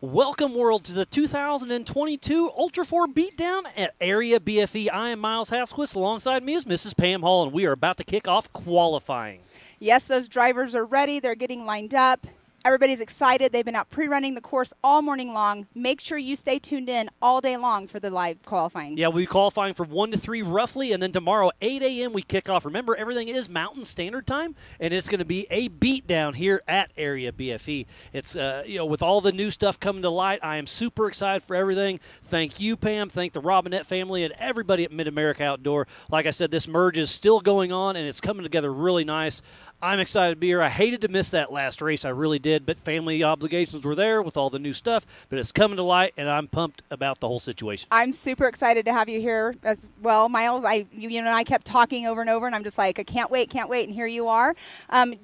Welcome, world, to the 2022 Ultra 4 Beatdown at Area BFE. I am Miles Hasquist. Alongside me is Mrs. Pam Hall, and we are about to kick off qualifying. Yes, those drivers are ready. They're getting lined up. Everybody's excited. They've been out pre-running the course all morning long. Make sure you stay tuned in all day long for the live qualifying. Yeah, we'll be qualifying from 1 to 3 roughly, and then tomorrow, 8 a.m., we kick off. Remember, everything is Mountain Standard Time, and it's going to be a beatdown here at Area BFE. It's, with all the new stuff coming to light, I am super excited for everything. Thank you, Pam. Thank the Robinette family and everybody at Mid-America Outdoor. Like I said, this merge is still going on, and it's coming together really nice. I'm excited to be here. I hated to miss that last race. I really did, but family obligations were there with all the new stuff. But it's coming to light, and I'm pumped about the whole situation. I'm super excited to have you here as well, Miles. You and I kept talking over and over, and I'm just like, I can't wait, and here you are.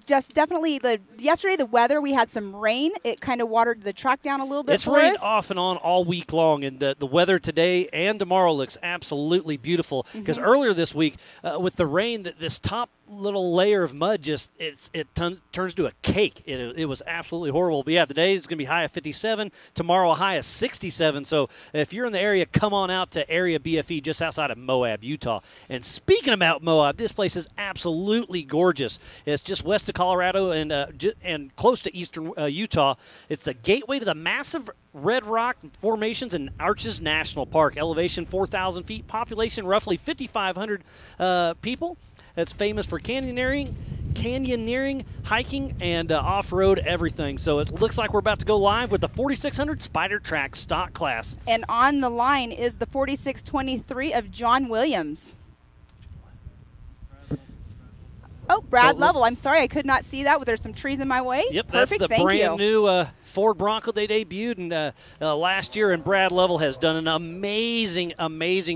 Just definitely, yesterday the weather, we had some rain. It kind of watered the track down a little bit It's for rained us. off and on all week long, and the weather today and tomorrow looks absolutely beautiful. Because earlier this week, with the rain, this top little layer of mud turns to a cake. It was absolutely horrible. But yeah, today is going to be high of 57. Tomorrow a high of 67. So if you're in the area, come on out to Area BFE just outside of Moab, Utah. And speaking about Moab, this place is absolutely gorgeous. It's just west of Colorado and close to eastern Utah. It's the gateway to the massive Red Rock Formations and Arches National Park. Elevation 4,000 feet. Population roughly 5,500 people. It's famous for canyoneering, hiking, and off-road everything. So it looks like we're about to go live with the 4600 Spider Track stock class. And on the line is the 4623 of John Williams. Oh, Brad Lovell. I'm sorry, I could not see that. There's some trees in my way. Yep, Perfect. That's the brand new Ford Bronco they debuted last year, and Brad Lovell has done an amazing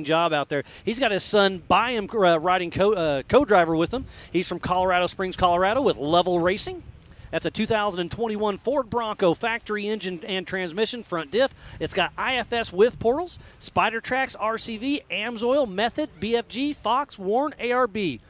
job out there. He's got his son by him riding co-driver with him. He's from Colorado Springs, Colorado, with Lovell Racing. That's a 2021 Ford Bronco factory engine and transmission, front diff. It's got IFS with portals, Spider Tracks, RCV, AMSOIL, Method, BFG, Fox, Warn, ARB.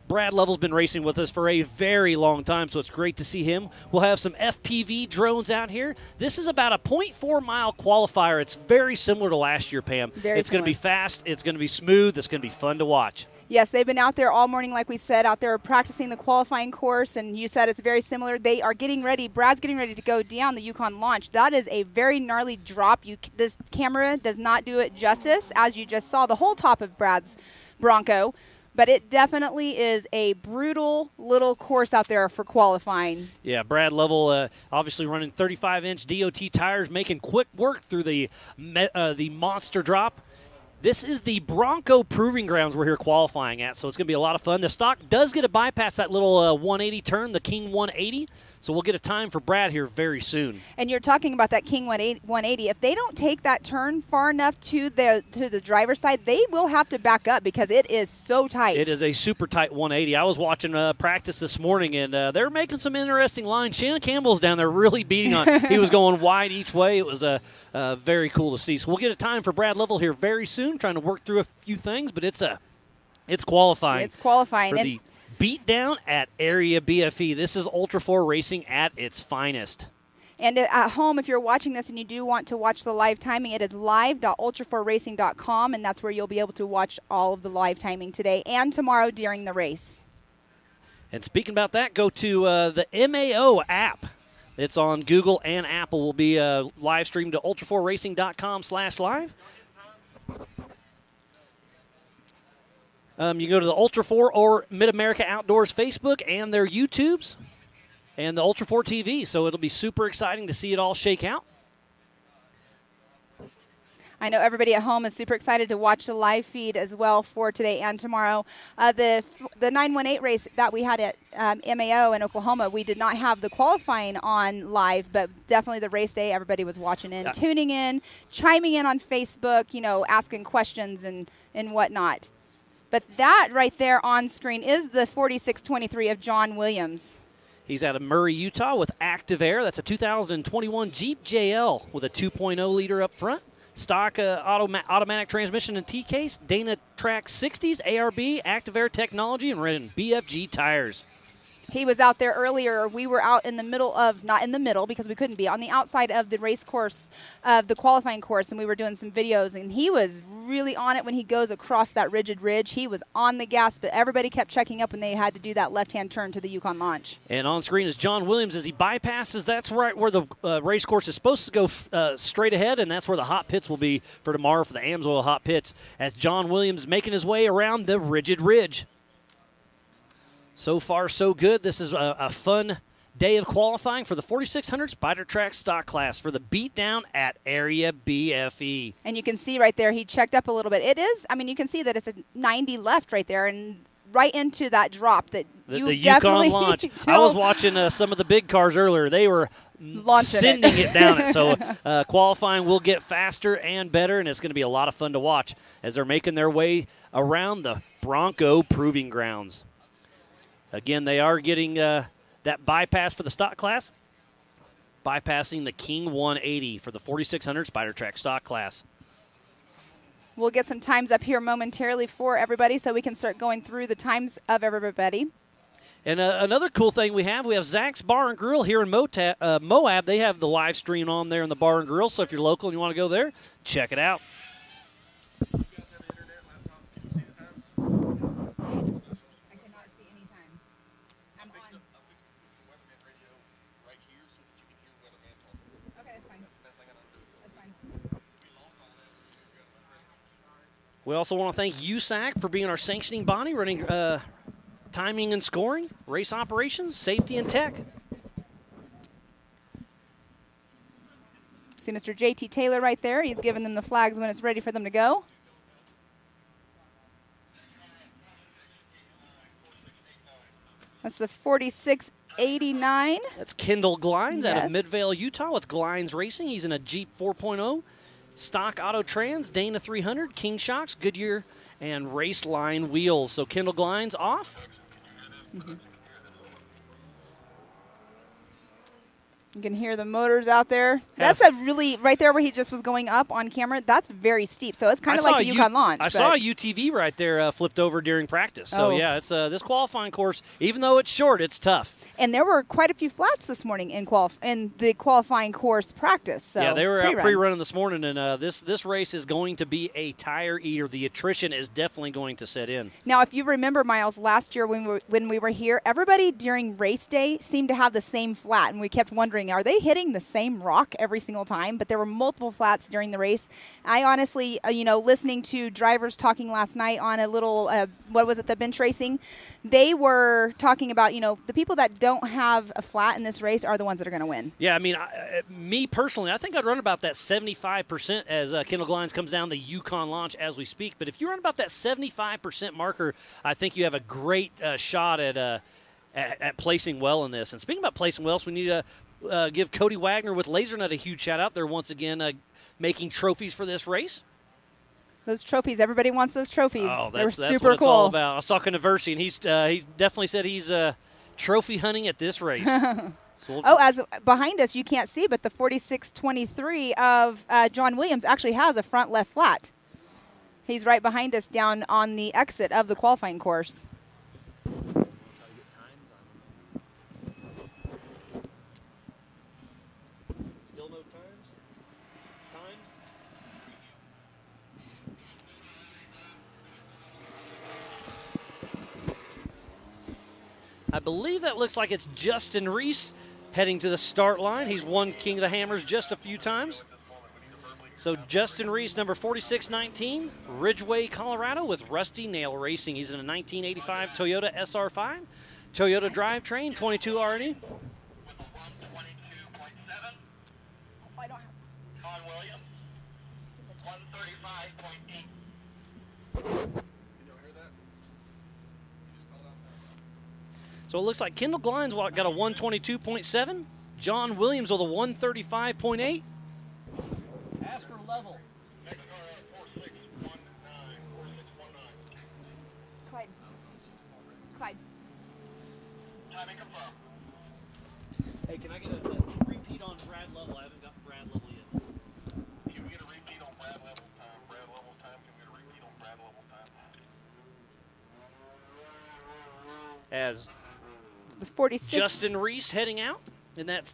Brad Lovell's been racing with us for a very long time, so it's great to see him. We'll have some FPV drones out here. This is about a 0.4-mile qualifier. It's very similar to last year, Pam. It's going to be fast. It's going to be smooth. It's going to be fun to watch. Yes, they've been out there all morning, like we said, out there practicing the qualifying course, and you said it's very similar. They are getting ready. Brad's getting ready to go down the Yukon launch. That is a very gnarly drop. This camera does not do it justice, as you just saw the whole top of Brad's Bronco. But it definitely is a brutal little course out there for qualifying. Yeah, Brad Lovell obviously running 35-inch DOT tires, making quick work through the monster drop. This is the Bronco Proving Grounds we're here qualifying at, so it's going to be a lot of fun. The stock does get to bypass that little 180 turn, the King 180, so we'll get a time for Brad here very soon. And you're talking about that King 180. If they don't take that turn far enough to the driver's side, they will have to back up because it is so tight. It is a super tight 180. I was watching practice this morning, and they're making some interesting lines. Shannon Campbell's down there really beating on. He was going wide each way. It was very cool to see. So we'll get a time for Brad Lovell here very soon. Trying to work through a few things, but it's qualifying. It's qualifying for the beatdown at Area BFE. This is Ultra 4 racing at its finest. And at home, if you're watching this and you do want to watch the live timing, it is live.ultra4racing.com, and that's where you'll be able to watch all of the live timing today and tomorrow during the race. And speaking about that, go to the MAO app. It's on Google and Apple. Will be live streamed to ultra4racing.com/live. You go to the Ultra 4 or Mid-America Outdoors Facebook and their YouTubes and the Ultra 4 TV. So it'll be super exciting to see it all shake out. I know everybody at home is super excited to watch the live feed as well for today and tomorrow. The 918 race that we had at MAO in Oklahoma, we did not have the qualifying on live, but definitely the race day, everybody was watching in, tuning in, chiming in on Facebook, asking questions and whatnot. But that right there on screen is the 4623 of John Williams. He's out of Murray, Utah with Active Air. That's a 2021 Jeep JL with a 2.0 liter up front. Stock automatic transmission and T-case, Dana Track 60s, ARB, Active Air technology, and running BFG tires. He was out there earlier. We were out in the middle of, not in the middle because we couldn't be, on the outside of the race course, of the qualifying course, and we were doing some videos, and he was really on it when he goes across that rigid ridge. He was on the gas, but everybody kept checking up when they had to do that left-hand turn to the Yukon launch. And on screen is John Williams as he bypasses. That's right where the race course is supposed to go straight ahead, and that's where the hot pits will be for tomorrow for the Amsoil hot pits, as John Williams making his way around the rigid ridge. So far, so good. This is a fun day of qualifying for the 4600 Spider Track stock class for the beatdown at Area BFE. And you can see right there, he checked up a little bit. It is, I mean, you can see that it's a 90 left right there, and right into that drop that the definitely Yukon launch. I was watching some of the big cars earlier. They were sending it down it. So qualifying will get faster and better, and it's going to be a lot of fun to watch as they're making their way around the Bronco Proving Grounds. Again, they are getting that bypass for the stock class, bypassing the King 180 for the 4600 Spider Track stock class. We'll get some times up here momentarily for everybody so we can start going through the times of everybody. And another cool thing we have Zach's Bar and Grill here in Moab. They have the live stream on there in the Bar and Grill, so if you're local and you want to go there, check it out. We also want to thank USAC for being our sanctioning body, running timing and scoring, race operations, safety, and tech. See Mr. J.T. Taylor right there. He's giving them the flags when it's ready for them to go. That's the 4689. That's Kendall Glines out of Yes. Midvale, Utah with Glines Racing. He's in a Jeep 4.0. Stock Auto Trans, Dana 300, King Shocks, Goodyear, and Race Line wheels. So Kendall Glines off. Mm-hmm. You can hear the motors out there. That's a really, right there where he just was going up on camera, that's very steep. So it's kind of like the Yukon launch. I saw a UTV right there flipped over during practice. So, yeah, it's this qualifying course, even though it's short, it's tough. And there were quite a few flats this morning in the qualifying course practice. So yeah, they were out pre-running this morning, and this race is going to be a tire eater. The attrition is definitely going to set in. Now, if you remember, Miles, last year when we were here, everybody during race day seemed to have the same flat, and we kept wondering, are they hitting the same rock every single time? But there were multiple flats during the race. I honestly, listening to drivers talking last night on a little, the bench racing, they were talking about, the people that don't have a flat in this race are the ones that are going to win. Yeah, I mean, me personally, I think I'd run about that 75% as Kendall Glines comes down the Yukon launch as we speak. But if you run about that 75% marker, I think you have a great shot at placing well in this. And speaking about placing well, so we need to give Cody Wagner with LaserNut a huge shout out. They're once again making trophies for this race. Those trophies, everybody wants those trophies. Oh, They're that's super what it's cool. all about. I was talking to Versi, and he definitely said he's trophy hunting at this race. As behind us, you can't see, but the 4623 of John Williams actually has a front left flat. He's right behind us down on the exit of the qualifying course. I believe that looks like it's Justin Reese heading to the start line. He's won King of the Hammers just a few times. So Justin Reese, number 4619, Ridgeway, Colorado, with Rusty Nail Racing. He's in a 1985 Toyota SR5, Toyota drivetrain, 22 RD. So it looks like Kendall Glines got a 122.7. John Williams with a 135.8. As for level. Clyde. Hey, can I get a repeat on Brad Level? I haven't got Brad Level yet. You can get a repeat on Brad Level's time. Brad Level's time. Can we get a repeat on Brad Level's time? As The 46. Justin Reese heading out in that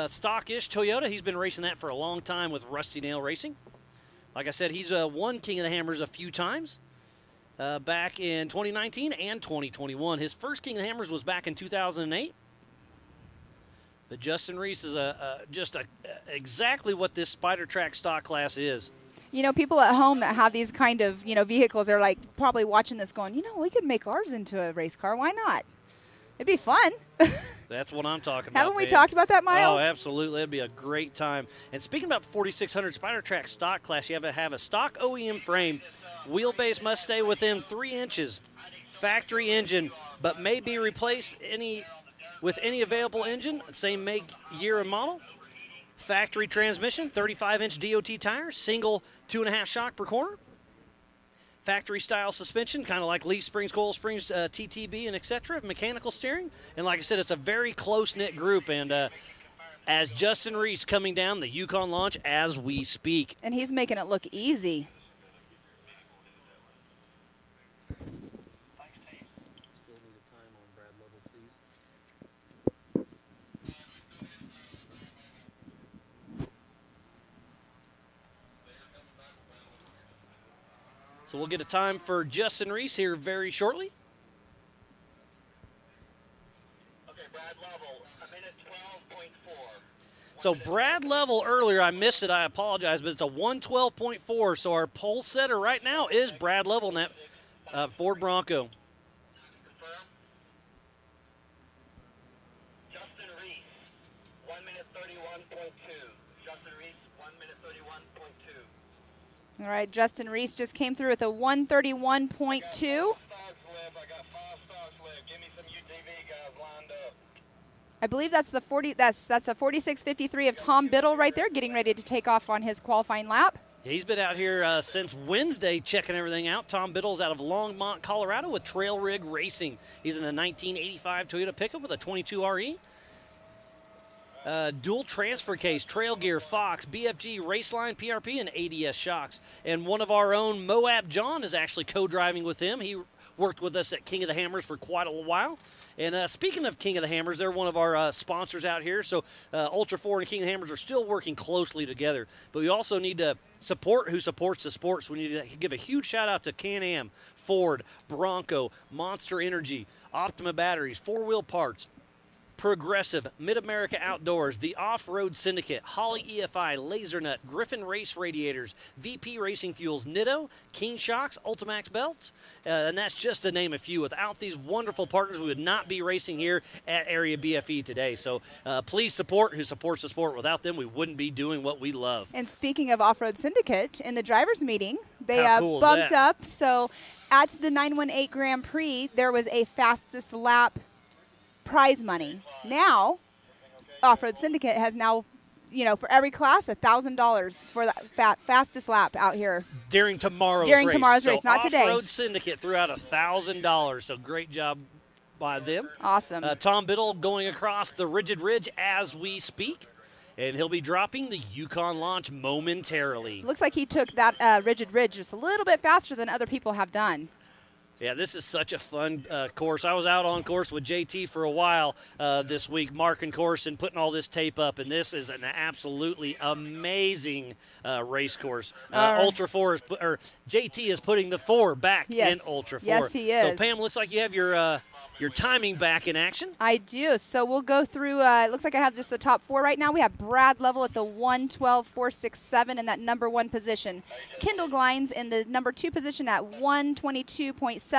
stock-ish Toyota. He's been racing that for a long time with Rusty Nail Racing. Like I said, he's won King of the Hammers a few times back in 2019 and 2021. His first King of the Hammers was back in 2008. But Justin Reese is exactly what this Spider Track stock class is. You know, people at home that have these kind of, vehicles are like probably watching this going, we could make ours into a race car. Why not? It'd be fun. That's what I'm talking about. Haven't we talked about that, Miles? Oh, absolutely. It'd be a great time. And speaking about the 4600 Spider Track stock class, you have to have a stock OEM frame. Wheelbase must stay within 3 inches. Factory engine, but may be replaced with any available engine, same make, year, and model. Factory transmission, 35-inch DOT tires, single 2.5 shock per corner. Factory style suspension, kind of like leaf springs, coil springs, TTB, and etc. Mechanical steering, and like I said, it's a very close-knit group. And as Justin Reese coming down the Yukon launch as we speak, and he's making it look easy. So we'll get a time for Justin Reese here very shortly. Okay, Brad Lovell, a minute 12.4. So Brad Level earlier, I missed it, I apologize, but it's a 112.4. So our pole setter right now is Brad Level in that Ford Bronco. Confirm. Justin Reese, 1 minute 31.2. Justin Reese, 1 minute 31.2. All right, Justin Reese just came through with a 131.2. I got 5 stocks left. Give me some UTV guys lined up. I believe that's the 40. That's a 46.53 of Tom Biddle right there, getting ready to take off on his qualifying lap. He's been out here since Wednesday checking everything out. Tom Biddle's out of Longmont, Colorado with Trail Rig Racing. He's in a 1985 Toyota pickup with a 22 RE. Dual transfer case, trail gear, Fox, BFG, Raceline, PRP, and ADS shocks. And one of our own, Moab John, is actually co-driving with him. He worked with us at King of the Hammers for quite a while. And speaking of King of the Hammers, they're one of our sponsors out here. So Ultra 4 and King of the Hammers are still working closely together. But we also need to support who supports the sport. So we need to give a huge shout-out to Can-Am, Ford, Bronco, Monster Energy, Optima Batteries, 4-Wheel Parts, Progressive, Mid-America Outdoors, the Off-Road Syndicate, Holly EFI, Lasernut, Griffin Race Radiators, VP Racing Fuels, Nitto, King Shocks, Ultimax Belts, and that's just to name a few. Without these wonderful partners, we would not be racing here at Area BFE today. So please support who supports the sport. Without them, we wouldn't be doing what we love. And speaking of Off-Road Syndicate, in the drivers' meeting, they How cool is bumped that? up. So at the 918 Grand Prix, there was a fastest lap prize money. Now, Off-Road Syndicate has now, for every class, $1,000 for the fastest lap out here. During tomorrow's race, not today. Off-Road Syndicate threw out $1,000, so great job by them. Awesome. Tom Biddle going across the Rigid Ridge as we speak, and he'll be dropping the Yukon launch momentarily. Looks like he took that Rigid Ridge just a little bit faster than other people have done. Yeah, this is such a fun course. I was out on course with JT for a while this week, marking course and putting all this tape up, and this is an absolutely amazing race course. Ultra 4 is, or JT is putting the 4 back in Ultra 4. Yes, he is. So Pam, looks like you have your timing back in action. I do. So we'll go through, it looks like I have just the top 4 right now. We have Brad Level at the 112.467 in that number 1 position. Kendall Glines in the number 2 position at 122.7.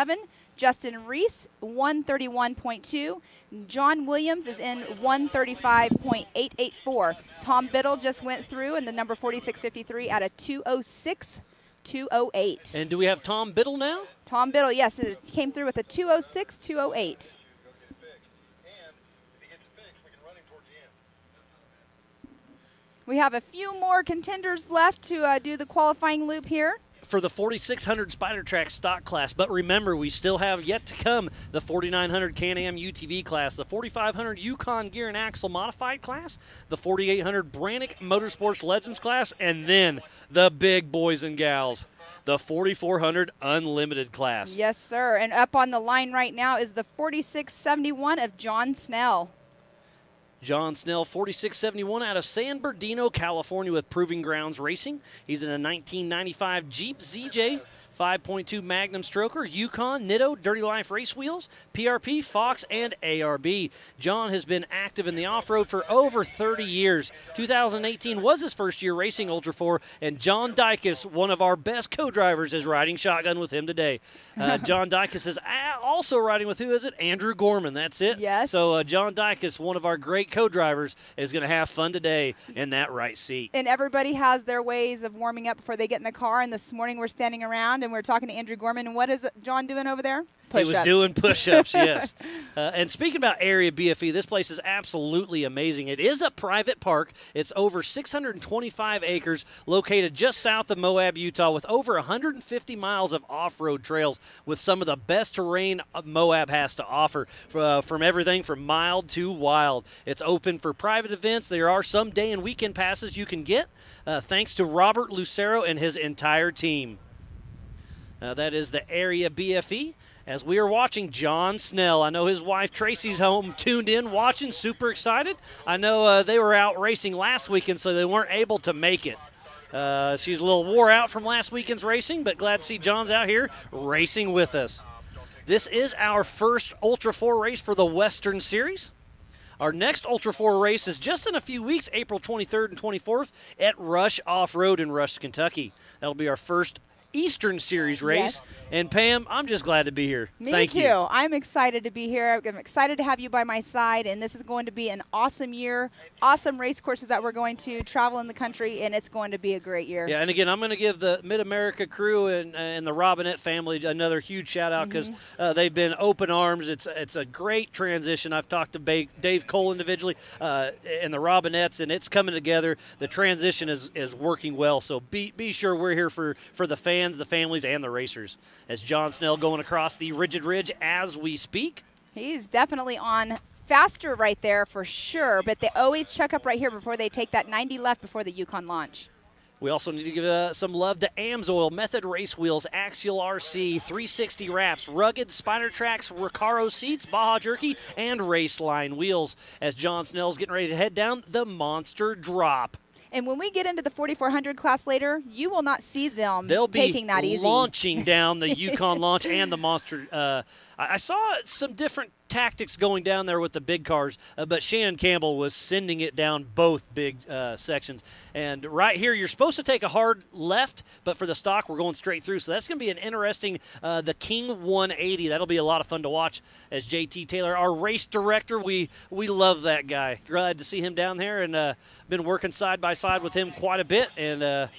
Justin Reese, 131.2. John Williams is in 135.884. Tom Biddle just went through in the number 46.53 at a 206.208. And do we have Tom Biddle now? Tom Biddle, yes, it came through with a 206.208. We have a few more contenders left to do the qualifying loop here. For the 4600 Spider Track stock class, but remember, we still have yet to come the 4900 Can-Am UTV class, the 4500 Yukon Gear and Axle Modified class, the 4800 Brannick Motorsports Legends class, and then the big boys and gals. the 4400 Unlimited class. Yes, sir. And up on the line right now is the 4671 of John Snell. John Snell, 4671 out of San Bernardino, California with Proving Grounds Racing. He's in a 1995 Jeep ZJ 5.2 Magnum Stroker, Yukon, Nitto, Dirty Life Race Wheels, PRP, Fox, and ARB. John has been active in the off-road for over 30 years. 2018 was his first year racing Ultra 4, and John Dykes, one of our best co-drivers, is riding shotgun with him today. John Dykes is also riding with, who is it? Andrew Gorman, that's it. Yes. So John Dykes, one of our great co-drivers, is going to have fun today in that right seat. And everybody has their ways of warming up before they get in the car, and this morning we're standing around and we're talking to Andrew Gorman. And what is John doing over there? Push-ups. He was doing push-ups, yes. And speaking about area BFE, this place is absolutely amazing. It is a private park. It's over 625 acres, located just south of Moab, Utah, with over 150 miles of off-road trails with some of the best terrain Moab has to offer, from everything from mild to wild. It's open for private events. There are some day and weekend passes you can get, thanks to Robert Lucero and his entire team. That is the area BFE. As we are watching John Snell, I know his wife Tracy's home tuned in, watching, super excited. I know they were out racing last weekend, so they weren't able to make it. She's a little wore out from last weekend's racing, but glad to see John's out here racing with us. This is our first Ultra 4 race for the Western Series. Our next Ultra 4 race is just in a few weeks, April 23rd and 24th at Rush Off-Road in Rush, Kentucky. That'll be our first Eastern Series race. Yes. And Pam, I'm just glad to be here. Me too. I'm excited to be here. I'm excited to have you by my side, and this is going to be an awesome year, awesome race courses that we're going to travel in the country, and it's going to be a great year. Yeah, and again, I'm going to give the Mid-America crew and the Robinette family another huge shout-out because they've been open arms. It's a great transition. I've talked to Dave Cole individually and the Robinettes, and it's coming together. The transition is working well, so be sure we're here for the fans, the families, and the racers. As John Snell going across the Rigid Ridge as we speak. He's definitely on faster right there for sure, but they always check up right here before they take that 90 left before the Yukon launch. We also need to give some love to Amsoil, Method Race Wheels, Axial RC, 360 Wraps, Rugged, Spider Tracks, Recaro Seats, Baja Jerky, and Raceline Wheels. As John Snell's getting ready to head down the Monster Drop. And when we get into the 4400 class later, you will not see them taking that easy. They'll be launching down the Yukon launch and the Monster. I saw some different tactics going down there with the big cars, but Shannon Campbell was sending it down both big sections. And right here, you're supposed to take a hard left, but for the stock, we're going straight through. So that's going to be an interesting, the King 180. That'll be a lot of fun to watch as JT Taylor, our race director. We love that guy. Glad to see him down there, and been working side by side with him quite a bit, and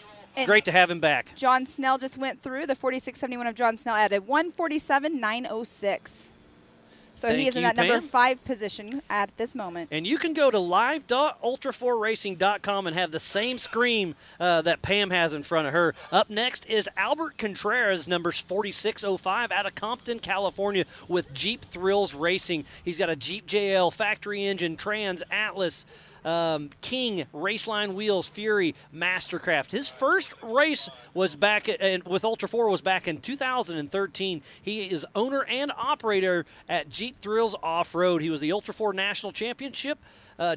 great to have him back. John Snell just went through the 4671 of John Snell at a 147.906. So he is in that number 5 position at this moment. And you can go to live.ultra4racing.com and have the same screen that Pam has in front of her. Up next is Albert Contreras, numbers 4605, out of Compton, California, with Jeep Thrills Racing. He's got a Jeep JL, factory engine, Trans, Atlas, King, Raceline Wheels, Fury, Mastercraft. His first race was back with Ultra 4 was back in 2013. He is owner and operator at Jeep Thrills Off-Road. He was the Ultra 4 National Championship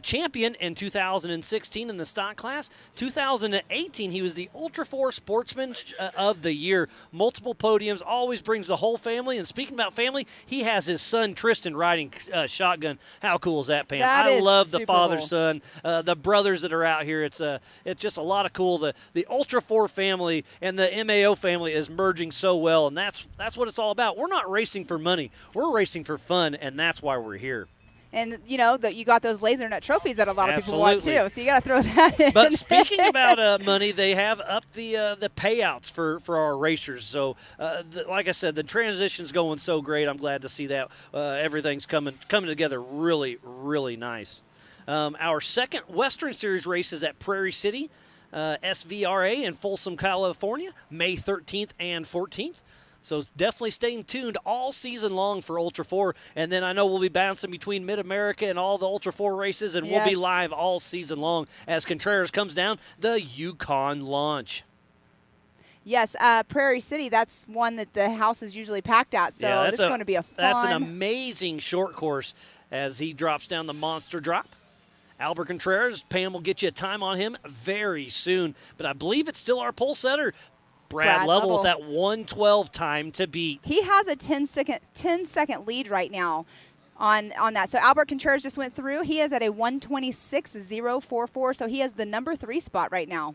champion in 2016 in the stock class. 2018, he was the Ultra 4 Sportsman of the Year. Multiple podiums, always brings the whole family. And speaking about family, he has his son Tristan riding shotgun. How cool is that, Pam? I love the father-son, the brothers that are out here. It's just a lot of cool. The Ultra 4 family and the MAO family is merging so well, and that's what it's all about. We're not racing for money. We're racing for fun, and that's why we're here. And, you know, you got those laser nut trophies that a lot of people want, too. So you got to throw that in. But speaking about money, they have upped the payouts for our racers. So, like I said, the transition's going so great. I'm glad to see that. Everything's coming together really, really nice. Our second Western Series race is at Prairie City, SVRA in Folsom, California, May 13th and 14th. So definitely staying tuned all season long for Ultra 4. And then I know we'll be bouncing between Mid-America and all the Ultra 4 races, and we'll be live all season long as Contreras comes down the Yukon launch. Yes, Prairie City, that's one that the house is usually packed at, so this is going to be a fun. That's an amazing short course as he drops down the monster drop. Albert Contreras, Pam will get you a time on him very soon, but I believe it's still our pole setter, Brad Lovell, with that 1:12 time to beat. He has a 10-second lead right now on that. So Albert Contreras just went through. He is at a 1:26.044, so he has the number 3 spot right now.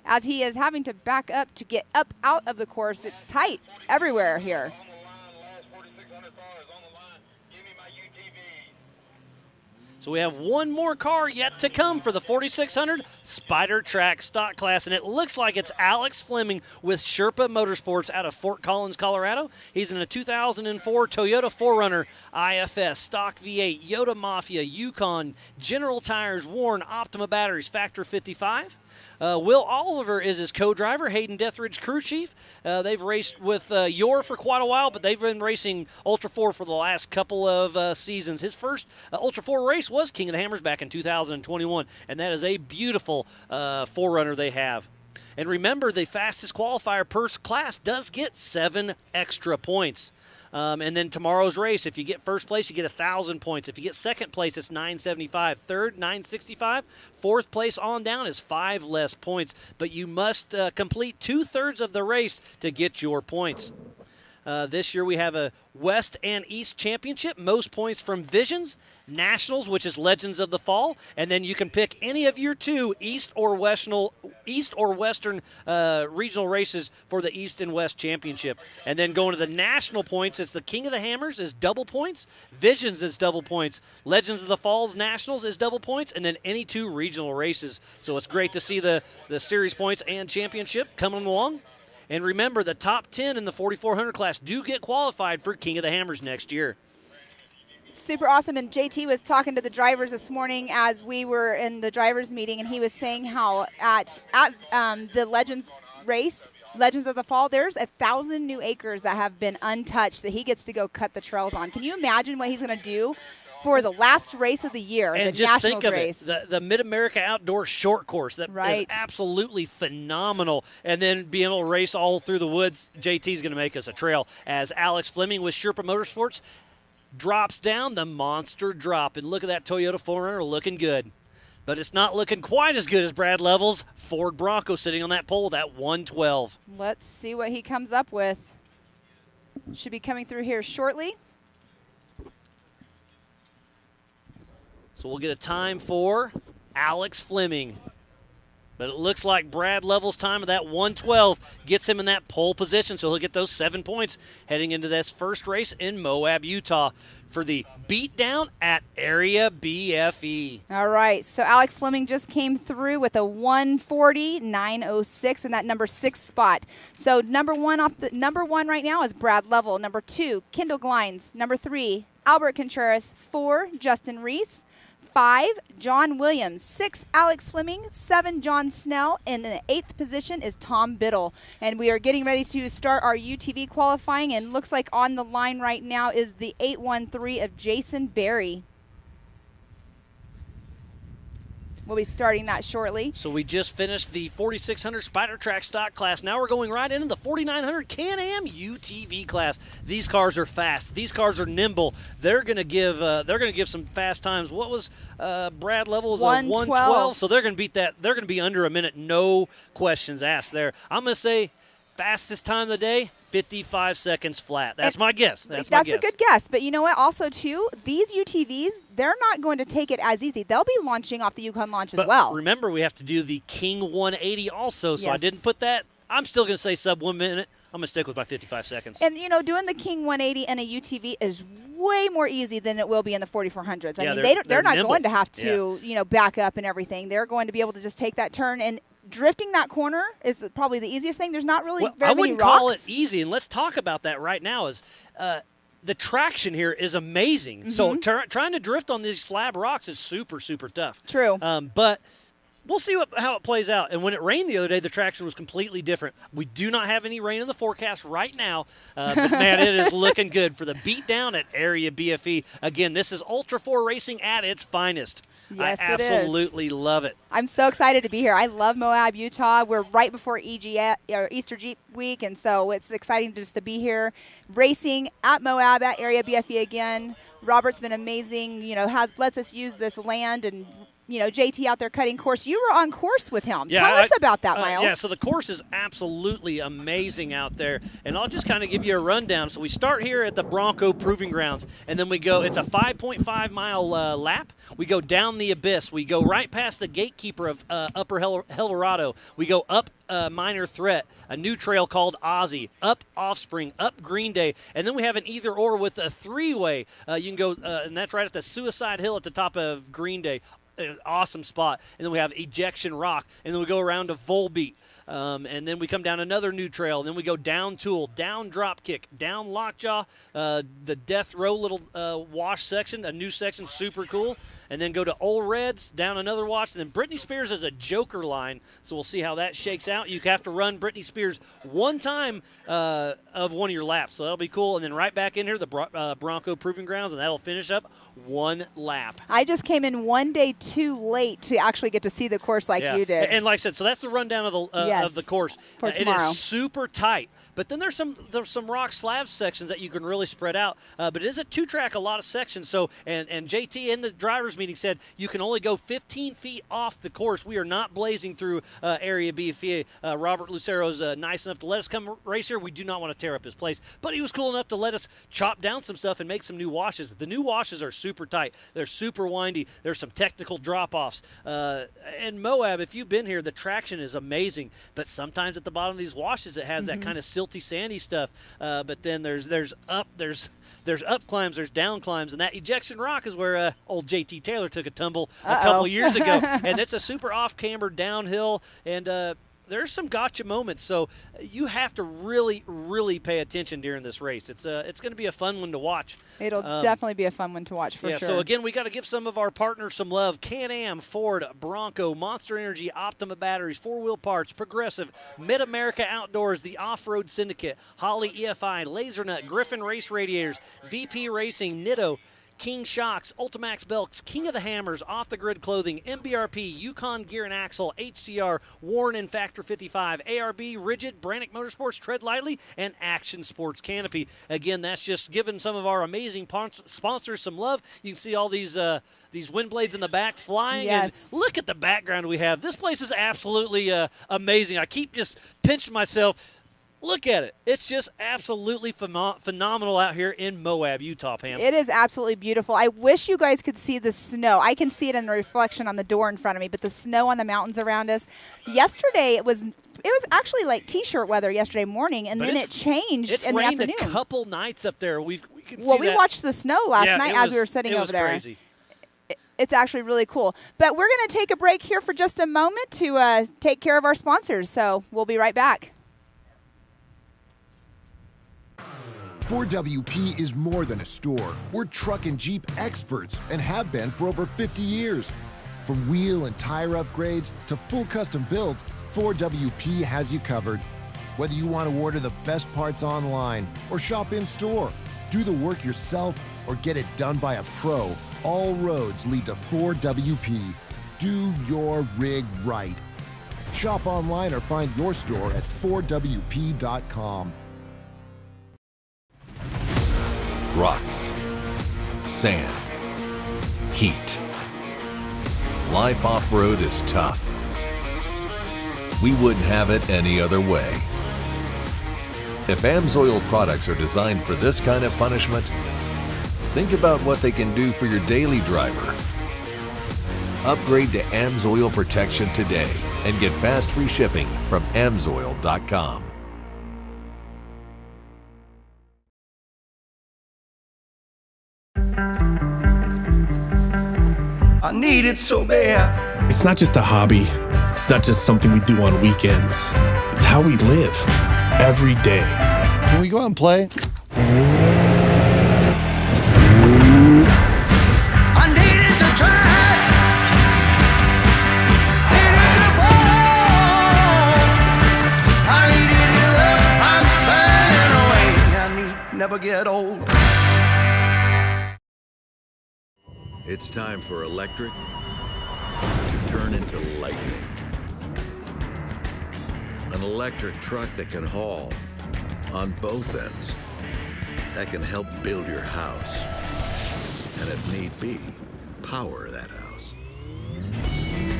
As he is having to back up to get up out of the course, it's tight everywhere here. So we have one more car yet to come for the 4600 Spider Track Stock Class, and it looks like it's Alex Fleming with Sherpa Motorsports out of Fort Collins, Colorado. He's in a 2004 Toyota 4Runner IFS, Stock V8, Yoda Mafia, Yukon, General Tires, Warren, Optima Batteries, Factor 55. Will Oliver is his co-driver, Hayden Deathridge crew chief. They've raced with Yor for quite a while, but they've been racing Ultra 4 for the last couple of seasons. His first Ultra 4 race was King of the Hammers back in 2021, and that is a beautiful 4Runner they have. And remember, the fastest qualifier per class does get 7 extra points. And then tomorrow's race, if you get first place, you get 1,000 points. If you get second place, it's 975. Third, 965. Fourth place on down is 5 less points. But you must complete 2/3 of the race to get your points. This year we have a West and East Championship, most points from Visions, Nationals, which is Legends of the Fall, and then you can pick any of your 2 East or Western regional races for the East and West Championship. And then going to the national points, it's the King of the Hammers is double points, Visions is double points, Legends of the Falls Nationals is double points, and then any 2 regional races. So it's great to see the series points and championship coming along. And remember, the top 10 in the 4400 class do get qualified for King of the Hammers next year. Super awesome. And JT was talking to the drivers this morning as we were in the drivers meeting, and he was saying how at the Legends race, Legends of the Fall, there's 1,000 new acres that have been untouched that he gets to go cut the trails on. Can you imagine what he's going to do for the last race of the year, and the just Nationals think of race? The Mid-America Outdoor Short Course. That is absolutely phenomenal. And then being able to race all through the woods, JT's going to make us a trail. As Alex Fleming with Sherpa Motorsports drops down the monster drop. And look at that Toyota 4Runner looking good. But it's not looking quite as good as Brad Lovell's Ford Bronco sitting on that pole, that 112. Let's see what he comes up with. Should be coming through here shortly. So we'll get a time for Alex Fleming. But it looks like Brad Lovell's time of that 112 gets him in that pole position, so he'll get those 7 points heading into this first race in Moab, Utah for the beatdown at Area BFE. All right, so Alex Fleming just came through with a 140.906 in that number 6 spot. So number one right now is Brad Lovell. Number 2, Kendall Glines. Number 3, Albert Contreras. 4, Justin Reese. 5, John Williams. 6, Alex Fleming. 7, John Snell. And in the 8th position is Tom Biddle. And we are getting ready to start our UTV qualifying, and looks like on the line right now is the 813 of Jason Berry. We'll be starting that shortly. So we just finished the 4600 Spider Track Stock class. Now we're going right into the 4900 Can-Am UTV class. These cars are fast. These cars are nimble. They're going to give some fast times. What was Brad Lovell's 112? So they're going to beat that. They're going to be under a minute. No questions asked there. I'm going to say fastest time of the day, 55 seconds flat. That's my guess. That's my guess. A good guess. But you know what? Also, too, these UTVs, they're not going to take it as easy. They'll be launching off the Yukon launch as well. Remember, we have to do the King 180 also, so yes. I didn't put that. I'm still going to say sub 1 minute. I'm going to stick with my 55 seconds. And, you know, doing the King 180 and a UTV is way more easy than it will be in the 4400s. I mean, they're not nimble. going to have to, back up and everything. They're going to be able to just take that turn, and drifting that corner is probably the easiest thing. There's not really very many rocks. I wouldn't call it easy, and let's talk about that right now. Is the traction here is amazing. Mm-hmm. So trying to drift on these slab rocks is super, super tough. True. But we'll see how it plays out. And when it rained the other day, the traction was completely different. We do not have any rain in the forecast right now, but, man, it is looking good for the beatdown at Area BFE. Again, this is Ultra 4 racing at its finest. Yes, I it is. absolutely love it. I'm so excited to be here. I love Moab, Utah. We're right before Easter Jeep Week, and so it's exciting just to be here racing at Moab at Area BFE again. Robert's been amazing, lets us use this land, and JT out there cutting course. You were on course with him. Yeah, Tell us about that, Miles. Yeah, so the course is absolutely amazing out there, and I'll just kind of give you a rundown. So we start here at the Bronco Proving Grounds, and then we go, it's a 5.5-mile lap. We go down the Abyss. We go right past the gatekeeper of Upper El Dorado. We go up Minor Threat, a new trail called Ozzy, up Offspring, up Green Day, and then we have an either-or with a three-way. You can go, and that's right at the Suicide Hill at the top of Green Day. Awesome spot. And then we have Ejection Rock, and then we go around to Volbeat. And then we come down another new trail, and then we go down Tool, down Dropkick, down Lockjaw, the Death Row little wash section, a new section, super cool, and then go to Old Reds, down another wash, and then Britney Spears is a joker line, so we'll see how that shakes out. You have to run Britney Spears one time of one of your laps, so that'll be cool, and then right back in here, the Bronco Proving Grounds, and that'll finish up one lap. I just came in one day too late to actually get to see the course like you did. And like I said, so that's the rundown of the course. For It tomorrow. is super tight. But then there's some rock slab sections that you can really spread out. But it is a two-track, a lot of sections. So and JT in the drivers' meeting said you can only go 15 feet off the course. We are not blazing through Area BFE. Robert Lucero's nice enough to let us come race here. We do not want to tear up his place. But he was cool enough to let us chop down some stuff and make some new washes. The new washes are super tight. They're super windy. There's some technical drop-offs. And Moab, if you've been here, the traction is amazing. But sometimes at the bottom of these washes, it has that kind of silty, sandy stuff. But then there's up climbs, there's down climbs, and that Ejection Rock is where old JT Taylor took a tumble a couple years ago. And it's a super off-camber downhill, and there's some gotcha moments, so you have to really, really pay attention during this race. It's going to be a fun one to watch. It'll definitely be a fun one to watch for sure. So again, we got to give some of our partners some love. Can-Am, Ford, Bronco, Monster Energy, Optima Batteries, 4-Wheel Parts, Progressive, Mid-America Outdoors, the Off-Road Syndicate, Holly EFI, Lasernut, Griffin Race Radiators, VP Racing, Nitto, King Shocks, Ultimax Belts, King of the Hammers, Off the Grid Clothing, MBRP, Yukon Gear and Axle, HCR, Warren and Factor 55, ARB, Rigid, Brannick Motorsports, Tread Lightly, and Action Sports Canopy. Again, that's just giving some of our amazing sponsors some love. You can see all these wind blades in the back flying. Yes. And look at the background we have. This place is absolutely amazing. I keep just pinching myself. Look at it. It's just absolutely phenomenal out here in Moab, Utah, Pam. It is absolutely beautiful. I wish you guys could see the snow. I can see it in the reflection on the door in front of me, but the snow on the mountains around us. Yesterday, it was actually like T-shirt weather yesterday morning, and then it changed in the afternoon. It's rained a couple nights up there. We can see well, we that. watched the snow last night as we were sitting over there. It was crazy. It's actually really cool. But we're going to take a break here for just a moment to take care of our sponsors, so we'll be right back. 4WP is more than a store. We're truck and Jeep experts and have been for over 50 years. From wheel and tire upgrades to full custom builds, 4WP has you covered. Whether you want to order the best parts online or shop in store, do the work yourself or get it done by a pro, all roads lead to 4WP. Do your rig right. Shop online or find your store at 4WP.com. Rocks, sand, heat. Life off-road is tough. We wouldn't have it any other way. If AMSOIL products are designed for this kind of punishment, think about what they can do for your daily driver. Upgrade to AMSOIL protection today and get fast free shipping from AMSOIL.com. I need it so bad. It's not just a hobby. It's not just something we do on weekends. It's how we live every day. Can we go out and play? I needed to try. Needed to fall. I needed your love. I'm fading away. I need never get old. It's time for electric turn into lightning. An electric truck that can haul on both ends. That can help build your house. And if need be, power that house.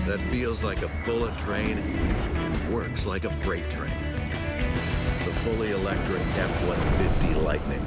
That feels like a bullet train and works like a freight train. The fully electric F-150 Lightning.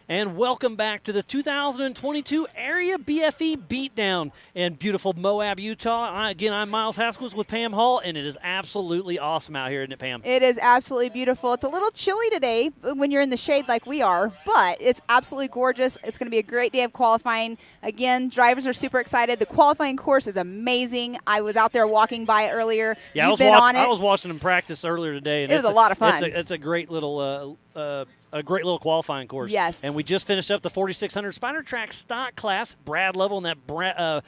And welcome back to the 2022 Area BFE Beatdown in beautiful Moab, Utah. Again, I'm Miles Haskell with Pam Hall, and it is absolutely awesome out here, isn't it, Pam? It is absolutely beautiful. It's a little chilly today when you're in the shade like we are, but it's absolutely gorgeous. It's going to be a great day of qualifying. Again, drivers are super excited. The qualifying course is amazing. I was out there walking by it earlier. Yeah, I was watching them practice earlier today. And it was a lot of fun. It's a great little qualifying course. Yes. And we just finished up the 4600 Spider Track stock class. Brad Level and that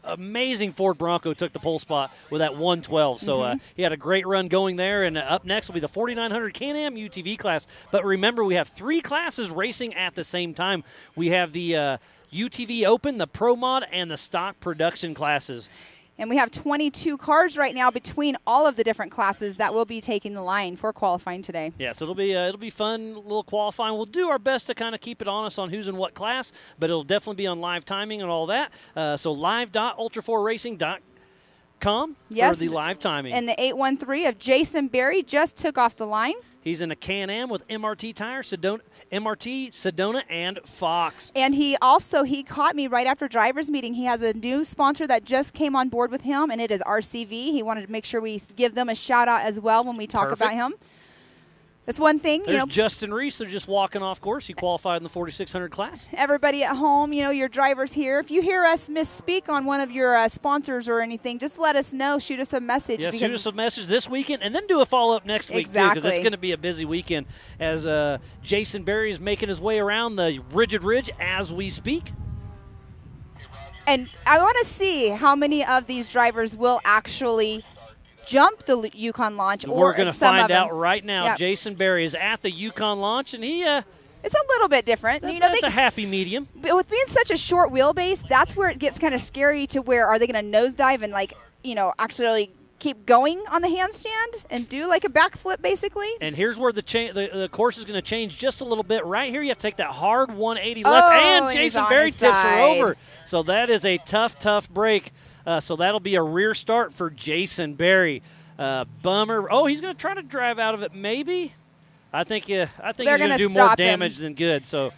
amazing Ford Bronco took the pole spot with that 112. So he had a great run going there. And up next will be the 4900 Can-Am UTV class. But remember, we have 3 classes racing at the same time. We have the UTV Open, the Pro Mod, and the stock production classes. And we have 22 cars right now between all of the different classes that will be taking the line for qualifying today. Yeah, so it'll be fun, little qualifying. We'll do our best to kind of keep it honest on who's in what class, but it'll definitely be on live timing and all that. So live.ultra4racing.com for the live timing. And the 813 of Jason Berry just took off the line. He's in a Can-Am with MRT tires, Sedona, and Fox. And he caught me right after driver's meeting. He has a new sponsor that just came on board with him, and it is RCV. He wanted to make sure we give them a shout-out as well when we talk about him. That's one thing. There's Justin Reese. They're just walking off course. He qualified in the 4600 class. Everybody at home, your drivers here. If you hear us misspeak on one of your sponsors or anything, just let us know. Shoot us a message. Yeah, shoot us a message this weekend, and then do a follow-up next week, too, because it's going to be a busy weekend as Jason Berry is making his way around the Rigid Ridge as we speak. And I want to see how many of these drivers will actually jump the Yukon launch. We're going to find out right now. Yep. Jason Berry is at the Yukon launch, and he it's a little bit different. That's a happy medium. But with being such a short wheelbase, that's where it gets kind of scary to where are they going to nosedive and actually keep going on the handstand and do like a backflip basically. And here's where the course is going to change just a little bit. Right here you have to take that hard 180 left, and Jason Berry tips her over. So that is a tough break. So that'll be a rear start for Jason Berry. Bummer. Oh, he's going to try to drive out of it maybe. I think he's going to do more damage than good. So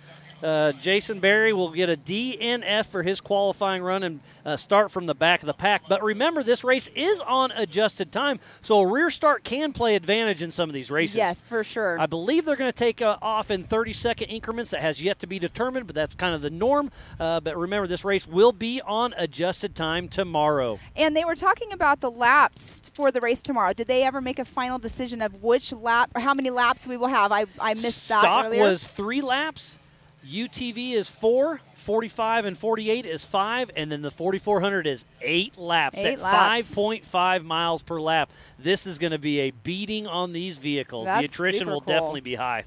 Jason Berry will get a DNF for his qualifying run and start from the back of the pack. But remember, this race is on adjusted time, so a rear start can play advantage in some of these races. Yes, for sure. I believe they're going to take off in 30-second increments. That has yet to be determined, but that's kind of the norm. But remember, this race will be on adjusted time tomorrow. And they were talking about the laps for the race tomorrow. Did they ever make a final decision of which lap or how many laps we will have? I missed that earlier. Stock was 3 laps. UTV is 4, 45 and 48 is 5, and then the 4400 is 8 laps at 5.5 miles per lap. This is going to be a beating on these vehicles. The attrition will definitely be high.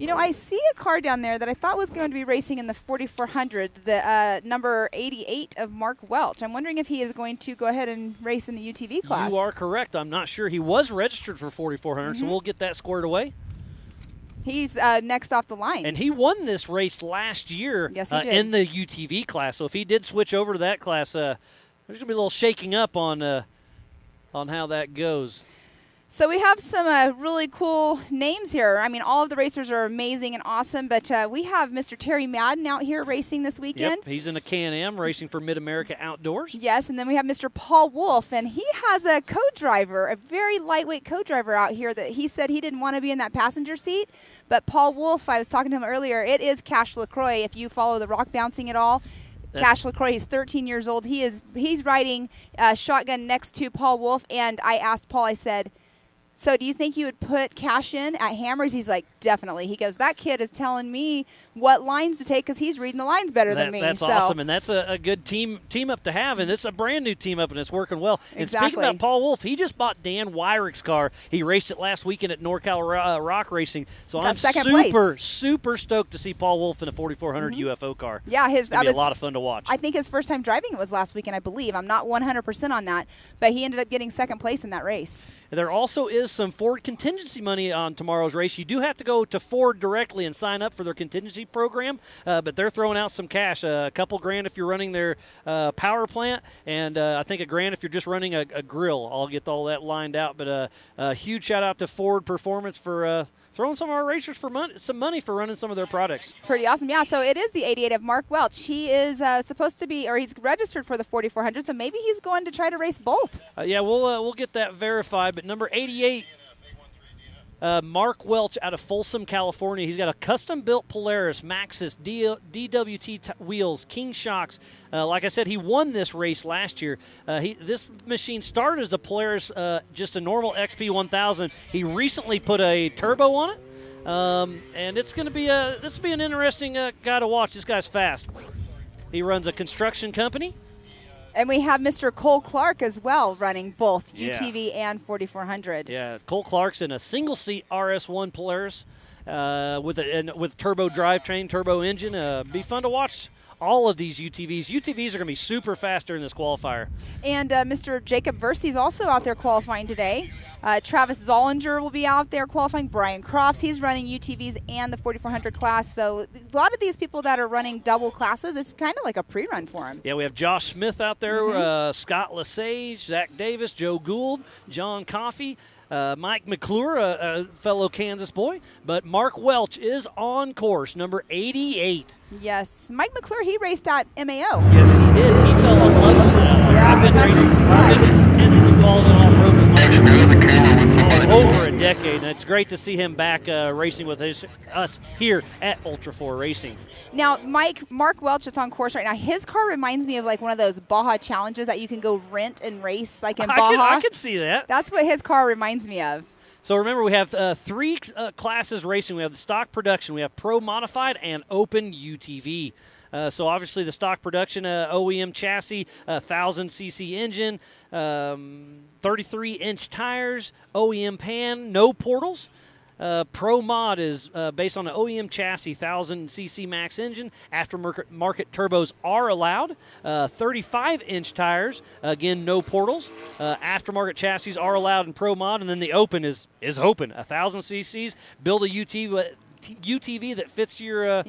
I see a car down there that I thought was going to be racing in the 4400s, the number 88 of Mark Welch. I'm wondering if he is going to go ahead and race in the UTV class. You are correct. I'm not sure. He was registered for 4400, so we'll get that squared away. He's next off the line. And he won this race last year in the UTV class. So if he did switch over to that class, there's going to be a little shaking up on how that goes. So we have some really cool names here. I mean, all of the racers are amazing and awesome, but we have Mr. Terry Madden out here racing this weekend. Yep, he's in a Can-Am racing for Mid-America Outdoors. Yes, and then we have Mr. Paul Wolf, and he has a co-driver, a very lightweight co-driver out here that he said he didn't want to be in that passenger seat. But Paul Wolf, I was talking to him earlier, it is Cash LaCroix if you follow the rock bouncing at all. Cash LaCroix, he's 13 years old. He's riding shotgun next to Paul Wolf, and I asked Paul, I said, so do you think you would put Cash in at Hammers? He's like, definitely. He goes, that kid is telling me what lines to take because he's reading the lines better than me. That's awesome, and that's a good team up to have, and it's a brand new team up, and it's working well. And exactly. Speaking about Paul Wolf, he just bought Dan Wyrick's car. He raced it last weekend at NorCal Rock Racing, so I'm super stoked to see Paul Wolf in a 4400 UFO car. Yeah, it's going to be a lot of fun to watch. I think his first time driving it was last weekend, I believe. I'm not 100% on that, but he ended up getting second place in that race. There also is some Ford contingency money on tomorrow's race. You do have to go to Ford directly and sign up for their contingency program, but they're throwing out some cash, a couple grand if you're running their power plant, and I think $1,000 if you're just running a grill. I'll get all that lined out, but a huge shout out to Ford Performance for throwing some of our racers for some money for running some of their products. It's pretty awesome. Yeah, so it is the 88 of Mark Welch. He is supposed to be, or he's registered for the 4400, so maybe he's going to try to race both. Yeah, we'll get that verified. But number 88, Mark Welch out of Folsom, California. He's got a custom-built Polaris, Maxxis, DWT wheels, King shocks. Like I said, he won this race last year. This machine started as a Polaris, just a normal XP 1000. He recently put a turbo on it, and it's going to be this will be an interesting guy to watch. This guy's fast. He runs a construction company. And we have Mr. Cole Clark as well running both UTV and 4400. Yeah, Cole Clark's in a single-seat RS1 Polaris with turbo drivetrain, turbo engine. Be fun to watch all of these UTVs. UTVs are going to be super fast during this qualifier. And Mr. Jacob Versi is also out there qualifying today. Travis Zollinger will be out there qualifying. Brian Crofts, he's running UTVs and the 4400 class. So a lot of these people that are running double classes, it's kind of like a pre-run for them. Yeah, we have Josh Smith out there, Scott Lesage, Zach Davis, Joe Gould, John Coffey, Mike McClure, a fellow Kansas boy. But Mark Welch is on course, number 88. Yes. Mike McClure, he raced at MAO. Yes, he did. He fell in love with it. I've been racing. Involved in off-road over a decade, and it's great to see him back racing with us here at Ultra 4 Racing. Now, Mark Welch is on course right now. His car reminds me of like one of those Baja challenges that you can go rent and race, like in Baja. I could see that. That's what his car reminds me of. So remember, we have three classes racing. We have the stock production, we have pro modified, and open UTV. So obviously the stock production, OEM chassis, 1000cc engine, 33-inch tires, OEM pan, no portals. Pro Mod is based on an OEM chassis, 1000cc max engine. Aftermarket turbos are allowed. 35-inch tires, again, no portals. Aftermarket chassis are allowed in Pro Mod, and then the open is open. 1000 cc's. Build a UTV that fits your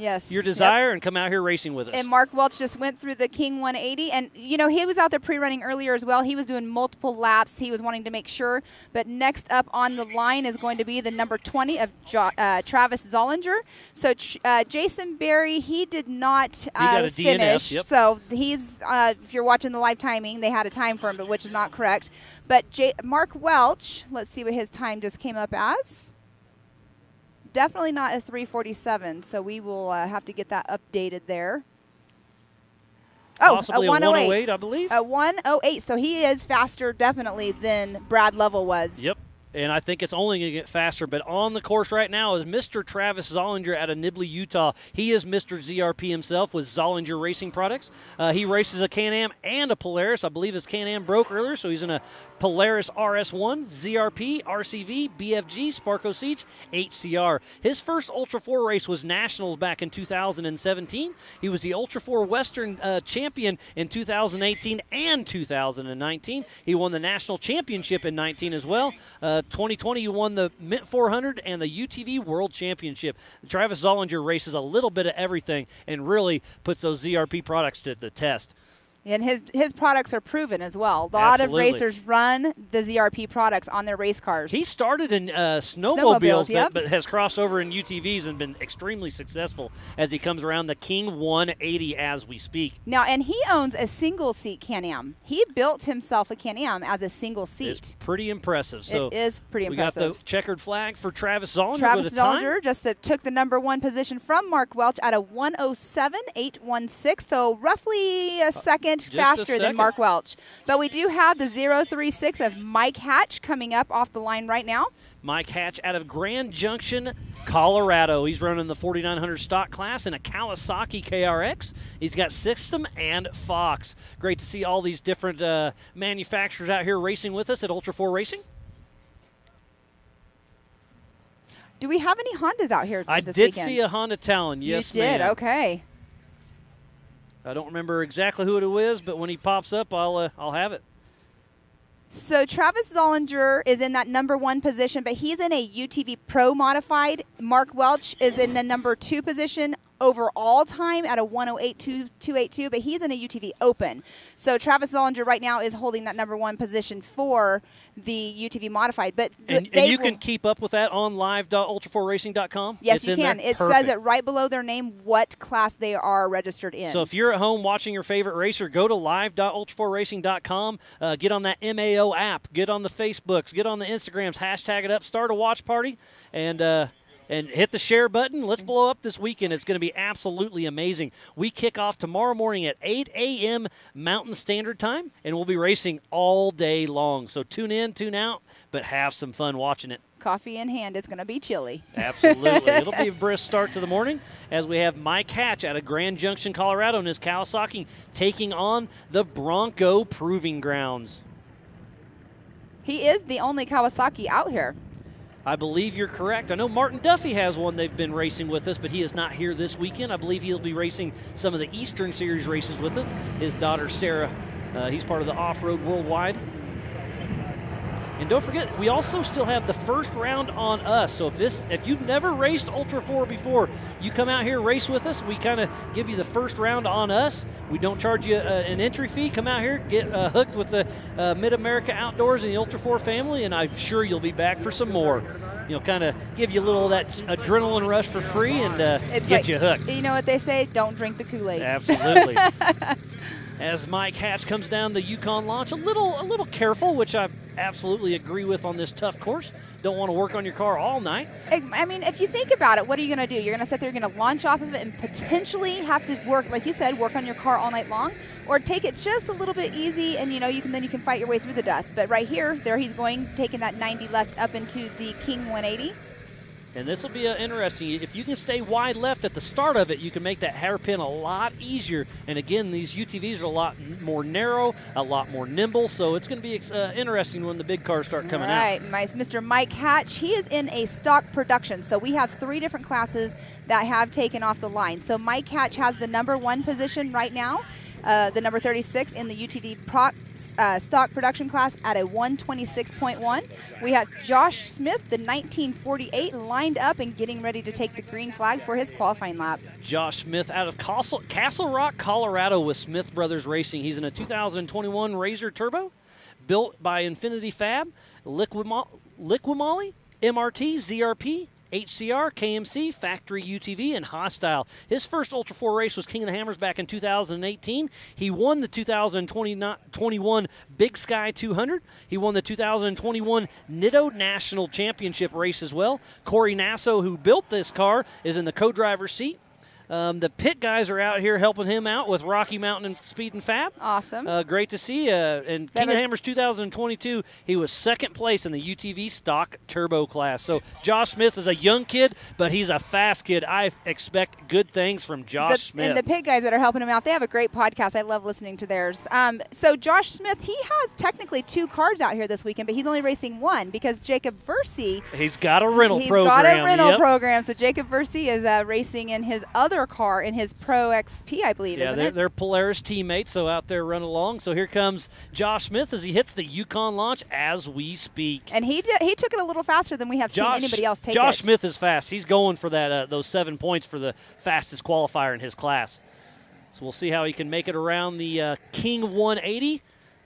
desire and come out here racing with us. And Mark Welch just went through the King 180, and he was out there pre-running earlier as well. He was doing multiple laps. He was wanting to make sure. But next up on the line is going to be the number 20 of Travis Zollinger. So Jason Berry, he did not finish. DNF, yep. So he's if you're watching the live timing, they had a time for him, but which is not correct. But Mark Welch, let's see what his time just came up as. Definitely not a 3:47, so we will have to get that updated there. Possibly a 108, I believe. A 108, so he is faster definitely than Brad Lovell was. Yep. And I think it's only going to get faster. But on the course right now is Mr. Travis Zollinger out of Nibley, Utah. He is Mr. ZRP himself with Zollinger Racing Products. He races a Can-Am and a Polaris. I believe his Can-Am broke earlier, so he's in a Polaris RS1, ZRP, RCV, BFG, Sparco seats, HCR. His first Ultra 4 race was Nationals back in 2017. He was the Ultra 4 Western champion in 2018 and 2019. He won the National Championship in 19 as well. 2020, he won the Mint 400 and the UTV World Championship. Travis Zollinger races a little bit of everything and really puts those ZRP products to the test. And his products are proven as well. A lot of racers run the ZRP products on their race cars. He started in snowmobiles, yep. but has crossed over in UTVs and been extremely successful as he comes around the King 180 as we speak. Now, and he owns a single-seat Can-Am. He built himself a Can-Am as a single seat. It's pretty impressive. So it is pretty impressive. We got the checkered flag for Travis Zollinger. Travis Zollinger just took the #1 position from Mark Welch at a 1:07.816, so roughly a second faster than Mark Welch. But we do have the 036 of Mike Hatch coming up off the line right now. Mike Hatch out of Grand Junction, Colorado. He's running the 4900 stock class in a Kawasaki KRX. He's got System and Fox. Great to see all these different manufacturers out here racing with us at Ultra 4 Racing. Do we have any Hondas out here this weekend? I did see a Honda Talon, yes, You did, ma'am. okay. I don't remember exactly who it was, but when he pops up, I'll have it. So Travis Zollinger is in that #1 position, but he's in a UTV Pro modified. Mark Welch is in the #2 position overall time at a 1:08.282, but he's in a UTV Open. So Travis Zollinger right now is holding that #1 position for the UTV modified. But and you can keep up with that on live.ultra4racing.com? Yes, you can. It says it right below their name what class they are registered in. So if you're at home watching your favorite racer, go to live.ultra4racing.com. Get on that MAO app. Get on the Facebooks. Get on the Instagrams. Hashtag it up. Start a watch party. And hit the share button. Let's blow up this weekend. It's going to be absolutely amazing. We kick off tomorrow morning at 8 a.m. Mountain Standard Time, and we'll be racing all day long. So tune in, tune out, but have some fun watching it. Coffee in hand. It's going to be chilly. Absolutely. It'll be a brisk start to the morning as we have Mike Hatch out of Grand Junction, Colorado, in his Kawasaki taking on the Bronco Proving Grounds. He is the only Kawasaki out here. I believe you're correct. I know Martin Duffy has one they've been racing with us, but he is not here this weekend. I believe he'll be racing some of the Eastern Series races with it. His daughter, Sarah, he's part of the Off-Road Worldwide. And don't forget, we also still have the first round on us. So if you've never raced Ultra 4 before, you come out here, race with us. We kind of give you the first round on us. We don't charge you an entry fee. Come out here, get hooked with the Mid-America Outdoors and the Ultra 4 family, and I'm sure you'll be back for some more. Kind of give you a little of that adrenaline rush for free and get you hooked. You know what they say? Don't drink the Kool-Aid. Absolutely. As Mike Hatch comes down the Yukon launch, a little careful, which I absolutely agree with on this tough course. Don't want to work on your car all night. I mean, if you think about it, what are you going to do? You're going to sit there, you're going to launch off of it and potentially have to work, like you said, work on your car all night long, or take it just a little bit easy and, you can fight your way through the dust. But right here, there he's going, taking that 90 left up into the King 180. And this will be interesting. If you can stay wide left at the start of it, you can make that hairpin a lot easier. And again, these UTVs are a lot more narrow, a lot more nimble. So it's going to be interesting when the big cars start coming out. All right, Mr. Mike Hatch, he is in a stock production. So we have 3 different classes that have taken off the line. So Mike Hatch has the #1 position right now. The number 36 in the UTV stock production class at a 126.1. We have Josh Smith, the 1948, lined up and getting ready to take the green flag for his qualifying lap. Josh Smith out of Castle Rock, Colorado with Smith Brothers Racing. He's in a 2021 Razor Turbo built by Infinity Fab, Liquimoly, MRT, ZRP, HCR, KMC, Factory UTV, and Hostile. His first Ultra 4 race was King of the Hammers back in 2018. He won the 2021 Big Sky 200. He won the 2021 Nitto National Championship race as well. Corey Nasso, who built this car, is in the co-driver's seat. The pit guys are out here helping him out with Rocky Mountain and Speed and Fab. Awesome. Great to see. And King of the Hammers 2022, he was second place in the UTV stock turbo class. So Josh Smith is a young kid, but he's a fast kid. I expect good things from Josh Smith. And the pit guys that are helping him out, they have a great podcast. I love listening to theirs. So Josh Smith, he has technically 2 cars out here this weekend, but he's only racing 1 because Jacob Versey. He's got a rental program. He's got a rental program. So Jacob Versey is racing in his other car in his Pro XP, I believe, isn't it? They're Polaris teammates, so out there running along. So here comes Josh Smith as he hits the Yukon launch as we speak. And he took it a little faster than we have seen anybody else take it. Josh Smith is fast. He's going for that those 7 points for the fastest qualifier in his class. So we'll see how he can make it around the King 180.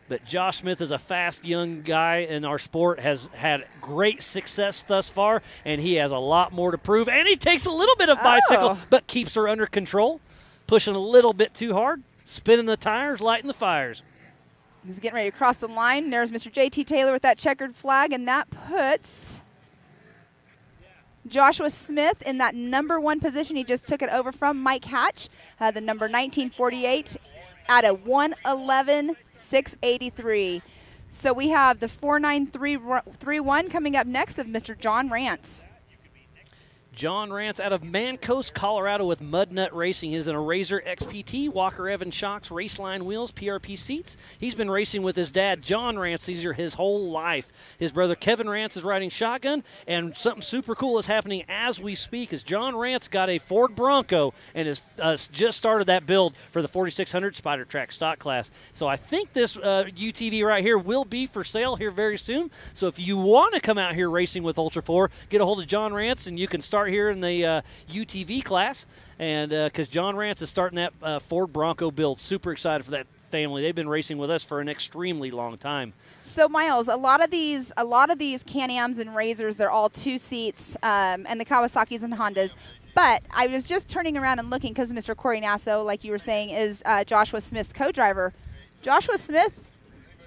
But Josh Smith is a fast young guy in our sport, has had great success thus far, and he has a lot more to prove. And he takes a little bit of bicycle, but keeps her under control, pushing a little bit too hard, spinning the tires, lighting the fires. He's getting ready to cross the line. There's Mr. J.T. Taylor with that checkered flag, and that puts Joshua Smith in that number 1 position. He just took it over from Mike Hatch, the number 1948, at a 1:11.683. So we have the 4.9331 coming up next of Mr. John Rance. John Rance out of Mancos, Colorado with Mudnut Racing. He's in a Razor XPT, Walker Evans shocks, Raceline wheels, PRP seats. He's been racing with his dad, John Rance, his whole life. His brother, Kevin Rance, is riding shotgun, and something super cool is happening as we speak as John Rance got a Ford Bronco and has just started that build for the 4600 Spider Track stock class. So I think this UTV right here will be for sale here very soon. So if you want to come out here racing with Ultra 4, get a hold of John Rance, and you can start here in the UTV class, and because John Rance is starting that Ford Bronco build. Super excited for that family. They've been racing with us for an extremely long time. So Miles, a lot of these Can-Ams and Razors, they're all 2 seats, and the Kawasaki's and Hondas. But I was just turning around and looking because Mr. Corey Nasso, like you were saying, is Joshua Smith's co-driver. Joshua Smith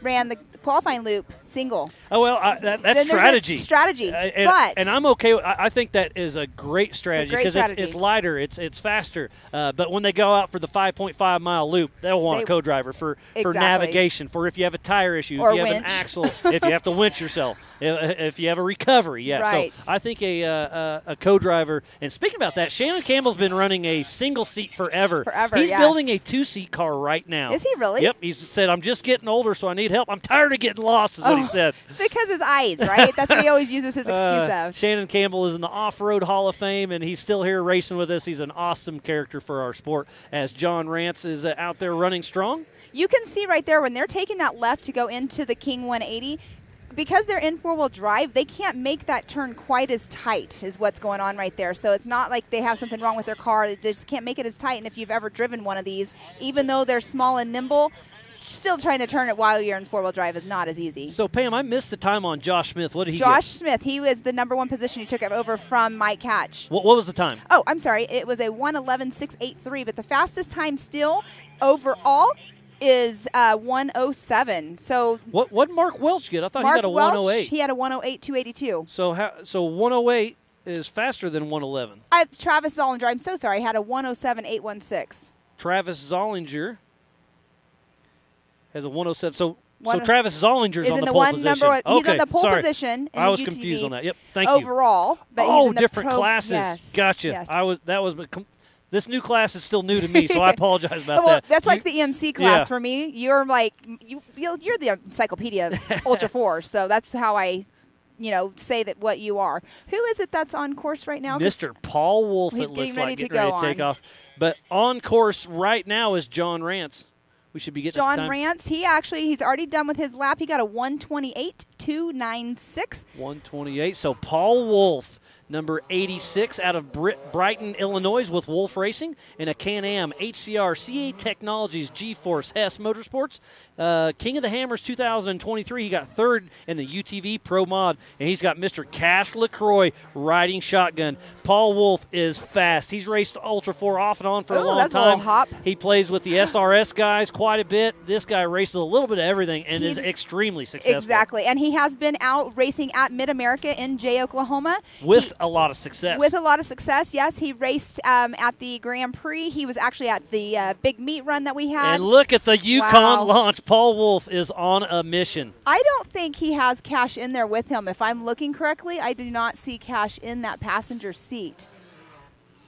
ran the qualifying loop single. Oh, well, that's strategy. Strategy. And I'm okay. I think that is a great strategy because it's lighter, it's faster. But when they go out for the 5.5 mile loop, they'll want a co-driver for navigation, for if you have a tire issue, or if you have winch. an axle, if you have to winch yourself, if you have a recovery. Yeah. Right. So I think a co-driver. And speaking about that, Shannon Campbell's been running a single seat forever. He's building a 2-seat car right now. Is he really? Yep. He said, "I'm just getting older, so I need help. I'm tired of getting lost," is what he said. It's because his eyes, right? That's what he always uses his excuse of. Shannon Campbell is in the Off-Road Hall of Fame, and he's still here racing with us. He's an awesome character for our sport as John Rance is out there running strong. You can see right there when they're taking that left to go into the King 180, because they're in 4-wheel drive, they can't make that turn quite as tight is what's going on right there. So it's not like they have something wrong with their car. They just can't make it as tight. And if you've ever driven one of these, even though they're small and nimble, still trying to turn it while you're in 4-wheel drive is not as easy. So, Pam, I missed the time on Josh Smith. What did he Josh Smith, he was the number 1 position. He took it over from Mike Hatch. What was the time? Oh, I'm sorry. It was a 1:11.683, but the fastest time still overall is 1:07. So what Mark Welch get? I thought Mark he got a Welch, 1:08. He had a 1:08.282. So 1:08 is faster than 1:11. Travis Zollinger, I'm so sorry, had a 1:07.816. Travis Zollinger has a 1:07. So Travis Zollinger's on the pole position. He's on the pole position. In I was the UTV confused on that. Yep, thank you. Overall, but he's in the different classes. Yes, gotcha. yes. This new class is still new to me, so I apologize about well, that. That's like the EMC class for me. You're like you're the encyclopedia of Ultra 4, so that's how I, say that what you are. Who is it that's on course right now? Mr. Paul Wolf. He's it looks getting ready like to getting ready go to take on. off. But on course right now is John Rance. We should be getting John Rance. He's already done with his lap. He got a 1:28.296. 1:28. So Paul Wolf, number 86, out of Brighton, Illinois, with Wolf Racing, and a Can-Am HCR CA Technologies G-Force Hess Motorsports. King of the Hammers 2023. He got 3rd in the UTV Pro Mod, and he's got Mr. Cash LaCroix riding shotgun. Paul Wolf is fast. He's raced Ultra 4 off and on for a long that's time. A little hop. He plays with the SRS guys quite a bit. This guy races a little bit of everything and is extremely successful. Exactly, and he has been out racing at Mid-America in Jay, Oklahoma. With a lot of success. With a lot of success, yes. He raced at the Grand Prix. He was actually at the big meet run that we had. And look at the Yukon launch. Paul Wolf is on a mission. I don't think he has Cash in there with him. If I'm looking correctly, I do not see Cash in that passenger seat.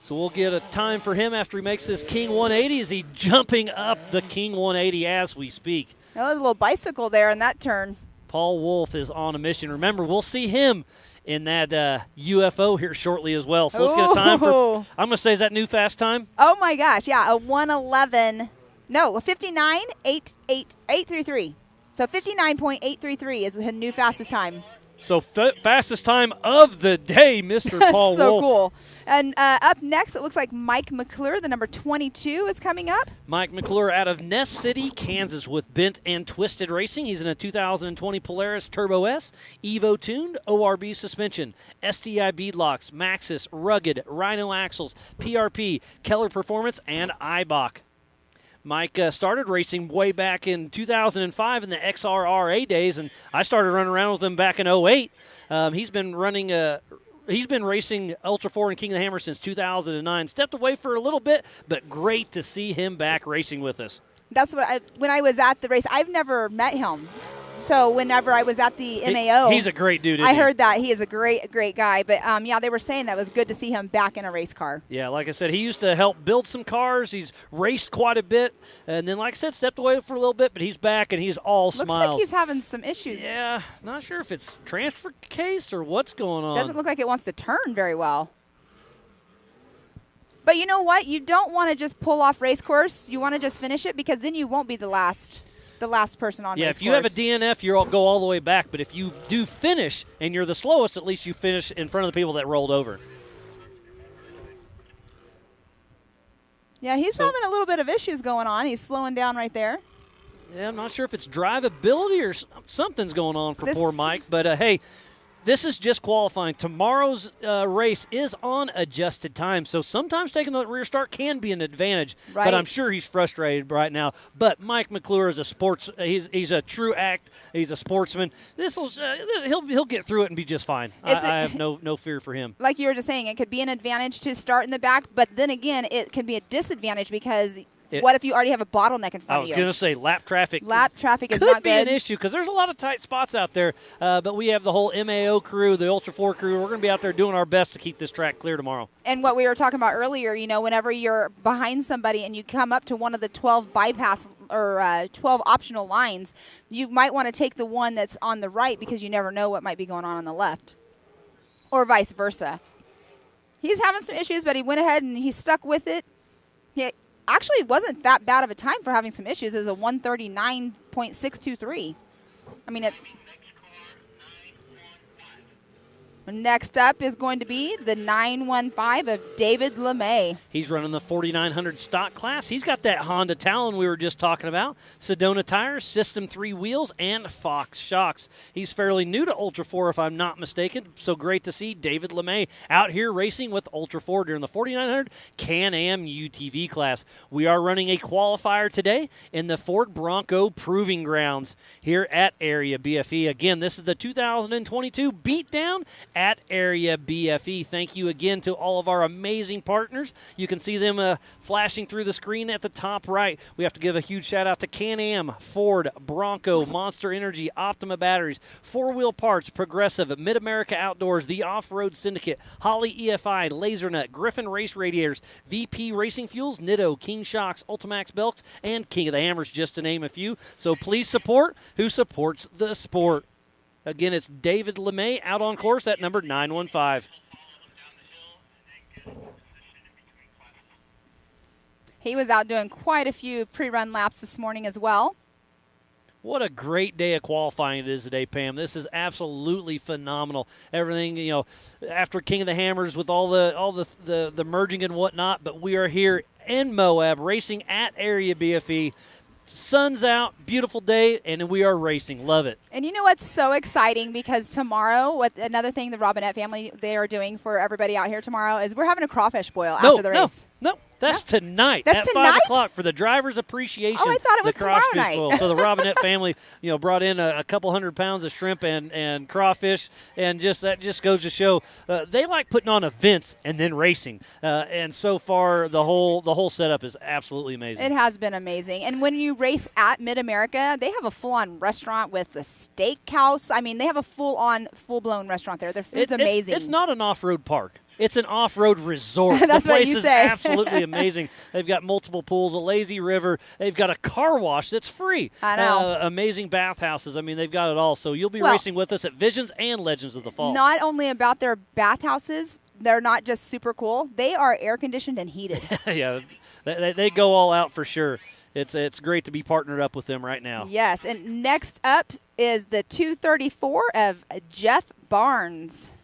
So we'll get a time for him after he makes this King 180. Is he jumping up the King 180 as we speak? That was a little bicycle there in that turn. Paul Wolf is on a mission. Remember, we'll see him in that UFO here shortly as well. So let's get a time for, I'm going to say, is that new fast time? Oh, my gosh, yeah, a 1:11. No, a 59.833. So 59.833 is the new fastest time. So fastest time of the day, Mr. Paul so Wolf. cool. And up next, it looks like Mike McClure, the number 22, is coming up. Mike McClure out of Nest City, Kansas, with Bent and Twisted Racing. He's in a 2020 Polaris Turbo S, Evo tuned, ORB suspension, STI beadlocks, Maxxis, Rugged, Rhino axles, PRP, Keller Performance, and Eibach. Mike started racing way back in 2005 in the XRRA days, and I started running around with him back in 08. He's been racing Ultra 4 and King of the Hammer since 2009. Stepped away for a little bit, but great to see him back racing with us. That's what when I was at the race, I've never met him. So whenever I was at the MAO, he's a great dude. I heard that he is a great guy. But yeah, they were saying that it was good to see him back in a race car. Yeah, like I said, he used to help build some cars. He's raced quite a bit, and then, like I said, stepped away for a little bit. But he's back, and he's all smiles. Looks like he's having some issues. Yeah, not sure if it's transfer case or what's going on. Doesn't look like it wants to turn very well. But you know what? You don't want to just pull off race course. You want to just finish it, because then you won't be the last person on race course. Yeah, if you have a DNF, you'll go all the way back. But if you do finish and you're the slowest, at least you finish in front of the people that rolled over. Yeah, he's having a little bit of issues going on. He's slowing down right there. Yeah, I'm not sure if it's drivability or something's going on for poor Mike. But, hey, this is just qualifying. Tomorrow's race is on adjusted time, so sometimes taking the rear start can be an advantage. Right. But I'm sure he's frustrated right now. But Mike McClure is a he's a true act. He's a sportsman. He'll get through it and be just fine. I have no fear for him. Like you were just saying, it could be an advantage to start in the back, but then again, it can be a disadvantage because what if you already have a bottleneck in front of you? I was going to say lap traffic. Lap traffic is could not be good. an issue because there's a lot of tight spots out there. But we have the whole MAO crew, the Ultra 4 crew. We're going to be out there doing our best to keep this track clear tomorrow. And what we were talking about earlier, whenever you're behind somebody and you come up to one of the 12 bypass or 12 optional lines, you might want to take the one that's on the right because you never know what might be going on the left, or vice versa. He's having some issues, but he went ahead and he stuck with it. He actually wasn't that bad of a time for having some issues. It was a 139.623. I mean, it's... Next up is going to be the 915 of David LeMay. He's running the 4900 stock class. He's got that Honda Talon we were just talking about, Sedona tires, System 3 wheels, and Fox shocks. He's fairly new to Ultra 4 if I'm not mistaken, so great to see David LeMay out here racing with Ultra 4 during the 4900 Can-Am UTV class. We are running a qualifier today in the Ford Bronco Proving Grounds here at Area BFE. Again, this is the 2022 Beatdown at Area BFE. Thank you again to all of our amazing partners. You can see them flashing through the screen at the top right. We have to give a huge shout out to Can-Am, Ford, Bronco, Monster Energy, Optima Batteries, 4-Wheel Parts, Progressive, Mid-America Outdoors, the Off-Road Syndicate, Holly EFI, Lasernut, Griffin Race Radiators, VP Racing Fuels, Nitto, King Shocks, Ultimax Belts, and King of the Hammers, just to name a few. So please support who supports the sport. Again, it's David LeMay out on course at number 915. He was out doing quite a few pre-run laps this morning as well. What a great day of qualifying it is today, Pam. This is absolutely phenomenal. Everything, after King of the Hammers with all the merging and whatnot, but we are here in Moab racing at Area BFE. Sun's out, beautiful day, and we are racing. Love it. And you know what's so exciting? Because tomorrow, another thing the Robinette family, they are doing for everybody out here tomorrow is we're having a crawfish boil after the race. No. That's tonight. That's at tonight? 5 o'clock for the driver's appreciation. Oh, I thought it was the tomorrow crawfish night. boil. So the Robinette family, brought in a couple 100 pounds of shrimp and crawfish, and that just goes to show they like putting on events and then racing. And so far, the whole setup is absolutely amazing. It has been amazing. And when you race at Mid-America, they have a full-on restaurant with a steakhouse. I mean, they have a full-blown restaurant there. Their food's amazing. It's not an off-road park. It's an off-road resort. That's the place what you is say. absolutely amazing. They've got multiple pools, a lazy river. They've got a car wash that's free. I know. Amazing bathhouses. I mean, they've got it all. So you'll be racing with us at Visions and Legends of the Fall. Not only about their bathhouses, they're not just super cool. They are air-conditioned and heated. Yeah, they go all out for sure. It's great to be partnered up with them right now. Yes, and next up is the 234 of Jeff Barnes.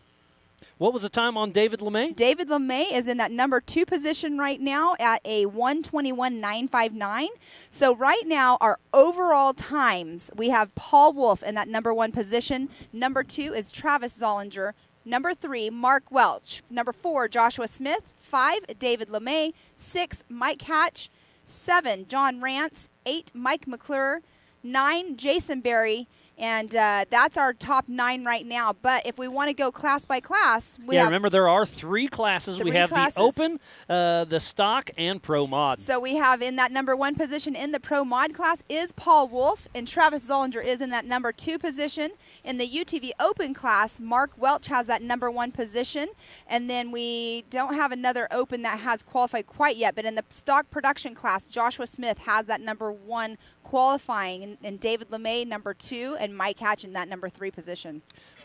What was the time on David LeMay? David LeMay is in that number 2 position right now at a 1:21.959. So right now, our overall times, we have Paul Wolf in that number 1 position. Number 2 is Travis Zollinger. Number 3, Mark Welch. Number 4, Joshua Smith. 5, David LeMay. 6, Mike Hatch. 7, John Rance. 8, Mike McClure. 9, Jason Berry. And that's our top 9 right now. But if we want to go class by class, remember there are 3 classes. We have the Open, the Stock, and Pro Mod. So we have in that number 1 position in the Pro Mod class is Paul Wolf, and Travis Zollinger is in that number 2 position. In the UTV Open class, Mark Welch has that number 1 position. And then we don't have another Open that has qualified quite yet. But in the Stock Production class, Joshua Smith has that number 1 qualifying, and David LeMay number 2, and Mike Hatch in that number 3 position.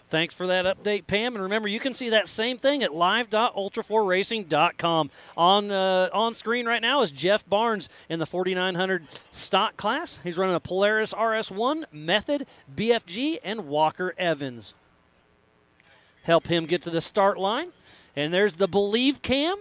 Thanks for that update, Pam. And remember, you can see that same thing at live.ultra4racing.com. On screen right now is Jeff Barnes in the 4900 stock class. He's running a Polaris RS1, Method, BFG, and Walker Evans. Help him get to the start line. And there's the Believe Cam.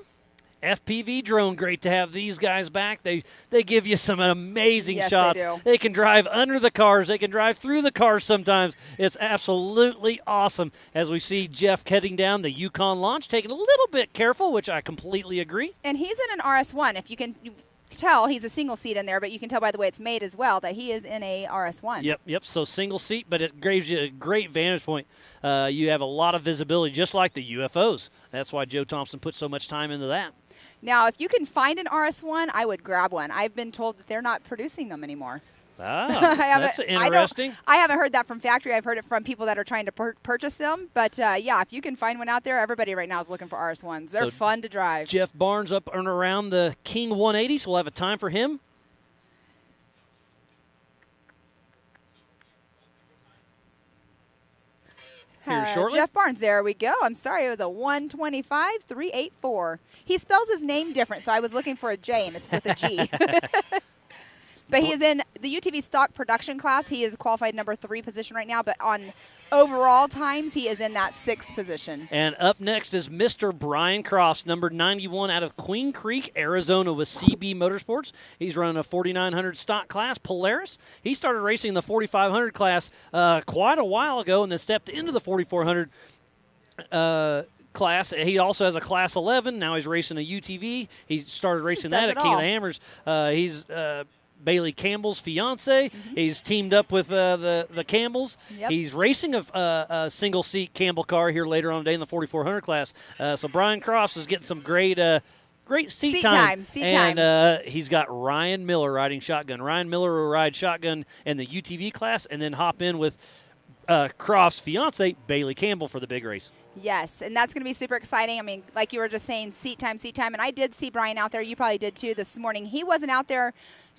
FPV drone, great to have these guys back. They give you some amazing shots. They can drive under the cars. They can drive through the cars sometimes. It's absolutely awesome as we see Jeff heading down the Yukon launch, taking a little bit careful, which I completely agree. And he's in an RS1. If you can tell, he's a single seat in there, but you can tell by the way it's made as well that he is in a RS1. Yep. So single seat, but it gives you a great vantage point. You have a lot of visibility, just like the UFOs. That's why Joe Thompson put so much time into that. Now, if you can find an RS1, I would grab one. I've been told that they're not producing them anymore. That's interesting. I haven't heard that from factory. I've heard it from people that are trying to purchase them. But, yeah, if you can find one out there, everybody right now is looking for RS1s. They're fun to drive. Jeff Barnes up and around the King 180, so we'll have a time for him. Jeff Barnes, there we go. I'm sorry, it was a 1:25.384. He spells his name different, so I was looking for a J, and it's with a G. But he is in the UTV stock production class. He is qualified number 3 position right now, but on overall times, he is in that 6th position. And up next is Mr. Brian Crofts, number 91 out of Queen Creek, Arizona with CB Motorsports. He's running a 4900 stock class, Polaris. He started racing the 4500 class quite a while ago and then stepped into the 4400 class. He also has a class 11. Now he's racing a UTV. He started racing that at King of the Hammers. He's Bailey Campbell's fiance. He's teamed up with the Campbells. He's racing a single-seat Campbell car here later on today in the 4400 class. So Brian Crofts is getting some great seat time. And he's got Ryan Miller riding shotgun. Ryan Miller will ride shotgun in the UTV class and then hop in with Crofts' fiance, Bailey Campbell, for the big race. Yes, and that's going to be super exciting. I mean, like you were just saying, seat time. And I did see Brian out there. You probably did too this morning. He wasn't out there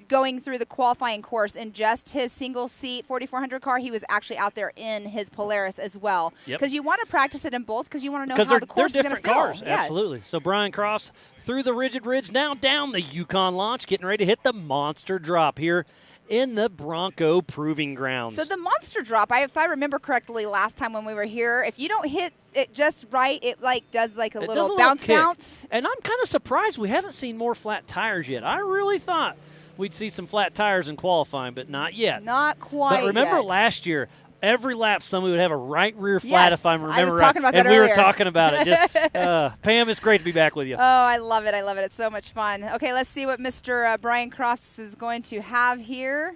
going through the qualifying course in just his single seat 4400 car. He was actually out there in his Polaris as well. Because you want to practice it in both because you want to know how the course is going to feel. Cars. Yes. Absolutely. So Brian Crofts through the rigid ridge, now down the Yukon launch, getting ready to hit the monster drop here in the Bronco Proving Grounds. So the monster drop, if I remember correctly last time when we were here, if you don't hit it just right, it does a little bounce. And I'm kind of surprised we haven't seen more flat tires yet. I really thought we'd see some flat tires in qualifying, but not yet. Not quite But remember yet. Last year, every lap somebody would have a right rear flat, if I remember right. I was talking about that earlier. We were talking about it. Just Pam, it's great to be back with you. Oh, I love it. It's so much fun. Okay, let's see what Mr. Brian Crofts is going to have here.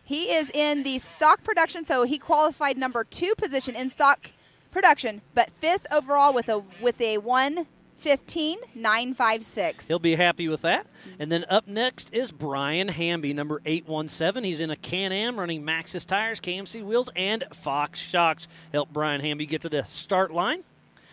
He is in the stock production, so he qualified number 2 position in stock production, but 5th overall with a 1:15.956. He'll be happy with that. And then up next is Brian Hamby, number 817. He's in a Can-Am running Maxxis tires, KMC wheels, and Fox shocks. Help Brian Hamby get to the start line.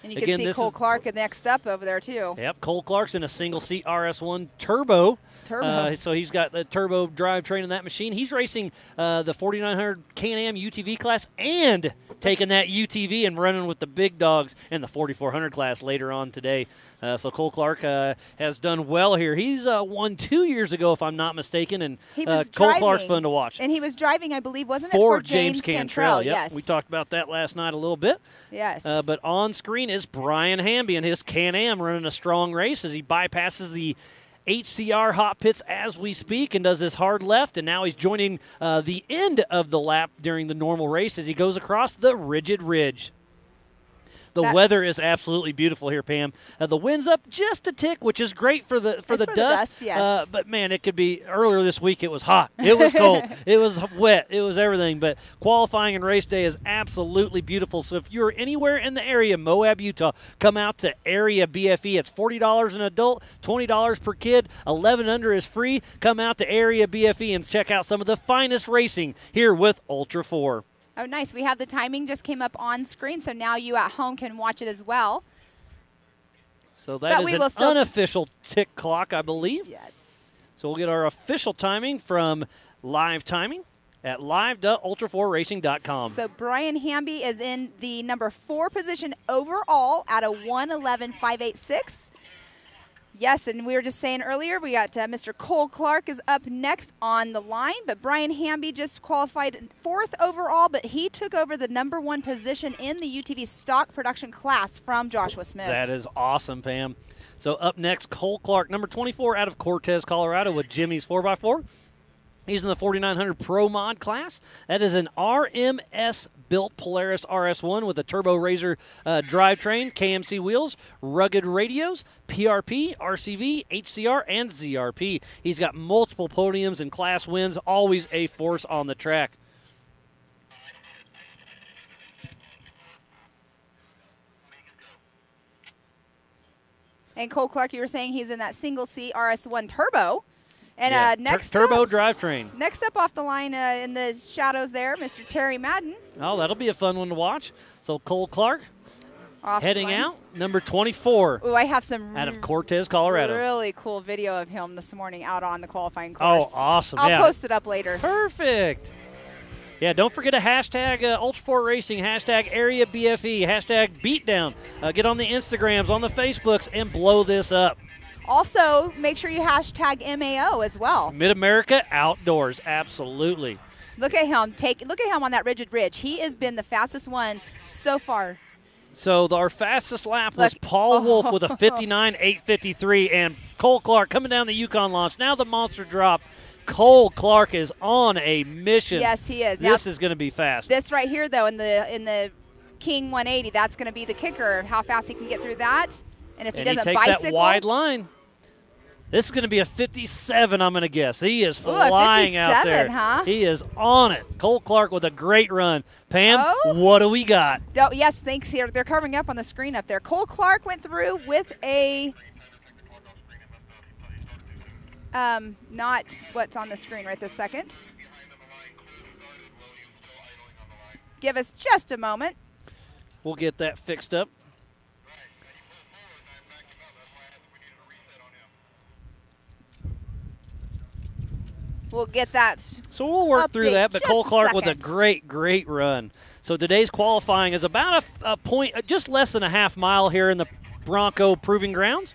And you can see Cole Clark next up over there, too. Yep, Cole Clark's in a single-seat RS1 Turbo. Turbo. So he's got the turbo drivetrain in that machine. He's racing the 4900 Can-Am UTV class and taking that UTV and running with the big dogs in the 4400 class later on today. So Cole Clark has done well here. He's won 2 years ago, if I'm not mistaken, and Cole Clark's fun to watch. And he was driving, I believe, wasn't it, for for James Cantrell? Yep. Yes. We talked about that last night a little bit. Yes. But on screen is Brian Hamby and his Can-Am running a strong race as he bypasses the HCR hot pits as we speak and does his hard left, and now he's joining the end of the lap during the normal race as he goes across the rigid ridge. The weather is absolutely beautiful here, Pam. The wind's up just a tick, which is great for the dust. Yes. But man, it could be earlier this week. It was hot. It was cold. It was wet. It was everything. But qualifying and race day is absolutely beautiful. So if you're anywhere in the area, Moab, Utah, come out to Area BFE. It's $40 an adult, $20 per kid. 11 under is free. Come out to Area BFE and check out some of the finest racing here with Ultra 4. Oh, nice. We have the timing just came up on screen, so now you at home can watch it as well. So that is an unofficial tick clock, I believe. Yes. So we'll get our official timing from Live Timing at live.ultra4racing.com. So Brian Hamby is in the number 4 position overall at a 1:11.586. Yes, and we were just saying earlier, we got Mr. Cole Clark is up next on the line, but Brian Hamby just qualified 4th overall, but he took over the number 1 position in the UTV stock production class from Joshua Smith. That is awesome, Pam. So up next, Cole Clark, number 24 out of Cortez, Colorado with Jimmy's 4x4. He's in the 4900 Pro Mod class. That is an RMS-built Polaris RS1 with a Turbo Razor drivetrain, KMC wheels, rugged radios, PRP, RCV, HCR, and ZRP. He's got multiple podiums and class wins, always a force on the track. And Cole Clark, you were saying he's in that single-seat RS1 Turbo. And yeah, next turbo drivetrain. Next up off the line in the shadows there, Mr. Terry Madden. Oh, that'll be a fun one to watch. So Cole Clark heading out, number 24. Ooh, I have some out of Cortez, Colorado. Really cool video of him this morning out on the qualifying course. Oh, awesome. I'll post it up later. Perfect. Yeah, don't forget to hashtag Ultra 4 Racing, hashtag Area BFE, hashtag Beatdown. Get on the Instagrams, on the Facebooks, and blow this up. Also, make sure you hashtag MAO as well. Mid-America Outdoors, absolutely. Look at him. Look at him on that rigid ridge. He has been the fastest one so far. So our fastest lap was Paul Wolf with a 59.853, and Cole Clark coming down the Yukon launch. Now the monster drop. Cole Clark is on a mission. Yes, he is. This is going to be fast. This right here, though, in the King 180, that's going to be the kicker. How fast he can get through that, and if he doesn't takes bicycle, that wide line. This is going to be a 57, I'm going to guess. He is flying out there. Huh? He is on it. Cole Clark with a great run. Pam, what do we got? Oh, yes, thanks. Here they're covering up on the screen up there. Cole Clark went through with a not what's on the screen right this second. Give us just a moment. We'll get that fixed up. We'll get that. So we'll work through that, but Cole Clark with a great, great run. So today's qualifying is about a point, just less than a half mile here in the Bronco Proving Grounds.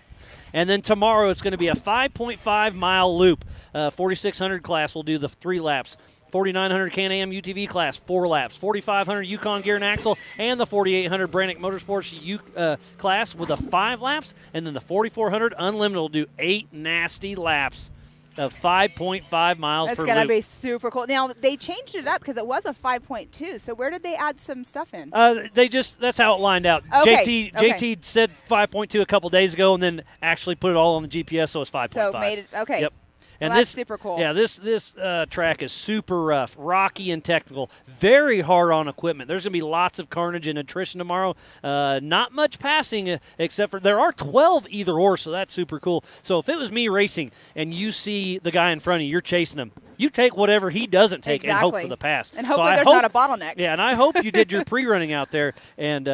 And then tomorrow it's going to be a 5.5 mile loop. 4600 class will do the 3 laps. 4900 Can-Am UTV class, 4 laps. 4500 Yukon Gear and Axle, and the 4800 Brannick Motorsports class with a 5 laps. And then the 4400 Unlimited will do 8 nasty laps of 5.5 miles per loop. That's going to be super cool. Now, they changed it up because it was a 5.2. So where did they add some stuff in? That's how it lined out. Okay. JT said 5.2 a couple days ago and then actually put it all on the GPS, so it's 5.5. So made it, okay. Yep. And Well, that's this super cool. Yeah, this track is super rough, rocky and technical, very hard on equipment. There's going to be lots of carnage and attrition tomorrow. Not much passing, except for there are 12 either or, so that's super cool. So if it was me racing and you see the guy in front of you, you're chasing him, you take whatever he doesn't take and hope for the pass. And hopefully there's not a bottleneck. Yeah, and I hope you did your pre-running out there and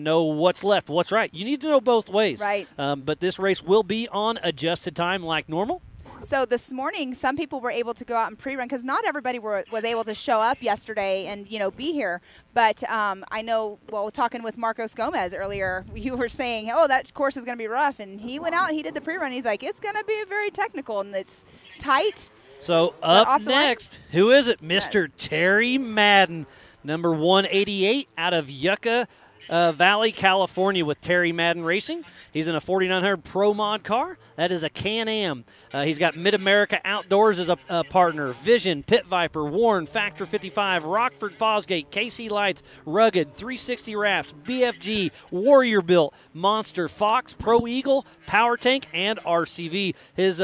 know what's left, what's right. You need to know both ways. Right. But this race will be on adjusted time like normal. So this morning, some people were able to go out and pre-run because not everybody was able to show up yesterday and be here. But I know, talking with Marcos Gomez earlier, you were saying, oh, that course is going to be rough, and he went out and he did the pre-run. He's like, it's going to be very technical and it's tight. So up next, who is it? Mr. Terry Madden, number 188 out of Yucca Valley, California, with Terry Madden Racing. He's in a 4900 Pro Mod car. That is a Can-Am. He's got Mid-America Outdoors as a partner. Vision, Pit Viper, Warren, Factor 55, Rockford Fosgate, KC Lights, Rugged, 360 Wraps, BFG, Warrior Built, Monster, Fox, Pro Eagle, Power Tank, and RCV. His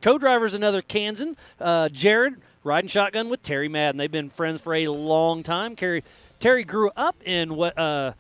co-driver is another Kansan, Jared, riding shotgun with Terry Madden. They've been friends for a long time. Terry grew up in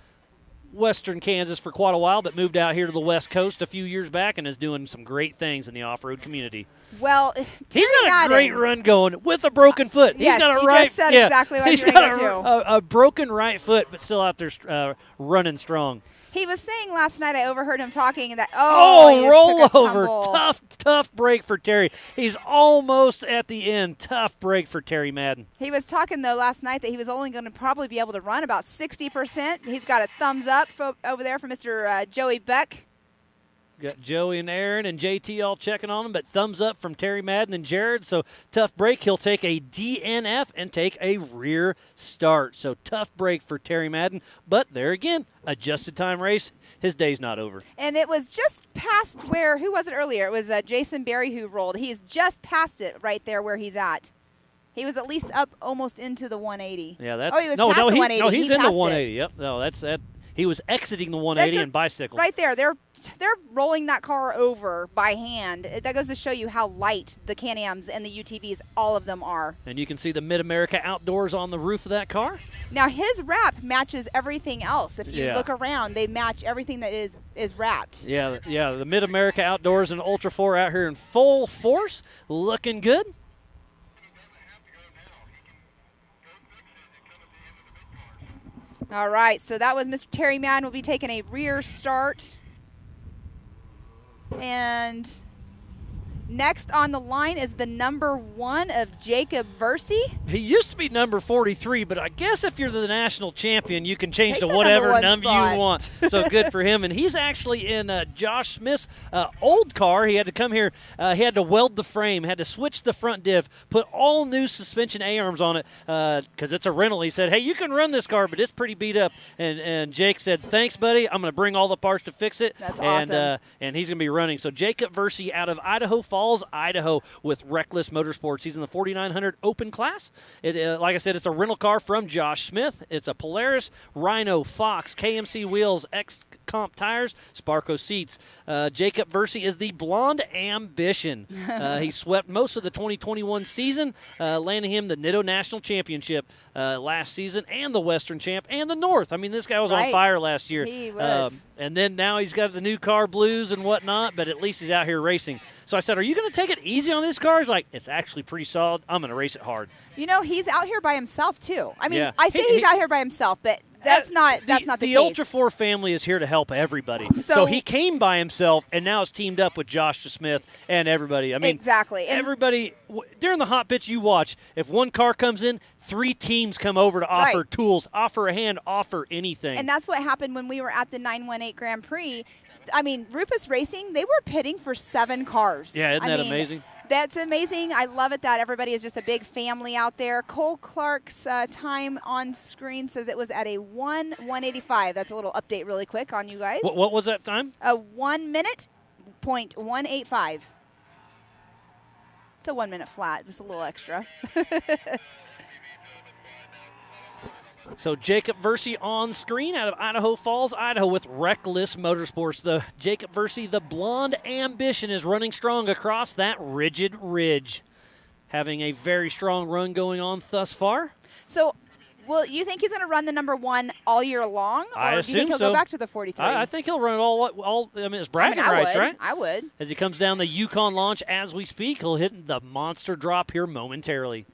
western Kansas for quite a while, but moved out here to the West Coast a few years back and is doing some great things in the off-road community. Well, he's got a great run going with a broken foot. Yes, he's got a you right, just said exactly what he's you're got going to do. a broken right foot, but still out there running strong. He was saying last night, I overheard him talking that, rollover. Tough break for Terry. He's almost at the end. Tough break for Terry Madden. He was talking, though, last night that he was only going to probably be able to run about 60%. He's got a thumbs up over there from Mr. Joey Beck. Got Joey and Aaron and JT all checking on him, but thumbs up from Terry Madden and Jared. So tough break. He'll take a DNF and take a rear start. So tough break for Terry Madden. But there again, adjusted time race. His day's not over. And it was just past who was it earlier? It was Jason Berry who rolled. He's just past it right there where he's at. He was at least up almost into the 180. Yeah, that's he was past the 180. No, he's in the 180. It. Yep. No, that's that. He was exiting the 180 and bicycle. Right there. They're rolling that car over by hand. That goes to show you how light the Can-Ams and the UTVs, all of them are. And you can see the Mid-America Outdoors on the roof of that car. Now, his wrap matches everything else. If you look around, they match everything that is wrapped. Yeah. The Mid-America Outdoors and Ultra 4 out here in full force, looking good. All right, so that was Mr. Terry Madden will be taking a rear start. And next on the line is the number 1 of Jacob Versey. He used to be number 43, but I guess if you're the national champion, you can change Take to whatever number you want. So good for him. And he's actually in Josh Smith's old car. He had to come here. He had to weld the frame, had to switch the front diff, put all new suspension A-arms on it because it's a rental. He said, hey, you can run this car, but it's pretty beat up. And Jake said, thanks, buddy. I'm going to bring all the parts to fix it. That's awesome. And he's going to be running. So Jacob Versey out of Idaho Falls, Idaho, with Reckless Motorsports. He's in the 4900 Open class. Like I said, it's a rental car from Josh Smith. It's a Polaris, Rhino, Fox, KMC wheels, X-Comp tires, Sparco seats. Jacob Versey is the blonde ambition. He swept most of the 2021 season, landing him the Nitto National Championship last season and the Western Champ and the North. I mean, this guy was on fire last year. He was. And then now he's got the new car blues and whatnot, but at least he's out here racing. So I said, are you going to take it easy on this car? He's like, it's actually pretty solid. I'm going to race it hard. You know, he's out here by himself, too. I mean, Yeah. I say he's out here by himself, but that's not the case. The Ultra 4 family is here to help everybody. So he came by himself, and now is teamed up with Josh Smith and everybody. I mean, exactly. And everybody, during the hot pits you watch, if one car comes in, 3 teams come over to offer tools, offer a hand, offer anything. And that's what happened when we were at the 918 Grand Prix. I mean, Rufus Racing, they were pitting for 7 cars. Yeah, isn't that amazing? That's amazing. I love it that everybody is just a big family out there. Cole Clark's time on screen says it was at a 1:185. That's a little update really quick on you guys. What was that time? A 1 minute .185. It's a 1 minute flat, just a little extra. So Jacob Versey on screen out of Idaho Falls, Idaho with Reckless Motorsports. The Jacob Versey, the blonde ambition, is running strong across that rigid ridge. Having a very strong run going on thus far. So, well, you think he's going to run the number 1 all year long? Or I do you assume think he'll so. go back to the 43? I think he'll run it all. I mean, it's bragging rights, right? I would. As he comes down the Yukon launch as we speak, he'll hit the monster drop here momentarily.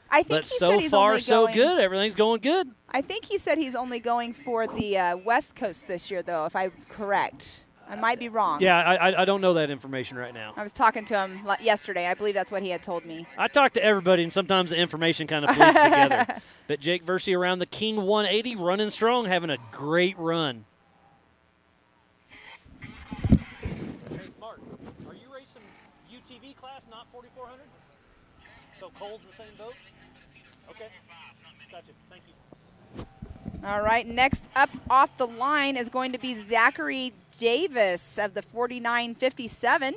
I think But he so said he's far, only so going, good. Everything's going good. I think he said he's only going for the West Coast this year, though, if I'm correct. I might be wrong. Yeah, I don't know that information right now. I was talking to him yesterday. I believe that's what he had told me. I talk to everybody, and sometimes the information kind of bleeds together. But Jake Versey around the King 180, running strong, having a great run. Hey, Mark, are you racing UTV class, not 4400? So Cole's the same boat? Okay. Gotcha. Thank you. All right, next up off the line is going to be Zachary Davis of the 4957.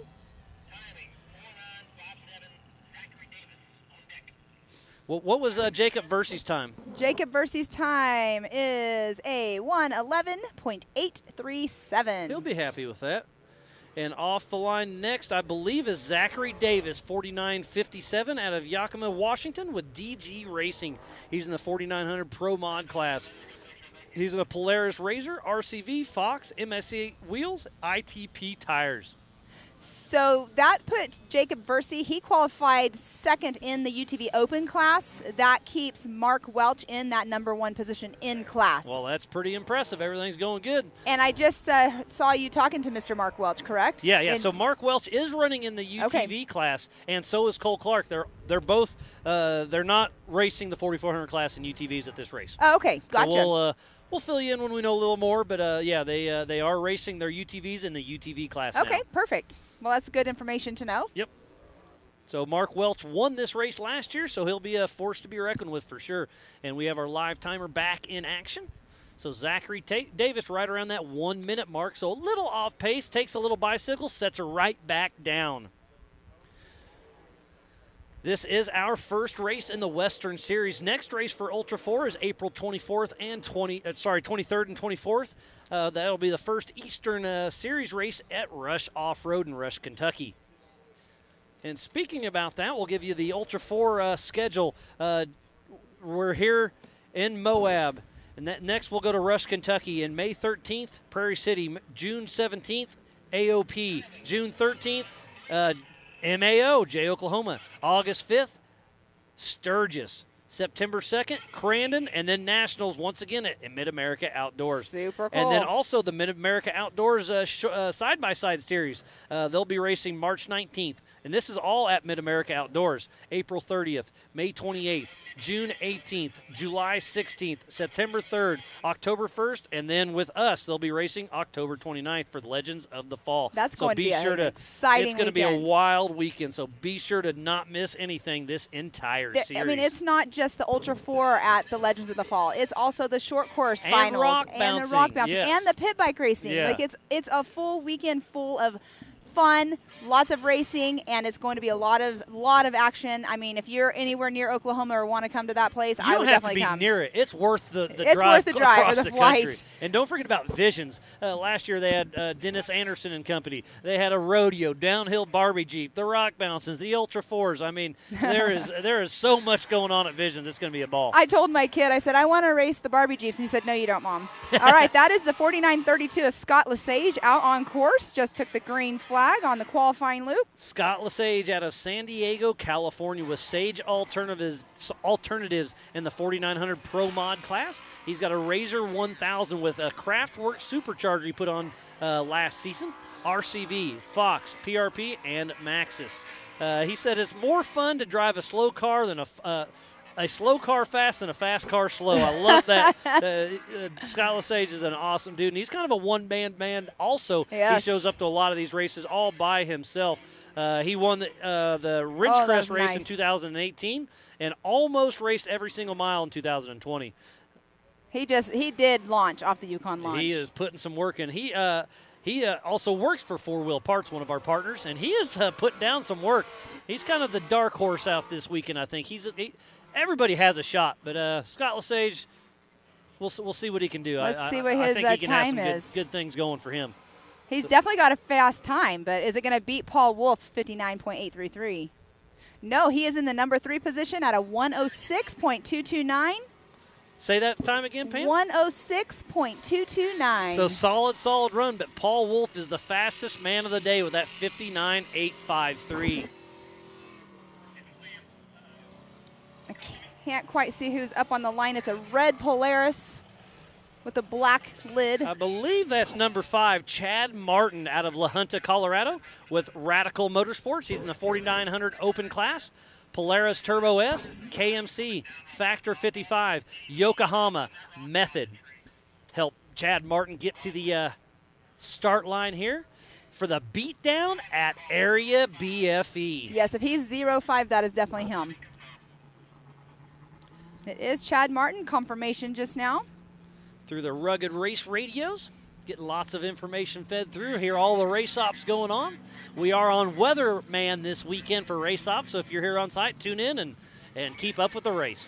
Well, what was Jacob Versey's time? Jacob Versey's time is a 1:11.837. He'll be happy with that. And off the line next, I believe, is Zachary Davis, 4957, out of Yakima, Washington, with DG Racing. He's in the 4900 Pro Mod class. He's in a Polaris Razor, RCV, Fox, MSC wheels, ITP tires. So that put Jacob Versey, he qualified second in the UTV Open class. That keeps Mark Welch in that number 1 position in class. Well, that's pretty impressive. Everything's going good. And I just saw you talking to Mr. Mark Welch, correct? Yeah. So Mark Welch is running in the UTV class, and so is Cole Clark. They're both they're not racing the 4400 class in UTVs at this race. Oh, okay, gotcha. So we'll fill you in when we know a little more, but yeah, they are racing their UTVs in the UTV class now. Okay, perfect. Well, that's good information to know. Yep. So Mark Welch won this race last year, so he'll be a force to be reckoned with for sure. And we have our live timer back in action. So Zachary Davis right around that 1 minute mark, so a little off pace, takes a little bicycle, sets her right back down. This is our first race in the Western Series. Next race for Ultra 4 is April 23rd and 24th. That'll be the first Eastern Series race at Rush Off-Road in Rush, Kentucky. And speaking about that, we'll give you the Ultra 4 schedule. We're here in Moab. And next we'll go to Rush, Kentucky. In May 13th, Prairie City. June 17th, AOP. June 13th, MAO, J, Oklahoma. August 5th, Sturgis. September 2nd, Crandon, and then Nationals once again at Mid-America Outdoors. Super cool. And then also the Mid-America Outdoors side-by-side series. They'll be racing March 19th. And this is all at Mid-America Outdoors. April 30th, May 28th, June 18th, July 16th, September 3rd, October 1st, and then with us, they'll be racing October 29th for the Legends of the Fall. That's going to be an exciting It's going to be weekend. a wild weekend, so be sure to not miss anything this entire series. I mean, it's not just the Ultra 4 at the Legends of the Fall. It's also the short course And finals rock and the rock bouncing yes. and the pit bike racing. Yeah. Like it's a full weekend full of fun, lots of racing, and it's going to be a lot of action. I mean, if you're anywhere near Oklahoma or want to come to that place, I would definitely You don't have to be near it. It's worth the It's drive worth the drive across or the the flight. country. And don't forget about Visions. Last year they had Dennis Anderson and company. They had a rodeo, downhill Barbie Jeep, the rock bounces, the Ultra 4s. I mean, there is so much going on at Visions. It's going to be a ball. I told my kid, I said, I want to race the Barbie Jeeps. And he said, no, you don't, Mom. All right, that is the 4932 of Scott Lesage out on course. Just took the green flag on the qualifying loop. Scott Lesage out of San Diego, California, with Sage alternatives in the 4900 Pro Mod class. He's got a Razor 1000 with a Craftwork supercharger he put on last season. RCV, Fox, PRP, and Maxxis. He said it's more fun to drive a slow car than a slow car fast and a fast car slow. I love that. Scott Lesage is an awesome dude, and he's kind of a one-man band also. Yes. He shows up to a lot of these races all by himself. He won the Ridgecrest race in 2018 and almost raced every single mile in 2020. He did launch off the Yukon launch. He is putting some work in. He also works for 4 Wheel Parts, one of our partners, and he is putting down some work. He's kind of the dark horse out this weekend, I think. Everybody has a shot, but Scott Lesage, we'll see what he can do. Let's see what I his think he can time have some is. good things going for him. He's definitely got a fast time, but is it going to beat Paul Wolf's 59.833? No, he is in the number 3 position at a 106.229. Say that time again, Pam? 106.229. So solid run, but Paul Wolf is the fastest man of the day with that 59.853. I can't quite see who's up on the line. It's a red Polaris with a black lid. I believe that's number 5, Chad Martin out of La Junta, Colorado with Radical Motorsports. He's in the 4900 Open class. Polaris Turbo S, KMC, Factor 55, Yokohama, Method. Help Chad Martin get to the start line here for the beatdown at Area BFE. Yes, if he's 05, that is definitely him. It is Chad Martin, confirmation just now. Through the rugged race radios, getting lots of information fed through. Hear all the race ops going on. We are on Weatherman this weekend for race ops, so if you're here on site, tune in and keep up with the race.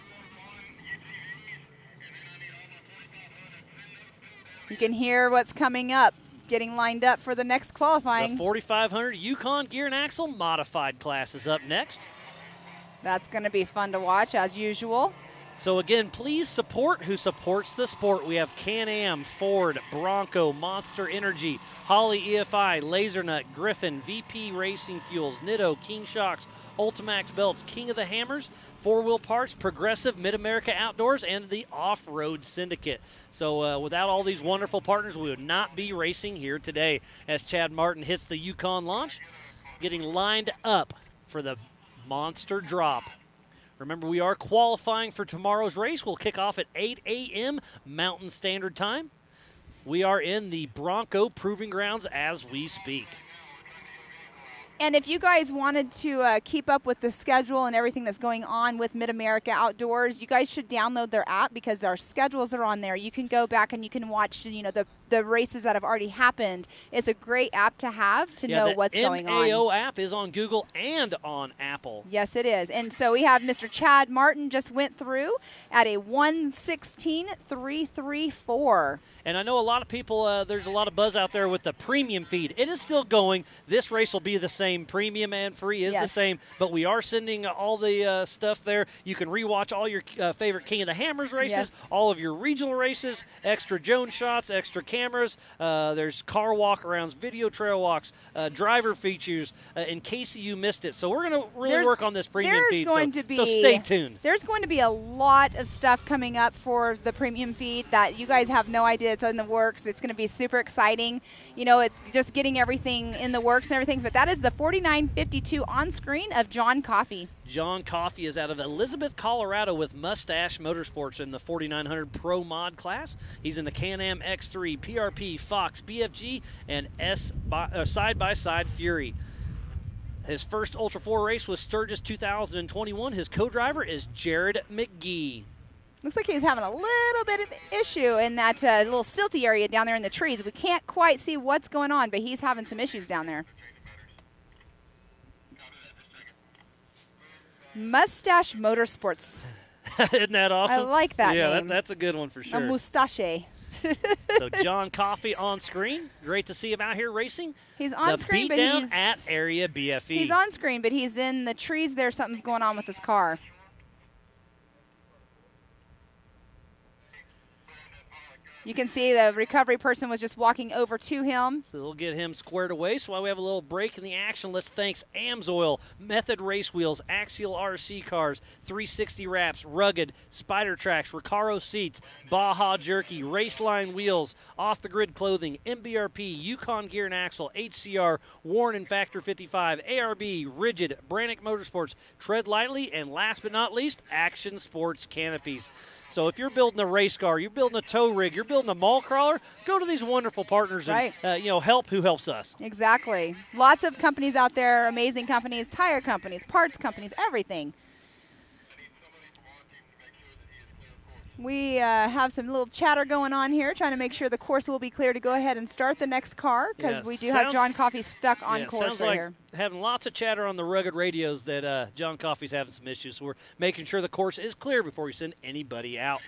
You can hear what's coming up, getting lined up for the next qualifying. The 4500 Yukon Gear and Axle Modified class is up next. That's going to be fun to watch, as usual. So again, please support who supports the sport. We have Can-Am, Ford, Bronco, Monster Energy, Holley EFI, Lasernut, Griffin, VP Racing Fuels, Nitto, King Shocks, Ultimax Belts, King of the Hammers, 4-Wheel Parts, Progressive, Mid-America Outdoors, and the Off-Road Syndicate. So without all these wonderful partners, we would not be racing here today as Chad Martin hits the Yukon launch, getting lined up for the monster drop. Remember, we are qualifying for tomorrow's race. We'll kick off at 8 a.m. Mountain Standard Time. We are in the Bronco Proving Grounds as we speak. And if you guys wanted to keep up with the schedule and everything that's going on with Mid-America Outdoors, you guys should download their app because our schedules are on there. You can go back and you can watch, the races that have already happened. It's a great app to have to know what's going on. The MAO app is on Google and on Apple. Yes, it is. And so we have Mr. Chad Martin just went through at a 116.334. And I know a lot of people, there's a lot of buzz out there with the premium feed. It is still going. This race will be the same. Premium and free is the same. But we are sending all the stuff there. You can rewatch all your favorite King of the Hammers races, all of your regional races, extra Jones shots, extra cameras. There's car walk-arounds, video trail walks, driver features, in case you missed it. So we're going to really work on this premium feed. So stay tuned. There's going to be a lot of stuff coming up for the premium feed that you guys have no idea. It's in the works. It's going to be super exciting. It's just getting everything in the works and everything. But that is the 4952 on screen of John Coffey. John Coffey is out of Elizabeth, Colorado with Mustache Motorsports in the 4900 Pro Mod class. He's in the Can-Am X3, PRP, Fox, BFG, and side-by-side Fury. His first Ultra 4 race was Sturgis 2021. His co-driver is Jared McGee. Looks like he's having a little bit of issue in that little silty area down there in the trees. We can't quite see what's going on, but he's having some issues down there. Mustache Motorsports. Isn't that awesome? I like that name. Yeah, that's a good one for sure. A mustache. So John Coffey on screen. Great to see him out here racing. He's on screen, but he's at Area BFE. He's on screen, but he's in the trees there. Something's going on with his car. You can see the recovery person was just walking over to him. So they'll get him squared away. So while we have a little break in the action, let's thank AMSOIL, Method Race Wheels, Axial RC Cars, 360 Wraps, Rugged, Spider Tracks, Recaro Seats, Baja Jerky, Raceline Wheels, Off the Grid Clothing, MBRP, Yukon Gear and Axle, HCR, Warren and Factor 55, ARB, Rigid, Brannick Motorsports, Tread Lightly, and last but not least, Action Sports Canopies. So if you're building a race car, you're building a tow rig, you're building a mall crawler, go to these wonderful partners and help who helps us. Exactly. Lots of companies out there, amazing companies, tire companies, parts companies, everything. We have some little chatter going on here, trying to make sure the course will be clear to go ahead and start the next car, because we do have John Coffey stuck on course sounds right like here. Having lots of chatter on the rugged radios that John Coffey's having some issues. So we're making sure the course is clear before we send anybody out.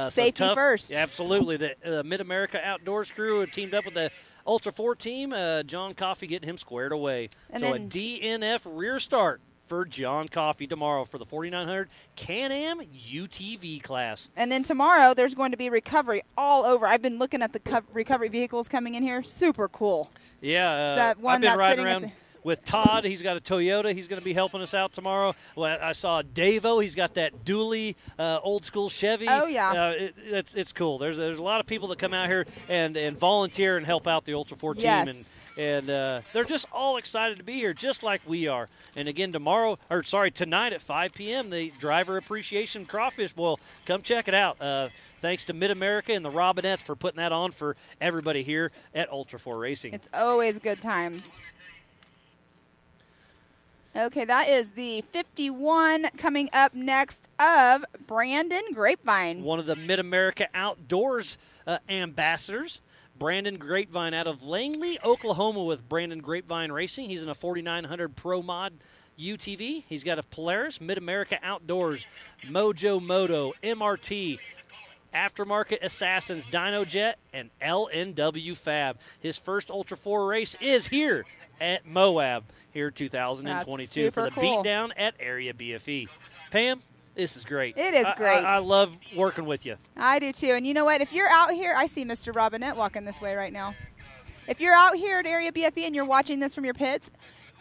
Safety first. Yeah, absolutely. The Mid-America Outdoors crew have teamed up with the Ultra 4 team. John Coffey getting him squared away. And so a then DNF rear start for John Coffey tomorrow for the 4900 Can-Am UTV class. And then tomorrow there's going to be recovery all over. I've been looking at the recovery vehicles coming in here. Super cool. Yeah, I've been riding around with Todd. He's got a Toyota. He's going to be helping us out tomorrow. Well, I saw Davo. He's got that dually old school Chevy. Oh, yeah. It's cool. There's a lot of people that come out here and volunteer and help out the Ultra 4 team. Yes. And they're just all excited to be here, just like we are. And again, tonight at 5 p.m., the Driver Appreciation Crawfish Boil. Come check it out. Thanks to Mid-America and the Robinettes for putting that on for everybody here at Ultra 4 Racing. It's always good times. Okay, that is the 51 coming up next of Brandon Grapevine. One of the Mid-America Outdoors ambassadors. Brandon Grapevine out of Langley, Oklahoma with Brandon Grapevine Racing. He's in a 4900 Pro Mod UTV. He's got a Polaris, Mid-America Outdoors, Mojo Moto, MRT, Aftermarket Assassins, Dyno Jet, and LNW Fab. His first Ultra 4 race is here at Moab here 2022 for the cool. Beatdown at Area BFE. Pam, this is great. It is great. I love working with you. I do too. And you know what? If you're out here, I see Mr. Robinette walking this way right now. If you're out here at Area BFE and you're watching this from your pits,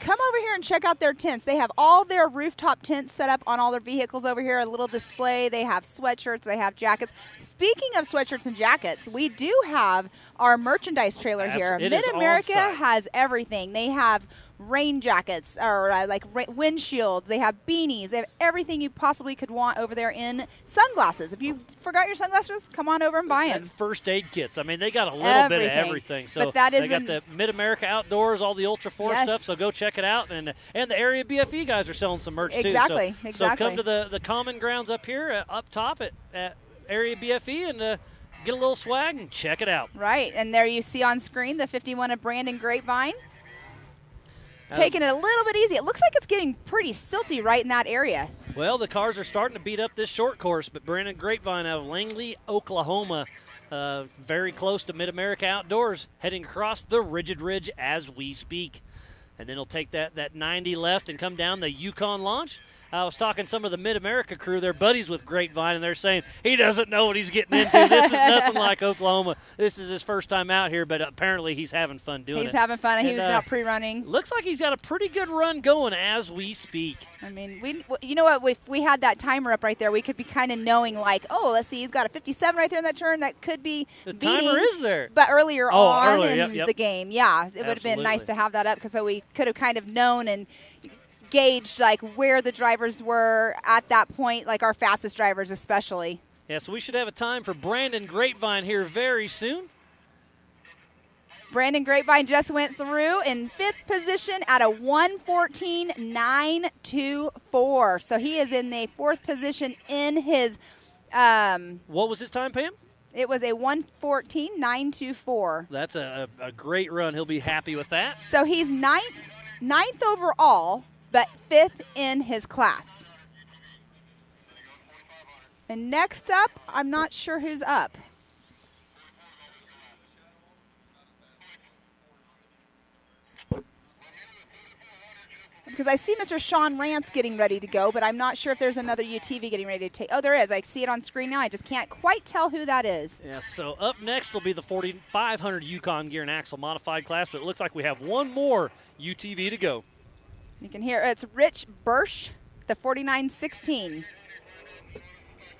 come over here and check out their tents. They have all their rooftop tents set up on all their vehicles over here, a little display. They have sweatshirts. They have jackets. Speaking of sweatshirts and jackets, we do have our merchandise trailer here. Mid-America has everything. They have rain jackets or windshields. They have beanies. They have everything you possibly could want over there in sunglasses. If you forgot your sunglasses, come on over and buy them. First aid kits. I mean, they got a little bit of everything. So they got the Mid-America Outdoors, all the Ultra 4 stuff. So go check it out. And the Area BFE guys are selling some merch too. Exactly. So come to the common grounds up here, up top at Area BFE, and get a little swag and check it out. Right. And there you see on screen the 51 of Brandon Grapevine. Taking it a little bit easy. It looks like it's getting pretty silty right in that area. Well, the cars are starting to beat up this short course, but Brandon Grapevine out of Langley, Oklahoma, very close to Mid-America Outdoors, heading across the Rigid Ridge as we speak. And then he'll take that 90 left and come down the Yukon launch. I was talking to some of the Mid-America crew. They're buddies with Grapevine, and they're saying he doesn't know what he's getting into. This is nothing like Oklahoma. This is his first time out here, but apparently he's having fun doing it. He's having fun, and he was out pre-running. Looks like he's got a pretty good run going as we speak. I mean, you know what? If we had that timer up right there, we could be kind of knowing, like, oh, let's see, he's got a 57 right there in that turn. That could be the beating. Timer is there. But earlier in yep. the game, yeah, it would have been nice to have that up, because so we could have kind of known and gauged like where the drivers were at that point, like our fastest drivers especially. Yeah, so we should have a time for Brandon Grapevine here very soon. Brandon Grapevine just went through in 5th position at a 1:14.924. So he is in the 4th position in his what was his time, Pam? It was a 1:14.924. That's a great run. He'll be happy with that. So he's ninth overall, but 5th in his class. And next up, I'm not sure who's up. Because I see Mr. Sean Rance getting ready to go, but I'm not sure if there's another UTV getting ready to take. Oh, there is. I see it on screen now. I just can't quite tell who that is. Yeah, so up next will be the 4500 Yukon Gear and Axle Modified class, but it looks like we have one more UTV to go. You can hear it's Rich Bursch, the 4916.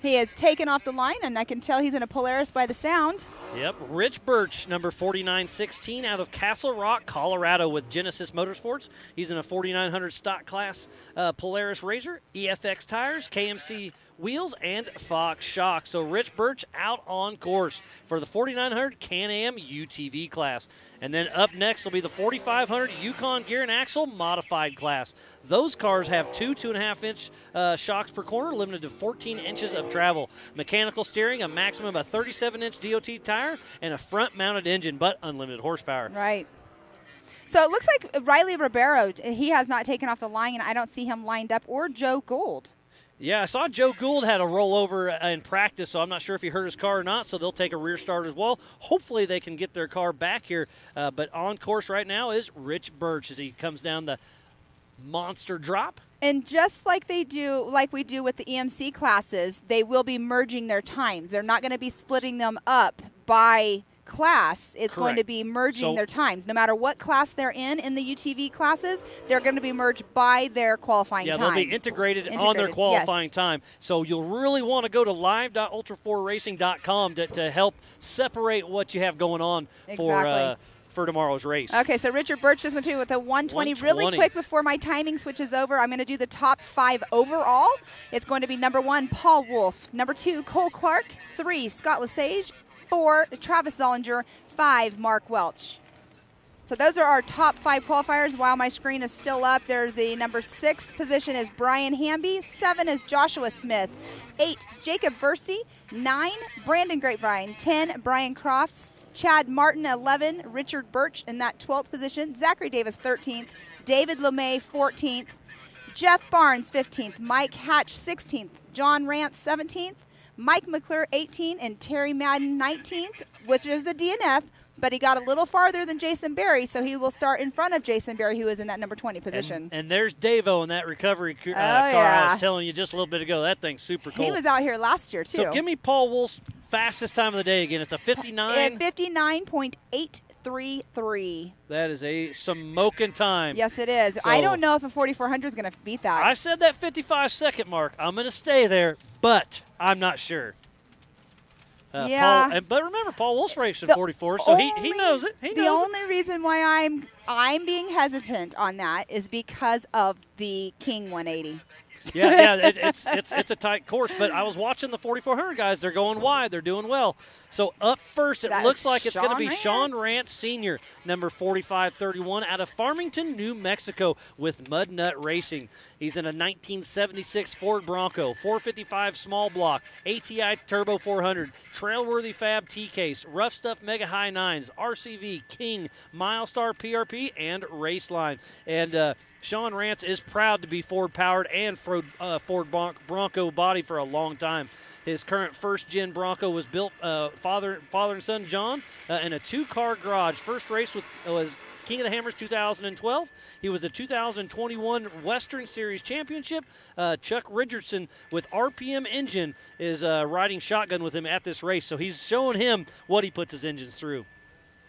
He has taken off the line, and I can tell he's in a Polaris by the sound. Yep, Rich Birch, number 4916, out of Castle Rock, Colorado, with Genesis Motorsports. He's in a 4900 stock class Polaris Razor, EFX tires, KMC wheels, and Fox shocks. So Rich Birch out on course for the 4900 Can-Am UTV class. And then up next will be the 4500 Yukon Gear and Axle Modified class. Those cars have 2.5-inch shocks per corner, limited to 14 inches of travel. Mechanical steering, a maximum of a 37-inch DOT tire, and a front-mounted engine, but unlimited horsepower. Right. So it looks like Riley Ribeiro, he has not taken off the line, and I don't see him lined up, or Joe Gould. Yeah, I saw Joe Gould had a rollover in practice, so I'm not sure if he hurt his car or not, so they'll take a rear start as well. Hopefully they can get their car back here, but on course right now is Rich Birch as he comes down the monster drop. And just like we do with the EMC classes, they will be merging their times. They're not going to be splitting them up by class. It's going to be merging their times. No matter what class they're in the UTV classes, they're going to be merged by their qualifying time. Yeah, they'll be integrated on their qualifying time. So you'll really want to go to live.ultra4racing.com to help separate what you have going on for tomorrow's race. Okay, so Richard Birch just went to with a 120. Really quick before my timing switches over, I'm going to do the top 5 overall. It's going to be number 1, Paul Wolf. Number 2, Cole Clark. 3, Scott Lesage. 4, Travis Zollinger. 5, Mark Welch. So those are our top 5 qualifiers. While my screen is still up, there's a number 6 position is Brian Hamby. 7 is Joshua Smith. 8, Jacob Versey. 9, Brandon Grapevine. 10, Brian Crofts. Chad Martin, 11. Richard Birch in that 12th position. Zachary Davis, 13th. David LeMay, 14th. Jeff Barnes, 15th. Mike Hatch, 16th. John Rance, 17th. Mike McClure, 18th. And Terry Madden, 19th, which is the DNF. But he got a little farther than Jason Berry, so he will start in front of Jason Berry, who is in that number 20 position. And there's Davo in that recovery car I was telling you just a little bit ago. That thing's super cool. He was out here last year, too. So give me Paul Wolf's fastest time of the day again. It's a 59. 59.833. That is a smoking time. Yes, it is. So I don't know if a 4400 is going to beat that. I said that 55-second mark. I'm going to stay there, but I'm not sure. Yeah. But remember, Paul Wolf's raced in 44, so he knows it. The only reason why I'm being hesitant on that is because of the King 180. It's a tight course, but I was watching the 4400 guys. They're going wide. They're doing well. So up first, it looks like it's going to be Sean Rance Sr., number 4531, out of Farmington, New Mexico, with Mud Nut Racing. He's in a 1976 Ford Bronco, 455 small block, ATI Turbo 400, Trailworthy Fab T-Case, Rough Stuff Mega High 9s, RCV, King, Milestar PRP, and Raceline. And Sean Rance is proud to be Ford-powered and Ford Bronco body for a long time. His current first-gen Bronco was built father and son John in a 2-car garage. First race was King of the Hammers 2012. He was a 2021 Western Series Championship. Chuck Richardson with RPM engine is riding shotgun with him at this race, so he's showing him what he puts his engines through.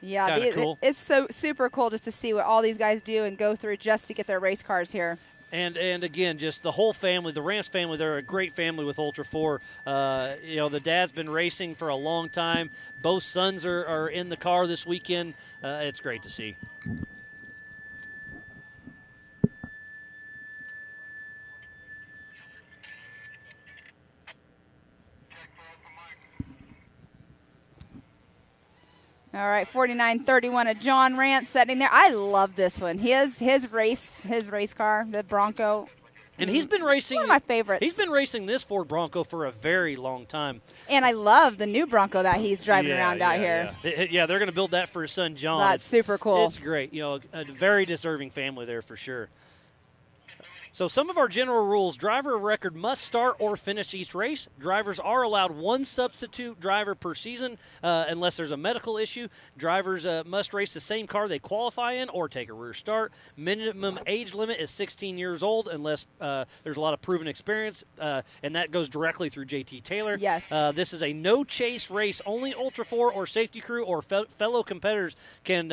Yeah, cool. It's so super cool just to see what all these guys do and go through just to get their race cars here. And again, just the whole family, the Rance family, they're a great family with Ultra 4. The dad's been racing for a long time. Both sons are in the car this weekend. It's great to see. All right, 49-31 of John Rance setting there. I love this one. His race car, the Bronco. And he's been racing. One of my favorites. He's been racing this Ford Bronco for a very long time. And I love the new Bronco that he's driving around out here. Yeah, they're going to build that for his son John. That's super cool. It's great. A very deserving family there for sure. So some of our general rules: driver of record must start or finish each race. Drivers are allowed 1 substitute driver per season unless there's a medical issue. Drivers must race the same car they qualify in or take a rear start. Minimum age limit is 16 years old unless there's a lot of proven experience, and that goes directly through JT Taylor. Yes. This is a no-chase race. Only Ultra 4 or safety crew or fellow competitors can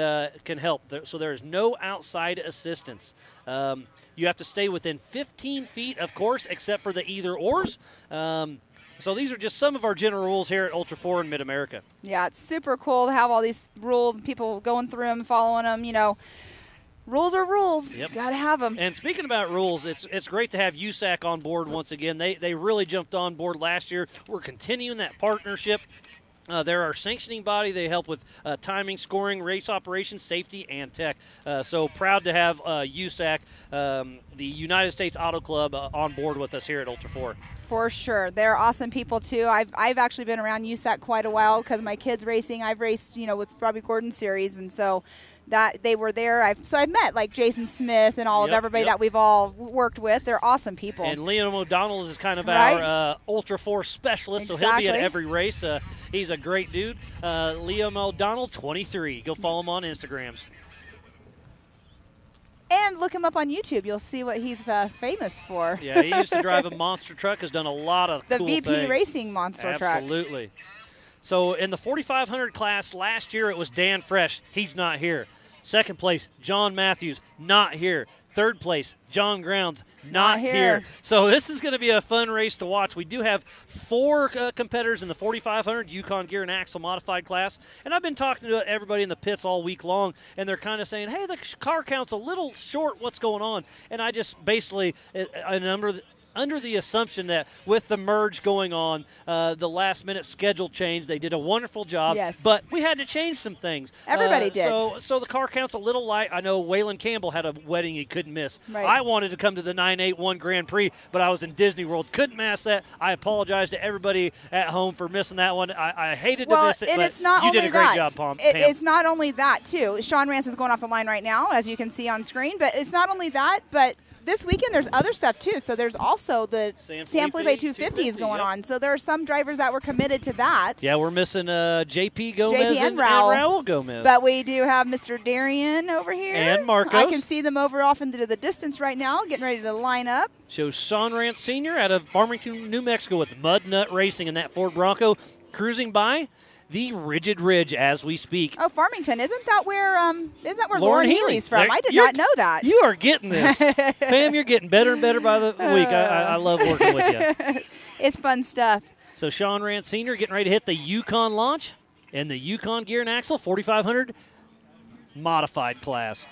help. So there is no outside assistance. You have to stay within 15 feet, of course, except for the either-ors. So these are just some of our general rules here at Ultra 4 in Mid-America. Yeah, it's super cool to have all these rules and people going through them, following them. Rules are rules. Yep. You got to have them. And speaking about rules, it's great to have USAC on board once again. They really jumped on board last year. We're continuing that partnership. They're our sanctioning body. They help with timing, scoring, race operations, safety, and tech. So proud to have USAC, the United States Auto Club, on board with us here at Ultra 4. For sure. They're awesome people, too. I've actually been around USAC quite a while because my kids racing. I've raced, with Robbie Gordon series, and so that they were there. I've met like Jason Smith and all of everybody that we've all worked with. They're awesome people. And Liam O'Donnell is kind of Right. our Ultra 4 specialist, so he'll be at every race. He's a great dude. Liam O'Donnell, 23. Go follow him on Instagrams. And look him up on YouTube. You'll see what he's famous for. Yeah, he used to drive a monster truck, has done a lot of the cool VP things. Racing monster truck. Absolutely. So in the 4,500 class last year, it was Dan Fresh. He's not here. Second place, John Matthews, not here. Third place, John Grounds, not here. So this is going to be a fun race to watch. We do have 4 competitors in the 4,500 Yukon Gear and Axle modified class. And I've been talking to everybody in the pits all week long, and they're kind of saying, hey, the car count's a little short. What's going on? And I just basically, under the assumption that with the merge going on, the last-minute schedule change, they did a wonderful job. Yes. But we had to change some things. Everybody did. So the car count's a little light. I know Waylon Campbell had a wedding he couldn't miss. Right. I wanted to come to the 981 Grand Prix, but I was in Disney World. Couldn't miss that. I apologize to everybody at home for missing that one. I hated to miss it, and but it's not you only did a great that. job, Pam. It's not only that, too. Sean Rance is going off the line right now, as you can see on screen. But it's not only that, but this weekend there's other stuff, too. So there's also the San Felipe 250 is going on. So there are some drivers that were committed to that. Yeah, we're missing JP Gomez and Raul. Raul Gomez. But we do have Mr. Darian over here. And Marcos. I can see them over off into the distance right now, getting ready to line up. Shows Sean Rance Sr. out of Farmington, New Mexico with Mud Nut Racing in that Ford Bronco, cruising by the Rigid Ridge as we speak. Oh, Farmington. Isn't that where Lauren Healy's from? I did not know that. You are getting this. Pam, you're getting better and better by the week. I love working with you. It's fun stuff. So Sean Rance Sr. getting ready to hit the Yukon launch and the Yukon Gear and Axle 4,500 modified class.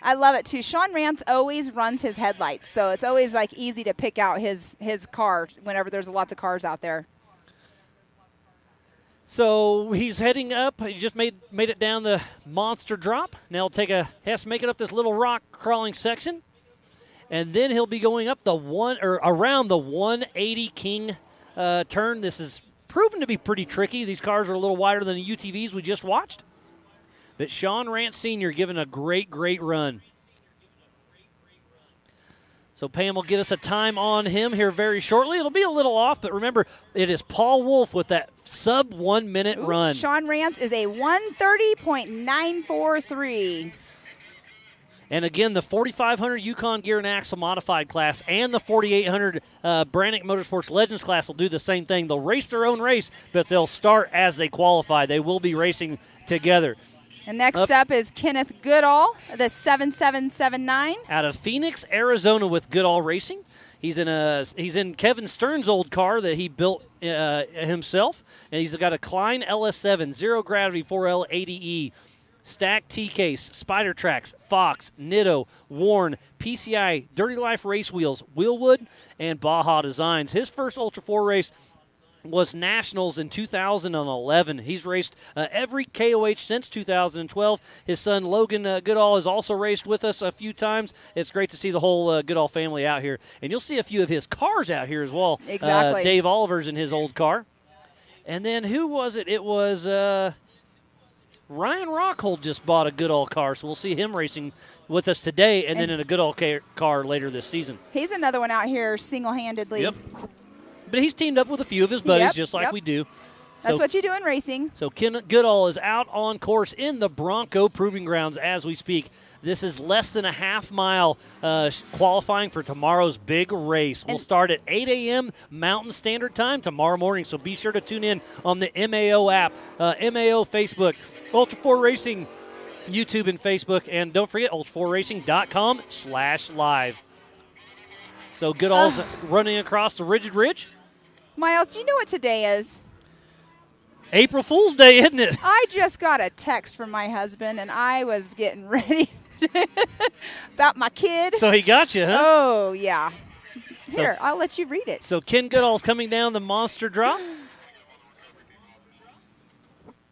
I love it, too. Sean Rance always runs his headlights, so it's always like easy to pick out his car whenever there's lots of cars out there. So he's heading up. He just made it down the monster drop. Now he has to make it up this little rock crawling section, and then he'll be going up around the 180 King turn. This is proven to be pretty tricky. These cars are a little wider than the UTVs we just watched. But Sean Rance Sr. giving a great, great run. So Pam will get us a time on him here very shortly. It'll be a little off, but remember, it is Paul Wolf with that sub 1 minute run. Sean Rance is a 1:30.943. And again, the 4,500 Yukon Gear and Axle modified class and the 4,800 Brannick Motorsports Legends class will do the same thing. They'll race their own race, but they'll start as they qualify. They will be racing together. And next up is Kenneth Goodall, the 7779. Out of Phoenix, Arizona with Goodall Racing. He's in Kevin Stern's old car that he built himself. And he's got a Klein LS7, Zero Gravity 4L 80E, Stack T-Case, Spider Tracks, Fox, Nitto, Warn, PCI, Dirty Life Race Wheels, Wheelwood, and Baja Designs. His first Ultra 4 race was Nationals in 2011. He's raced every KOH since 2012. His son Logan Goodall has also raced with us a few times. It's great to see the whole Goodall family out here. And you'll see a few of his cars out here as well. Exactly. Dave Oliver's in his old car. And then who was it? It was Ryan Rockhold just bought a Goodall car, so we'll see him racing with us today and then in a Goodall car later this season. He's another one out here single-handedly. Yep. But he's teamed up with a few of his buddies, just like we do. That's what you do in racing. So Ken Goodall is out on course in the Bronco Proving Grounds as we speak. This is less than a half mile qualifying for tomorrow's big race. We'll start at 8 a.m. Mountain Standard Time tomorrow morning, so be sure to tune in on the MAO app, MAO Facebook, Ultra 4 Racing, YouTube and Facebook, and don't forget ultra4racing.com/live. So Goodall's running across the Rigid Ridge. Miles, do you know what today is? April Fool's Day, isn't it? I just got a text from my husband, and I was getting ready about my kid. So he got you, huh? Oh, yeah. Here, I'll let you read it. So Ken Goodall's coming down the monster drop.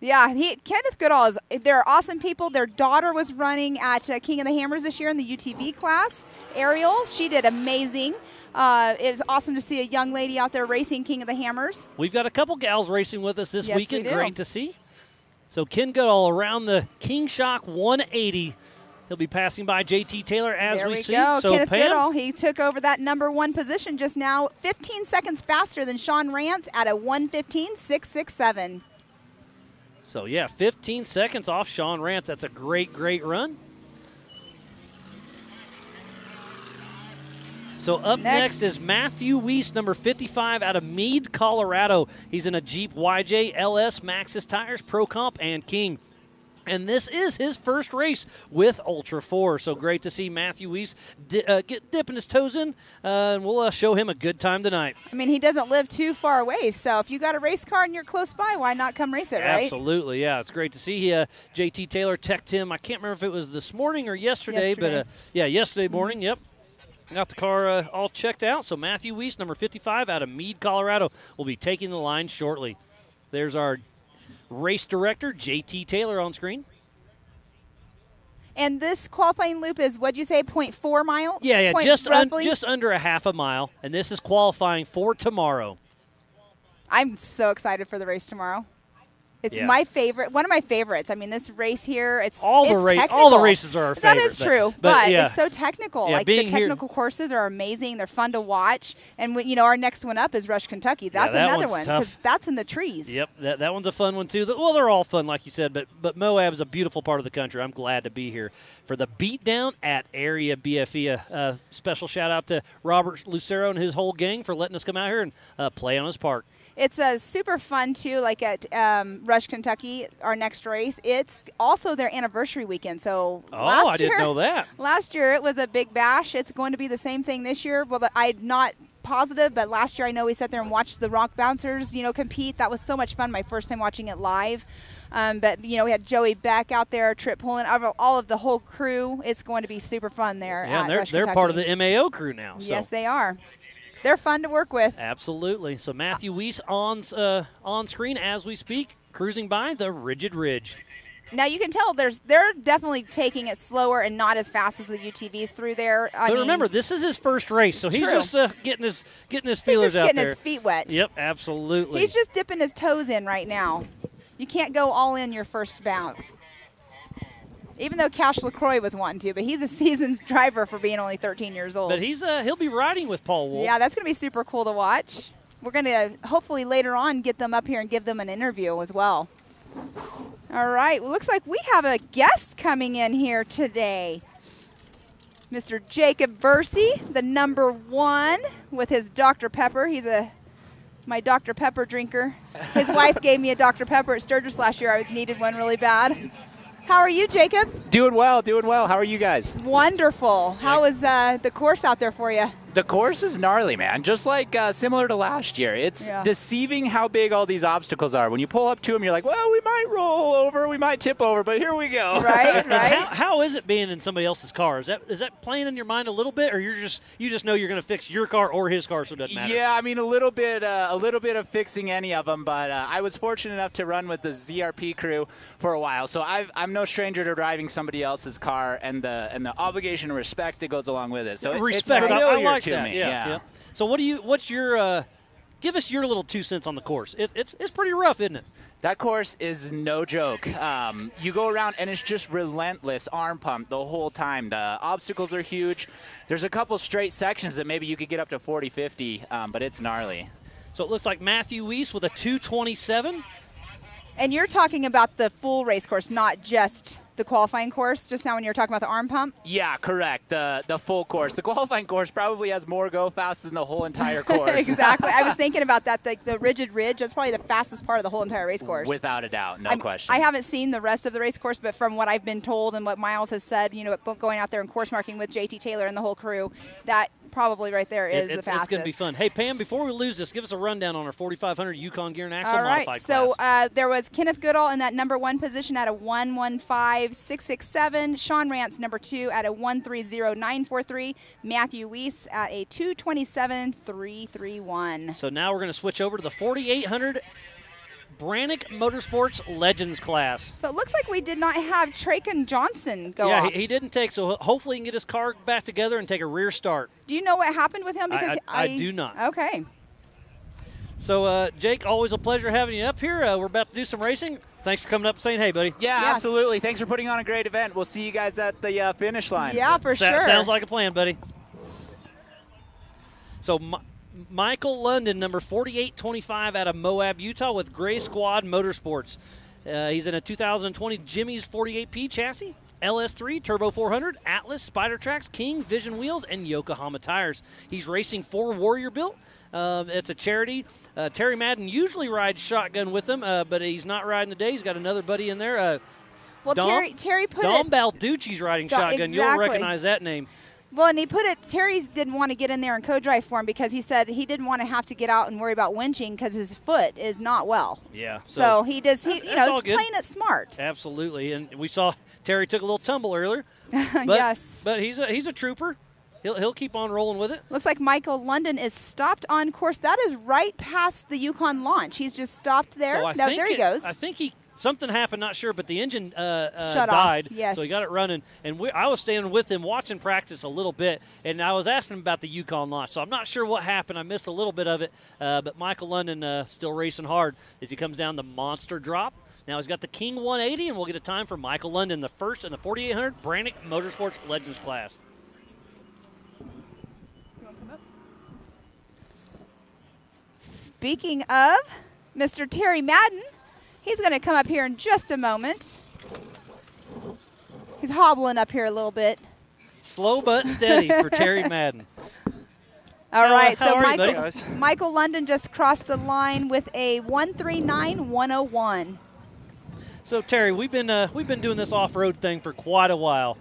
Yeah, Kenneth Goodall they're awesome people. Their daughter was running at King of the Hammers this year in the UTV class. Ariel, she did amazing. It was awesome to see a young lady out there racing King of the Hammers. We've got a couple gals racing with us this Yes, weekend. we do. Great to see. So Ken Goodall around the King Shock 180. He'll be passing by JT Taylor as There we see. go. So Kenneth Pam, Goodall, he took over that number 1 position just now, 15 seconds faster than Sean Rance at a 1:15.667. So, yeah, 15 seconds off Sean Rance. That's a great, great run. So up next is Matthew Weiss, number 55, out of Meade, Colorado. He's in a Jeep YJ LS Maxxis tires, Pro Comp, and King. And this is his first race with Ultra 4. So great to see Matthew Weiss dipping his toes in, and we'll show him a good time tonight. I mean, he doesn't live too far away, so if you got a race car and you're close by, why not come race it, right? Absolutely, yeah. It's great to see. JT Taylor teched him. I can't remember if it was this morning or yesterday. But yesterday morning, Yep. Got the car all checked out. So Matthew Weiss, number 55, out of Meade, Colorado, will be taking the line shortly. There's our race director, JT Taylor, on screen. And this qualifying loop is, what'd you say, 0.4 mile? Yeah, just under a half a mile. And this is qualifying for tomorrow. I'm so excited for the race tomorrow. It's my favorite, one of my favorites. I mean, this race here, it's technical. All the races are our favorite. That is true, but it's so technical. Yeah, like the technical courses are amazing. They're fun to watch. And our next one up is Rush, Kentucky. That's another one because that's in the trees. Yep, that one's a fun one too. Well, they're all fun, like you said, but Moab is a beautiful part of the country. I'm glad to be here for the Beatdown at Area BFE. A special shout out to Robert Lucero and his whole gang for letting us come out here and play on his park. It's super fun, too, like at Rush, Kentucky, our next race. It's also their anniversary weekend. So I didn't know that. Last year it was a big bash. It's going to be the same thing this year. Well, I'm not positive, but last year I know we sat there and watched the Rock Bouncers, compete. That was so much fun, my first time watching it live. But, we had Joey Beck out there, Trip Pullen, all of the whole crew. It's going to be super fun there at Rush, they're Kentucky. part of the MAO crew now. So. Yes, they are. They're fun to work with. Absolutely. So Matthew Weiss on screen as we speak, cruising by the Rigid Ridge. Now you can tell they're definitely taking it slower and not as fast as the UTVs through there. But remember, this is his first race, so he's just getting his feelers out there. He's just getting his feet wet. Yep, absolutely. He's just dipping his toes in right now. You can't go all in your first bout. Even though Cash LaCroix was wanting to, but he's a seasoned driver for being only 13 years old. But he'll be riding with Paul Wolf. Yeah, that's going to be super cool to watch. We're going to hopefully later on get them up here and give them an interview as well. All right, well, looks like we have a guest coming in here today. Mr. Jacob Versey, the number 1 with his Dr. Pepper. He's my Dr. Pepper drinker. His wife gave me a Dr. Pepper at Sturgis last year. I needed one really bad. How are you, Jacob? Doing well. How are you guys? Wonderful. How is the course out there for you? The course is gnarly, man. Just like similar to last year. It's deceiving how big all these obstacles are. When you pull up to them, you're like, well, we might roll over, we might tip over, but here we go. Right. How is it being in somebody else's car? Is that playing in your mind a little bit, or you just know you're going to fix your car or his car, so it doesn't matter? Yeah, I mean a little bit of fixing any of them, but I was fortunate enough to run with the ZRP crew for a while, so I'm no stranger to driving somebody else's car and the obligation and respect that goes along with it. So respect. It's familiar I like to that. me. Yeah. So what's your give us your little 2 cents on the course. It's pretty rough, isn't it? That course is no joke. You go around and it's just relentless arm pump the whole time. The obstacles are huge. There's a couple straight sections that maybe you could get up to 40, 50, but it's gnarly. So it looks like Matthew Weiss with a 2:27. And you're talking about the full race course, not just the qualifying course, just now when you were talking about the arm pump? Yeah, correct. The full course. The qualifying course probably has more go fast than the whole entire course. Exactly. I was thinking about that. The Rigid Ridge, that's probably the fastest part of the whole entire race course. Without a doubt, no question. I haven't seen the rest of the race course, but from what I've been told and what Miles has said, going out there and course marking with JT Taylor and the whole crew, that probably right there is the fastest. It's going to be fun. Hey, Pam, before we lose this, give us a rundown on our 4,500 Yukon Gear and Axle All right, modified class. so there was Kenneth Goodall in that number 1 position at a 1:15.667. Sean Rance, number 2, at a 1:30.943. Matthew Weiss at a 2:27.331. So now we're going to switch over to the 4,800 Brannick Motorsports Legends class. So it looks like we did not have Traken Johnson go yeah, off. he didn't take, so hopefully he can get his car back together and take a rear start. Do you know what happened with him? Because I do not. Okay. So, Jake, always a pleasure having you up here. We're about to do some racing. Thanks for coming up and saying hey, buddy. Yeah, absolutely. Thanks for putting on a great event. We'll see you guys at the finish line. Yeah, for sure. Sounds like a plan, buddy. So, Michael London, number 4825 out of Moab, Utah, with Gray Squad Motorsports. He's in a 2020 Jimmy's 48P chassis, LS3, Turbo 400, Atlas, Spider Tracks, King, Vision Wheels, and Yokohama tires. He's racing for Warrior Built. It's a charity. Terry Madden usually rides shotgun with him, but he's not riding today. He's got another buddy in there. Well, Terry put Dom it. Balducci's riding shotgun. Exactly. You'll recognize that name. Well, and he put it, Terry didn't want to get in there and co-drive for him because he said he didn't want to have to get out and worry about winching because his foot is not well. Yeah. So he does, that's playing it smart. Absolutely. And we saw Terry took a little tumble earlier. But, yes. But he's a trooper. He'll keep on rolling with it. Looks like Michael London is stopped on course. That is right past the Yukon launch. He's just stopped there. So There he goes. I think something happened, not sure, but the engine Shut died. off. Yes. So he got it running. And I was standing with him watching practice a little bit, and I was asking him about the Yukon launch. So I'm not sure what happened. I missed a little bit of it. But Michael London still racing hard as he comes down the monster drop. Now he's got the King 180, and we'll get a time for Michael London, the first in the 4800 Brannick Motorsports Legends class. Speaking of Mr. Terry Madden, he's going to come up here in just a moment. He's hobbling up here a little bit. Slow but steady for Terry Madden. All right, how so are you, Michael London just crossed the line with a 139.101. So Terry, we've been doing this off-road thing for quite a while.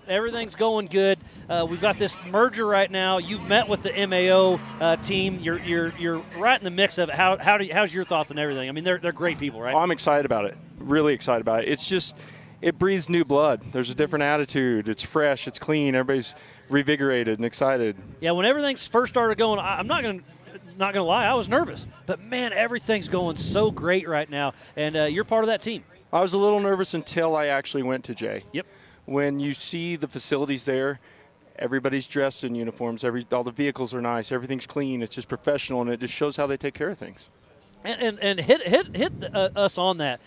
Everything's going good. We've got this merger right now. You've met with the MAO team. You're right in the mix of it. How's your thoughts on everything? I mean, they're great people, right? Oh, I'm excited about it. Really excited about it. It's just it breathes new blood. There's a different attitude. It's fresh. It's clean. Everybody's revigorated and excited. Yeah, when everything's first started going, I'm not gonna lie, I was nervous. But man, everything's going so great right now, and you're part of that team. I was a little nervous until I actually went to Jay. Yep. When you see the facilities there, everybody's dressed in uniforms. All the vehicles are nice. Everything's clean. It's just professional, and it just shows how they take care of things. And hit us on that.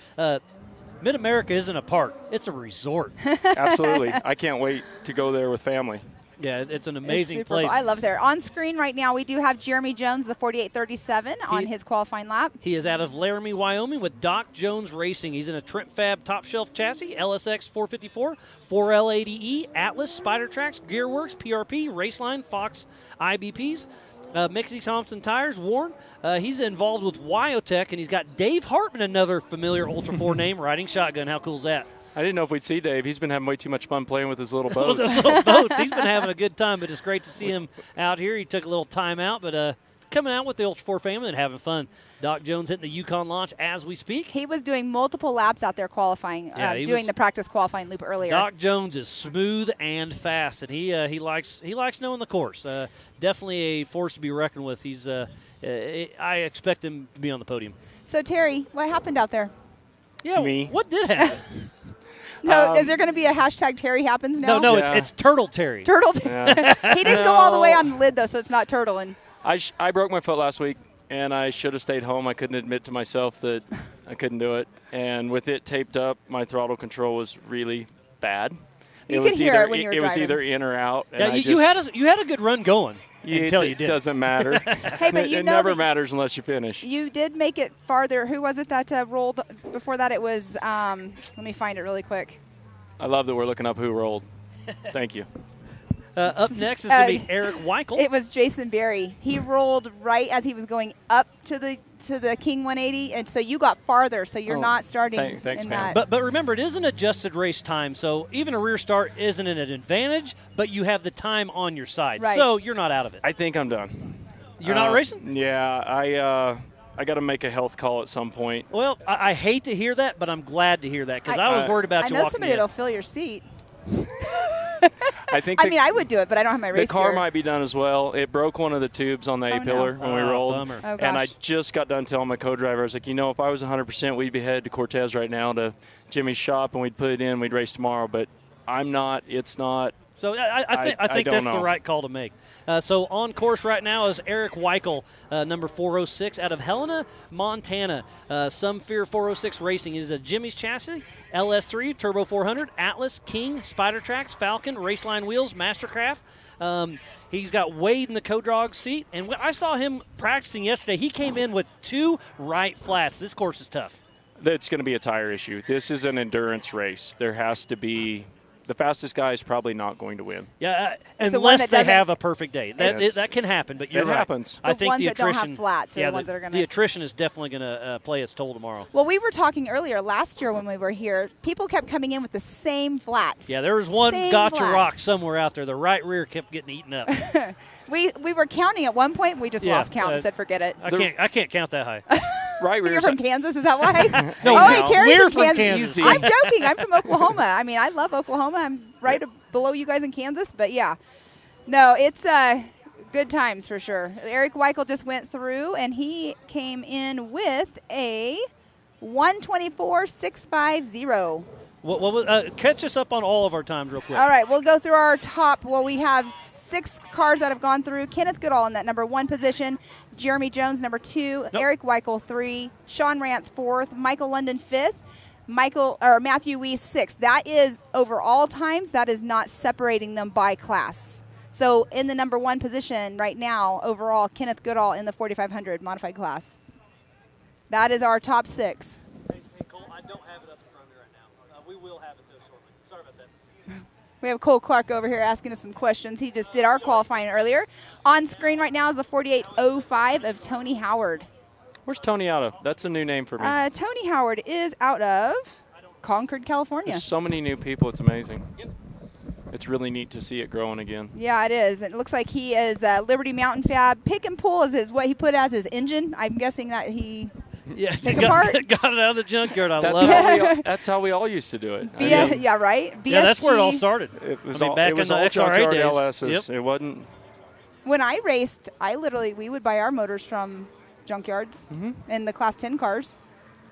Mid-America isn't a park; it's a resort. Absolutely. I can't wait to go there with family. Yeah, it's an amazing place. I love there. On screen right now, we do have Jeremy Jones, the 4837, on his qualifying lap. He is out of Laramie, Wyoming, with Doc Jones Racing. He's in a Trent Fab top shelf chassis, LSX 454, 4L80E, Atlas, Spider Tracks, Gearworks, PRP, Raceline, Fox IBPs. Mixie Thompson tires, Warren. He's involved with Wyotech, and he's got Dave Hartman, another familiar Ultra 4 name, riding shotgun. How cool is that? I didn't know if we'd see Dave. He's been having way too much fun playing with his little boats. With his little boats. He's been having a good time, but it's great to see him out here. He took a little time out, but coming out with the Ultra 4 family and having fun. Doc Jones hitting the Yukon launch as we speak. He was doing multiple laps out there qualifying, doing the practice qualifying loop earlier. Doc Jones is smooth and fast, and he likes knowing the course. Definitely a force to be reckoned with. He's I expect him to be on the podium. So Terry, what happened out there? Yeah, me. What did happen? No, is there going to be a hashtag Terry happens now? No, Yeah. it's Turtle Terry. Turtle Terry. He didn't go all the way on the lid though, so it's not turtling. I broke my foot last week, and I should have stayed home. I couldn't admit to myself that I couldn't do it. And with it taped up, my throttle control was really bad. You could hear it when you were It was driving. either in or out. And Yeah, you had a good run going until you It did. doesn't matter. Hey, but you it know never that matters unless you finish. You did make it farther. Who was it that rolled before that? It was, let me find it really quick. I love that we're looking up who rolled. Thank you. Up next is going to be Eric Weichel. It was Jason Berry. He rolled right as he was going up to the King 180, and so you got farther, so you're not starting thanks, in Pam. that. But remember, it is an adjusted race time, so even a rear start isn't an advantage, but you have the time on your side, Right. so you're not out of it. I think I'm done. You're not racing? Yeah, I got to make a health call at some point. Well, I hate to hear that, but I'm glad to hear that because I was worried about I you know walking somebody in. that'll fill your seat. I think I would do it, but I don't have my race the car gear. might be done as well. It broke one of the tubes on the A-pillar when we rolled. Bummer. Oh, And I gosh. just got done telling my co-driver, I was like, if I was 100%, we'd be headed to Cortez right now to Jimmy's shop, and we'd put it in, we'd race tomorrow. But I'm not. It's not. So I think don't that's know. the right call to make. So on course right now is Eric Weichel, number 406, out of Helena, Montana. Some Fear 406 Racing. It is a Jimmy's chassis, LS3, Turbo 400, Atlas, King, Spider Tracks, Falcon, Raceline wheels, Mastercraft. He's got Wade in the co-drog seat. And I saw him practicing yesterday. He came in with 2 right flats. This course is tough. It's going to be a tire issue. This is an endurance race. There has to be. The fastest guy is probably not going to win. Yeah, It's the one unless that they doesn't- have a perfect day. That can happen, but you're It right. happens. I The think ones the that don't have attrition, flats are the ones that are gonna- the attrition is definitely going to play its toll tomorrow. Well, we were talking earlier last year when we were here. People kept coming in with the same flat. Yeah, there was one Same gotcha flat. rock somewhere out there. The right rear kept getting eaten up. We were counting at one point. We just Yeah, lost count and said forget it. I can't count that high. Right rear. You're from Kansas, is that why? No, wait, Terry's we're from from Kansas. Kansas. I'm joking. I'm from Oklahoma. I mean, I love Oklahoma. I'm right below you guys in Kansas, but yeah. No, it's good times for sure. Eric Weichel just went through, and he came in with a 124.650. Catch us up on all of our times real quick. All right, we'll go through our top. Well, we have 6 cars that have gone through. Kenneth Goodall in that number 1 position. Jeremy Jones, number 2. Nope. Eric Weichel, 3. Sean Rance, 4th. Michael London, 5th. Matthew Weiss, 6th. That is over all times. That is not separating them by class. So in the number 1 position right now, overall, Kenneth Goodall in the 4500 modified class. That is our top 6. Hey, Cole, I don't have it up in front of me right now. We will have it though shortly. Sorry about that. We have Cole Clark over here asking us some questions. He just did our qualifying earlier. On screen right now is the 4805 of Tony Howard. Where's Tony out of? That's a new name for me. Tony Howard is out of Concord, California. There's so many new people. It's amazing. Yep. It's really neat to see it growing again. Yeah, it is. It looks like he is Liberty Mountain Fab. Pick and pull is what he put as his engine. I'm guessing that he take apart. Got it out of the junkyard. I That's love it. that's how we all used to do it. Yeah, right. Yeah, that's where it all BFG. started. It was back it was in the all XRA junkyard days. LSs. Yep. It wasn't. When I raced, we would buy our motors from junkyards in the Class 10 cars.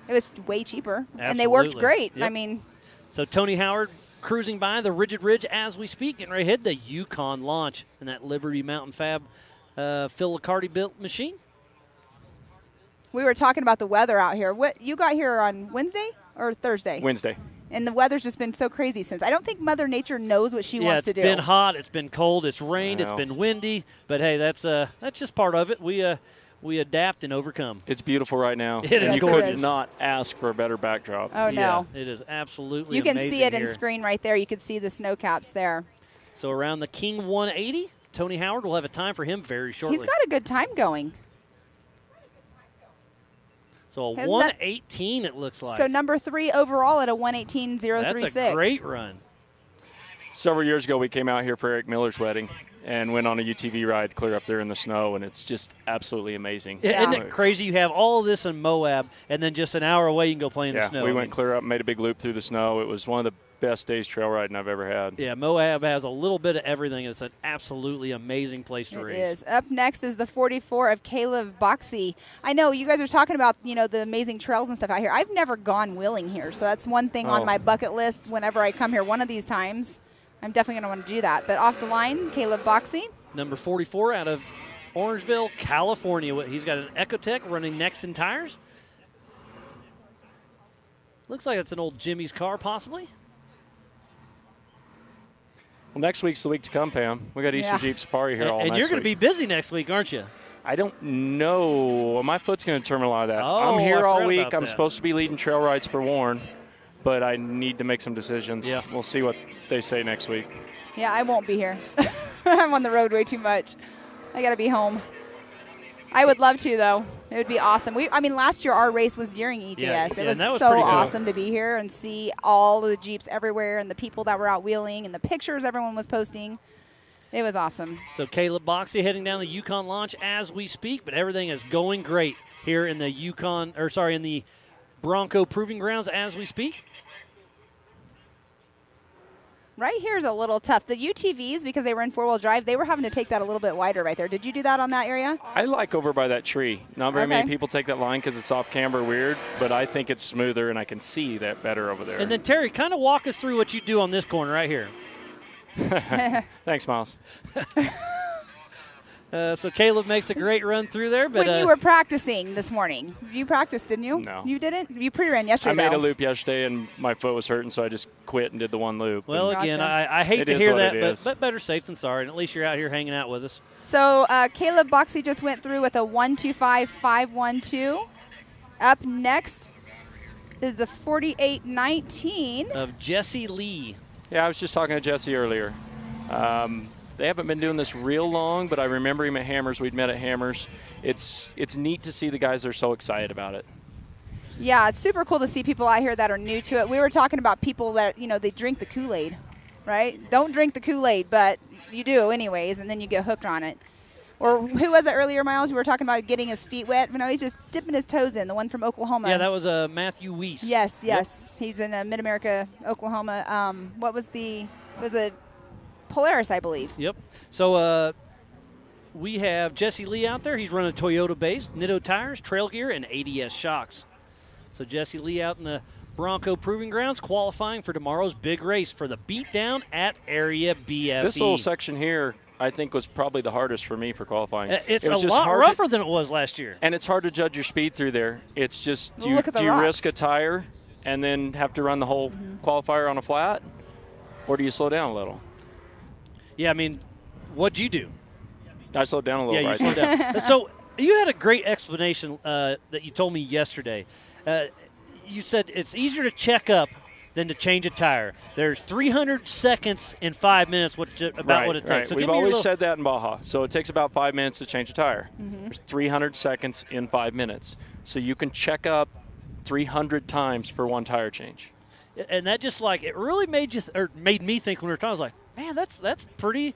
It was way cheaper, and they worked Absolutely. great. Yep. I mean, So Tony Howard cruising by the Rigid Ridge as we speak, getting ready to head the Yukon launch in that Liberty Mountain Fab Phil Licardi built machine. we were talking about the weather out here. What you got here on Wednesday or Thursday? Wednesday. And the weather's just been so crazy since. I don't think Mother Nature knows what she wants to do. It's been hot, it's been cold, it's rained, it's Wow. been windy, but hey, that's just part of it. We adapt and overcome. It's beautiful right now. It and is you gorgeous. could not ask for a better backdrop. Oh, no. Yeah, it is absolutely You can amazing see it in here. screen right there. You can see the snow caps there. So around the King 180, Tony Howard will have a time for him very shortly. He's got a good time going. So a Isn't that- 118 it looks like. So number 3 overall at a 118.036. That's a great run. Several years ago, we came out here for Eric Miller's wedding and went on a UTV ride clear up there in the snow, and it's just absolutely amazing. Yeah. Isn't it crazy? You have all of this in Moab, and then just an hour away you can go play in the snow. We went clear up, made a big loop through the snow. It was one of the best days trail riding I've ever had. Yeah, Moab has a little bit of everything. It's an absolutely amazing place to race. It is. Up next is the 44 of Caleb Boxey. I know you guys are talking about, the amazing trails and stuff out here. I've never gone wheeling here, so that's one thing on my bucket list whenever I come here one of these times. I'm definitely going to want to do that. But off the line, Caleb Boxey. Number 44 out of Orangeville, California. He's got an Ecotec running Nexen tires. Looks like it's an old Jimmy's car, possibly. Well, next week's the week to come, Pam. We got Easter Jeep Safari here all next And you're going to be week. busy next week, aren't you? I don't know. My foot's going to determine a lot of that. Oh, I'm I here all forgot week. about I'm that. supposed to be leading trail rides for Warren, but I need to make some decisions. Yeah. We'll see what they say next week. Yeah, I won't be here. I'm on the road way too much. I got to be home. I would love to, though. It would be awesome. Last year our race was during EJS. Yeah, it and that was so pretty good. awesome to be here and see all of the Jeeps everywhere and the people that were out wheeling and the pictures everyone was posting. It was awesome. So Caleb Boxey heading down the Yukon launch as we speak, but everything is going great here in the in the Bronco Proving Grounds as we speak. Right here is a little tough. The UTVs, because they were in four-wheel drive, they were having to take that a little bit wider right there. Did you do that on that area? I like over by that tree. Not very Okay. many people take that line because it's off camber weird, but I think it's smoother and I can see that better over there. And then, Terry, kind of walk us through what you do on this corner right here. Thanks, Miles. So Caleb makes a great run through there. But When you were practicing this morning, you practiced, didn't you? No. You didn't? You pre-ran yesterday, I made though. a loop yesterday and my foot was hurting, so I just quit and did the one loop. Well, And again, I hate It to is hear what that, it is. but better safe than sorry. And at least you're out here hanging out with us. So Caleb Boxey just went through with a 1:25.512. Up next is the 48.19. Of Jesse Lee. Yeah, I was just talking to Jesse earlier. They haven't been doing this real long, but I remember him at Hammers. We'd met at Hammers. It's neat to see the guys that are so excited about it. Yeah, it's super cool to see people out here that are new to it. We were talking about people that, they drink the Kool-Aid, right? Don't drink the Kool-Aid, but you do anyways, and then you get hooked on it. Or who was it earlier, Miles? We were talking about getting his feet wet. No, he's just dipping his toes in, the one from Oklahoma. Yeah, that was Matthew Weiss. Yes. Yep. He's in Mid-America, Oklahoma. What was it Polaris, I believe. Yep. So we have Jesse Lee out there. He's running Toyota-based, Nitto tires, trail gear, and ADS shocks. So Jesse Lee out in the Bronco Proving Grounds qualifying for tomorrow's big race for the Beatdown at Area BFE. This little section here, I think, was probably the hardest for me for qualifying. It's it was a just lot hard rougher than it was last year. And it's hard to judge your speed through there. It's just, do Look at the you rocks. risk a tire and then have to run the whole qualifier on a flat? Or do you slow down a little? Yeah, I mean, what'd you do? I slowed down a little, Yeah, right? you slowed down. So you had a great explanation that you told me yesterday. You said it's easier to check up than to change a tire. There's 300 seconds in 5 minutes what it takes. Right. So We've give me your always little- said that in Baja. So it takes about 5 minutes to change a tire. There's 300 seconds in 5 minutes. So you can check up 300 times for one tire change. And that just it really made me think when we were talking. I was like, man, that's pretty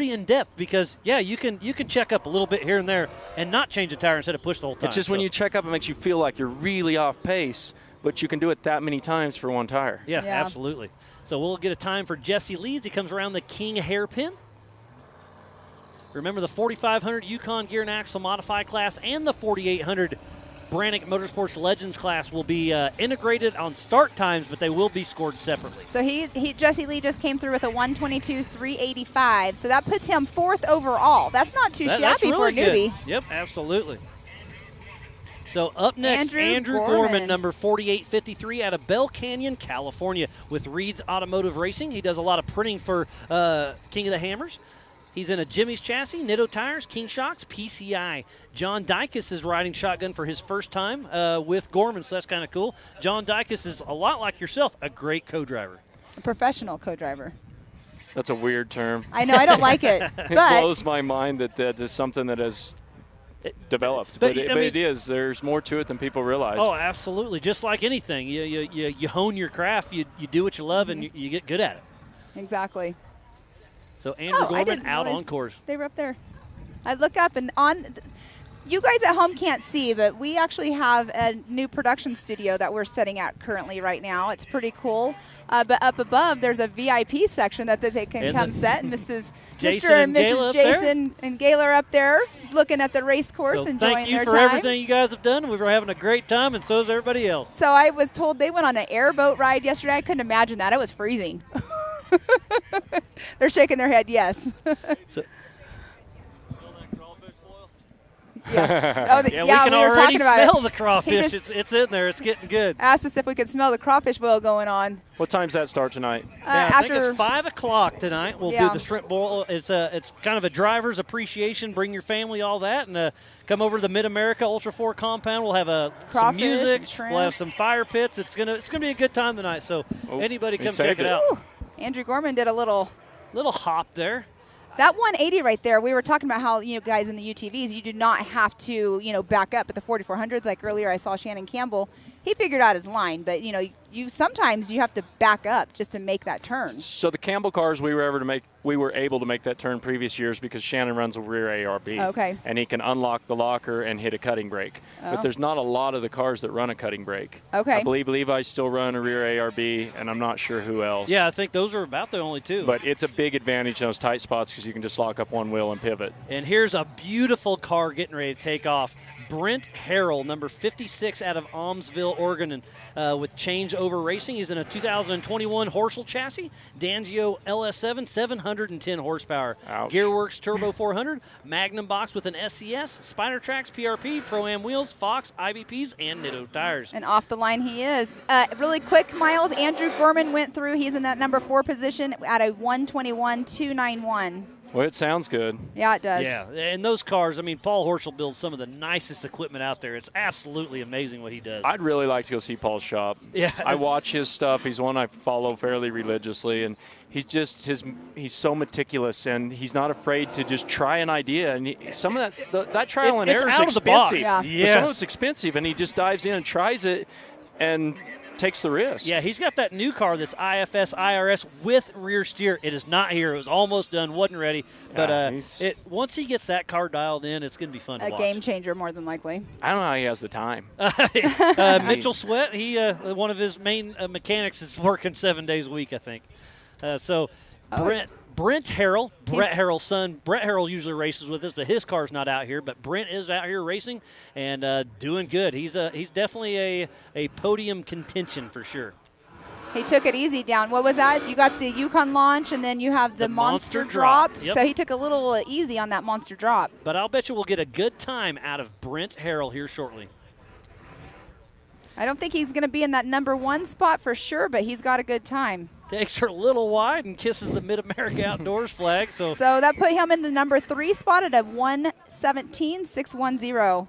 in depth because you can check up a little bit here and there and not change a tire instead of push the whole time. It's just when you check up, it makes you feel like you're really off pace, but you can do it that many times for one tire. Yeah, absolutely. So we'll get a time for Jesse Lee as he comes around the King hairpin. Remember the 4500 Yukon Gear and Axle Modified class and the 4800 Brannick Motorsports Legends class will be integrated on start times, but they will be scored separately. So Jesse Lee just came through with a 1:22.385. So that puts him 4th overall. That's not too That's shabby really for a newbie. good. Yep, absolutely. So up next, Andrew Gorman, Gorman, number 4853 out of Bell Canyon, California, with Reed's Automotive Racing. He does a lot of printing for King of the Hammers. He's in a Jimmy's chassis, Nitto tires, King shocks, PCI. John Dykus is riding shotgun for his first time with Gorman, so that's kind of cool. John Dykus is a lot like yourself, a great co-driver. A professional co-driver. That's a weird term. I know, I don't like it. It But blows my mind that is something that has developed. But, But, I mean- it is. There's more to it than people realize. Oh, absolutely. Just like anything, you hone your craft, you do what you love, and you get good at it. exactly. So Andrew I Gorman didn't out realize on course. They were up there. I look up and you guys at home can't see, but we actually have a new production studio that we're setting at currently right now. It's pretty cool. But up above, there's a VIP section that they can And come the- set. Mr. Jason and and Gayla Mrs. up there? Jason and Gayla are up there looking at the race course, So enjoying thank you their for time. everything you guys have done. We were having a great time, and so is everybody else. So I was told they went on an airboat ride yesterday. I couldn't imagine that. It was freezing. They're shaking their head, yes. So, yeah. Oh, we we can were already talking about smell it. the crawfish. He just It's in there. It's getting good. asked us if we could smell the crawfish boil going on. What time's that start tonight? Yeah, I think after it's 5 o'clock tonight. We'll Yeah. do the shrimp boil. It's kind of a driver's appreciation. Bring your family, all that, and come over to the Mid-America Ultra 4 compound. We'll have some Crawfish music. and shrimp. We'll have some fire pits. It's gonna be a good time tonight. So Oh, anybody he come check saved it it. out. Whew. Andrew Gorman did a little Hop there. that 180 right there. We were talking about how guys in the UTVs, you do not have to back up at the 4400s like earlier. I saw Shannon Campbell. he figured out his line. But you know, sometimes you have to back up just to make that turn. So the Campbell cars we were able to make that turn previous years because Shannon runs a rear ARB. Okay. And he can unlock the locker and hit a cutting brake. But there's not a lot of the cars that run a cutting brake. Okay. I believe Levi's still run a rear ARB, and I'm not sure who else. Yeah, I think those are about the only two. But it's a big advantage in those tight spots because you can just lock up one wheel and pivot. And here's a beautiful car getting ready to take off. Brent Harrell, number 56 out of Almsville, Oregon, and with Changeover Racing. He's in a 2021 Horsel chassis, Danzio LS7, 710 horsepower. Ouch. Gearworks Turbo 400, Magnum box with an SCS, Spider Tracks, PRP, Pro-Am wheels, Fox, IBPs, and Nitto tires. And off the line he is. Really quick, Miles, Andrew Gorman went through. He's in that number 4 position at a 121.291. Well, it sounds good. Yeah, it does. Yeah, and those cars, I mean, Paul Horschel builds some of the nicest equipment out there. It's absolutely amazing what he does. I'd really like to go see Paul's shop. Yeah. I watch his stuff. He's one I follow fairly religiously, and he's just he's so meticulous, and he's not afraid to just try an idea. And some of that trial and error is out of the box. expensive. Yeah. Yes. But some of it's expensive, and he just dives in and tries it and takes the risk. Yeah, he's got that new car that's IFS IRS with rear steer. It is not here. It was almost done, wasn't ready. But once he gets that car dialed in, it's going to be fun to watch. A game changer, more than likely. I don't know how he has the time. Mitchell Sweat, one of his main mechanics is working 7 days a week, I think. Brent Harrell, Brett Harrell's son. Brett Harrell usually races with us, but his car's not out here. But Brent is out here racing and doing good. He's definitely a podium contention for sure. He took it easy down. What was that? You got the Yukon launch, and then you have the monster drop. Yep. So he took a little easy on that monster drop. But I'll bet you we'll get a good time out of Brent Harrell here shortly. I don't think he's going to be in that number 1 spot for sure, but he's got a good time. Takes her a little wide and kisses the Mid-America Outdoors flag. So that put him in the number 3 spot at a 117.610.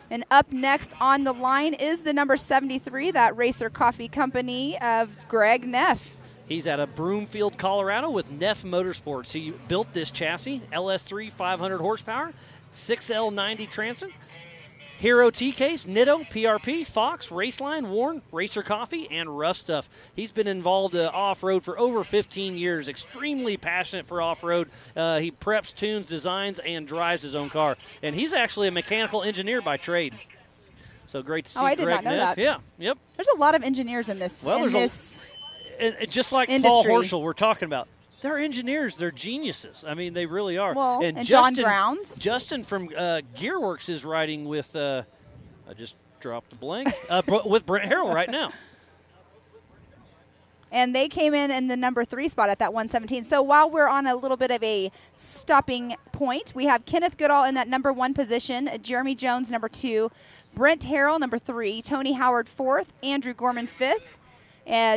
And up next on the line is the number 73, that Racer Coffee Company of Greg Neff. He's out of Broomfield, Colorado with Neff Motorsports. He built this chassis, LS3 500 horsepower, 6L90 transit. Hero T-Case, Nitto, PRP, Fox, Raceline, Warren, Racer Coffee, and Rough Stuff. He's been involved off-road for over 15 years, extremely passionate for off-road. He preps, tunes, designs, and drives his own car. And he's actually a mechanical engineer by trade. So great to see I did Greg not know Neff. that. Yeah, yep. There's a lot of engineers in this, and just like industry. Paul Horschel we're talking about. They're engineers. They're geniuses. I mean, they really are. Well, and Justin, John Grounds. Justin from Gearworks is riding with, I just dropped the blank, with Brent Harrell right now. And they came in the number 3 spot at that 117. So while we're on a little bit of a stopping point, we have Kenneth Goodall in that number 1 position, Jeremy Jones number 2, Brent Harrell number 3, Tony Howard 4th, Andrew Gorman 5th,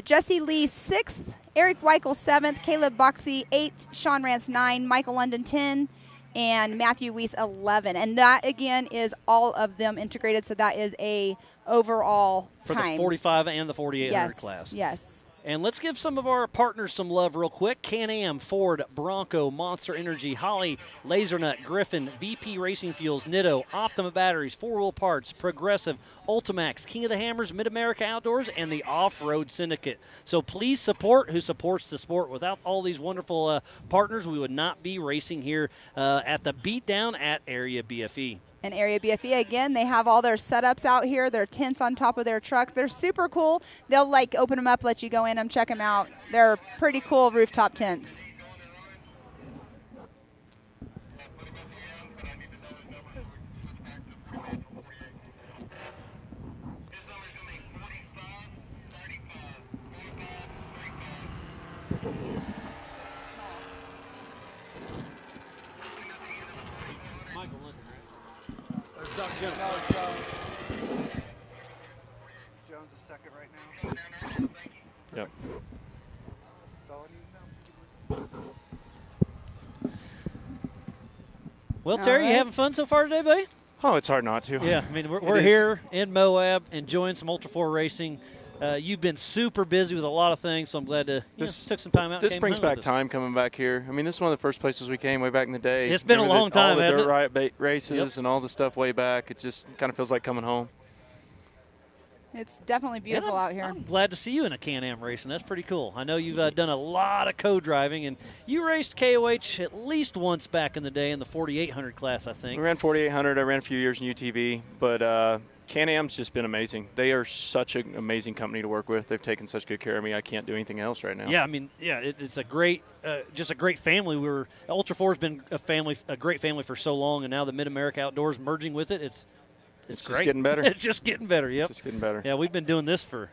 Jesse Lee 6th, Eric Weichel 7th, Caleb Boxey 8th, Sean Rance 9, Michael London 10, and Matthew Weiss 11. And that, again, is all of them integrated, so that is a overall for time. The 45 and the 4800 yes, class. Yes. And let's give some of our partners some love real quick. Can-Am, Ford, Bronco, Monster Energy, Holly, Lasernut, Griffin, VP Racing Fuels, Nitto, Optima Batteries, 4-Wheel Parts, Progressive, Ultimax, King of the Hammers, Mid-America Outdoors, and the Off-Road Syndicate. So please support who supports the sport. Without all these wonderful partners, we would not be racing here at the Beatdown at Area BFE. And Area BFE, again, they have all their setups out here, their tents on top of their trucks. They're super cool. They'll, open them up, let you go in them, check them out. They're pretty cool rooftop tents. Jones is second right now. Yep. Well, Terry, you having fun so far today, buddy? Oh, it's hard not to. Yeah, I mean, we're here in Moab enjoying some Ultra 4 racing. You've been super busy with a lot of things, so I'm glad to took some time out. This brings back time coming back here. I mean, this is one of the first places we came way back in the day. It's been a long time, all the hasn't dirt it? riot races and all the stuff way back. It just kind of feels like coming home. It's definitely beautiful out here. I'm glad to see you in a Can-Am racing. That's pretty cool. I know you've done a lot of co-driving, and you raced KOH at least once back in the day in the 4800 class, I think. We ran 4800. I ran a few years in UTV, but Can-Am's just been amazing. They are such an amazing company to work with. They've taken such good care of me. I can't do anything else right now. Yeah, I mean, it's a great, just a great family. Ultra 4 has been a great family for so long, and now the Mid-America Outdoors merging with it, it's great. Just getting better. It's just getting better, yep. Just getting better. Yeah, we've been doing this for,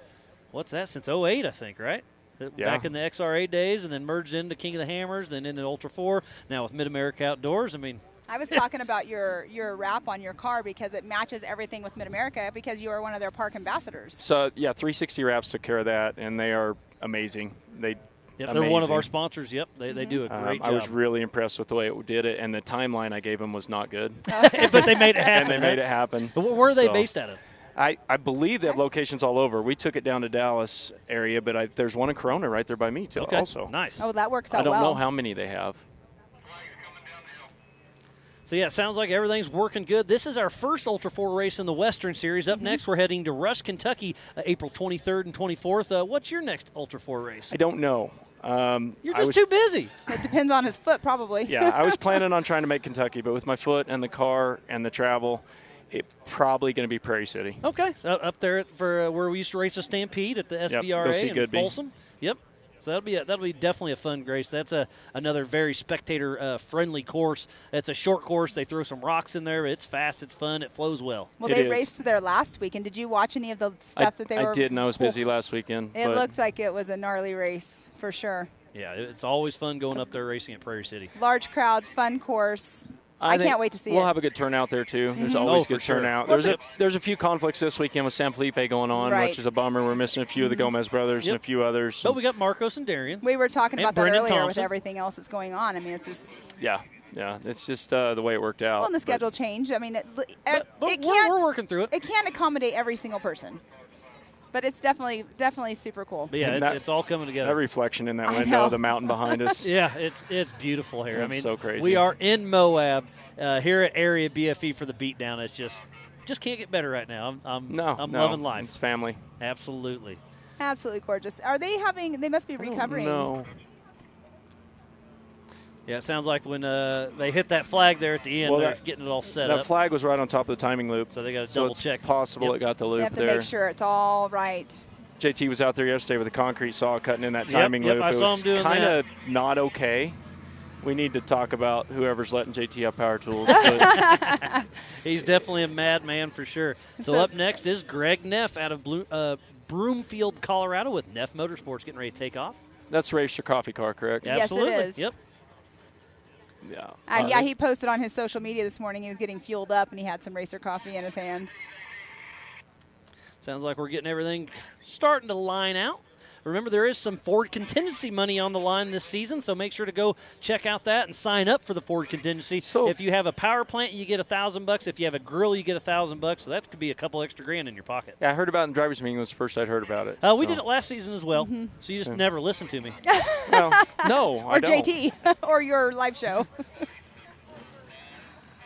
what's that, since 08, I think, right? Yeah. Back in the XR8 days, and then merged into King of the Hammers, then into Ultra 4, now with Mid-America Outdoors. I mean, I was talking about your wrap on your car because it matches everything with Mid-America because you are one of their park ambassadors. So, yeah, 360 Wraps took care of that, and they are amazing. They're one of our sponsors. Yep, they do a great job. I was really impressed with the way it did it, and the timeline I gave them was not good. But they made it happen. And they made it happen. But where are they based out of? I believe they have locations all over. We took it down to Dallas area, but there's one in Corona right there by me too. Okay. Also, nice. Oh, that works out well. I don't well. know how many they have. So, yeah, it sounds like everything's working good. This is our first Ultra 4 race in the Western Series. Up next, we're heading to Rush, Kentucky, April 23rd and 24th. What's your next Ultra 4 race? I don't know. You're just too busy. It depends on his foot, probably. Yeah, I was planning on trying to make Kentucky, but with my foot and the car and the travel, it's probably going to be Prairie City. Okay, so up there for where we used to race a Stampede at the SVRA in Folsom. Yep. So that'll be definitely a fun race. That's another very spectator-friendly course. It's a short course. They throw some rocks in there. It's fast. It's fun. It flows well. Well, they raced there last weekend. Did you watch any of the stuff that they were? I didn't. I was busy last weekend. It looked like it was a gnarly race for sure. Yeah, it's always fun going up there racing at Prairie City. Large crowd, fun course. I can't wait to see it. We'll have a good turnout there, too. There's always good turnout. Well, there's a few conflicts this weekend with San Felipe going on, which is a bummer. We're missing a few of the Gomez brothers and a few others. But we got Marcos and Darian. We were talking about that Brendan earlier Thompson. with everything else that's going on. I mean, it's just. Yeah, it's just the way it worked out. Well, and the schedule changed. I mean, we're working through it. It can't accommodate every single person. But it's definitely super cool. But yeah, it's all coming together. That reflection in that window, the mountain behind us. Yeah, it's beautiful here. It's so crazy. We are in Moab here at Area BFE for the Beatdown. It's just can't get better right now. I'm loving life. It's family. Absolutely. Absolutely gorgeous. Are they having? They must be recovering. No. Yeah, it sounds like when they hit that flag there at the end, they're getting it all set up. That flag was right on top of the timing loop. So they got to double check. It's possible it got the loop They have to there. make sure it's all right. JT was out there yesterday with a concrete saw cutting in that timing loop. I saw him doing that. Kind of not okay. We need to talk about whoever's letting JT have power tools. But he's definitely a madman for sure. So up next is Greg Neff out of Broomfield, Colorado with Neff Motorsports getting ready to take off. That's Racer Coffee Car, correct? Yes, Absolutely. it is. Yep. Yeah. He posted on his social media this morning. He was getting fueled up, and he had some racer coffee in his hand. Sounds like we're getting everything starting to line out. Remember, there is some Ford contingency money on the line this season, so make sure to go check out that and sign up for the Ford contingency. So if you have a power plant, you get $1,000. If you have a grill, you get $1,000. So that could be a couple extra grand in your pocket. Yeah, I heard about it in the driver's meeting. It was the first I'd heard about it. We did it last season as well, so you just never listened to me. Well, no, I don't. Or JT, or your live show.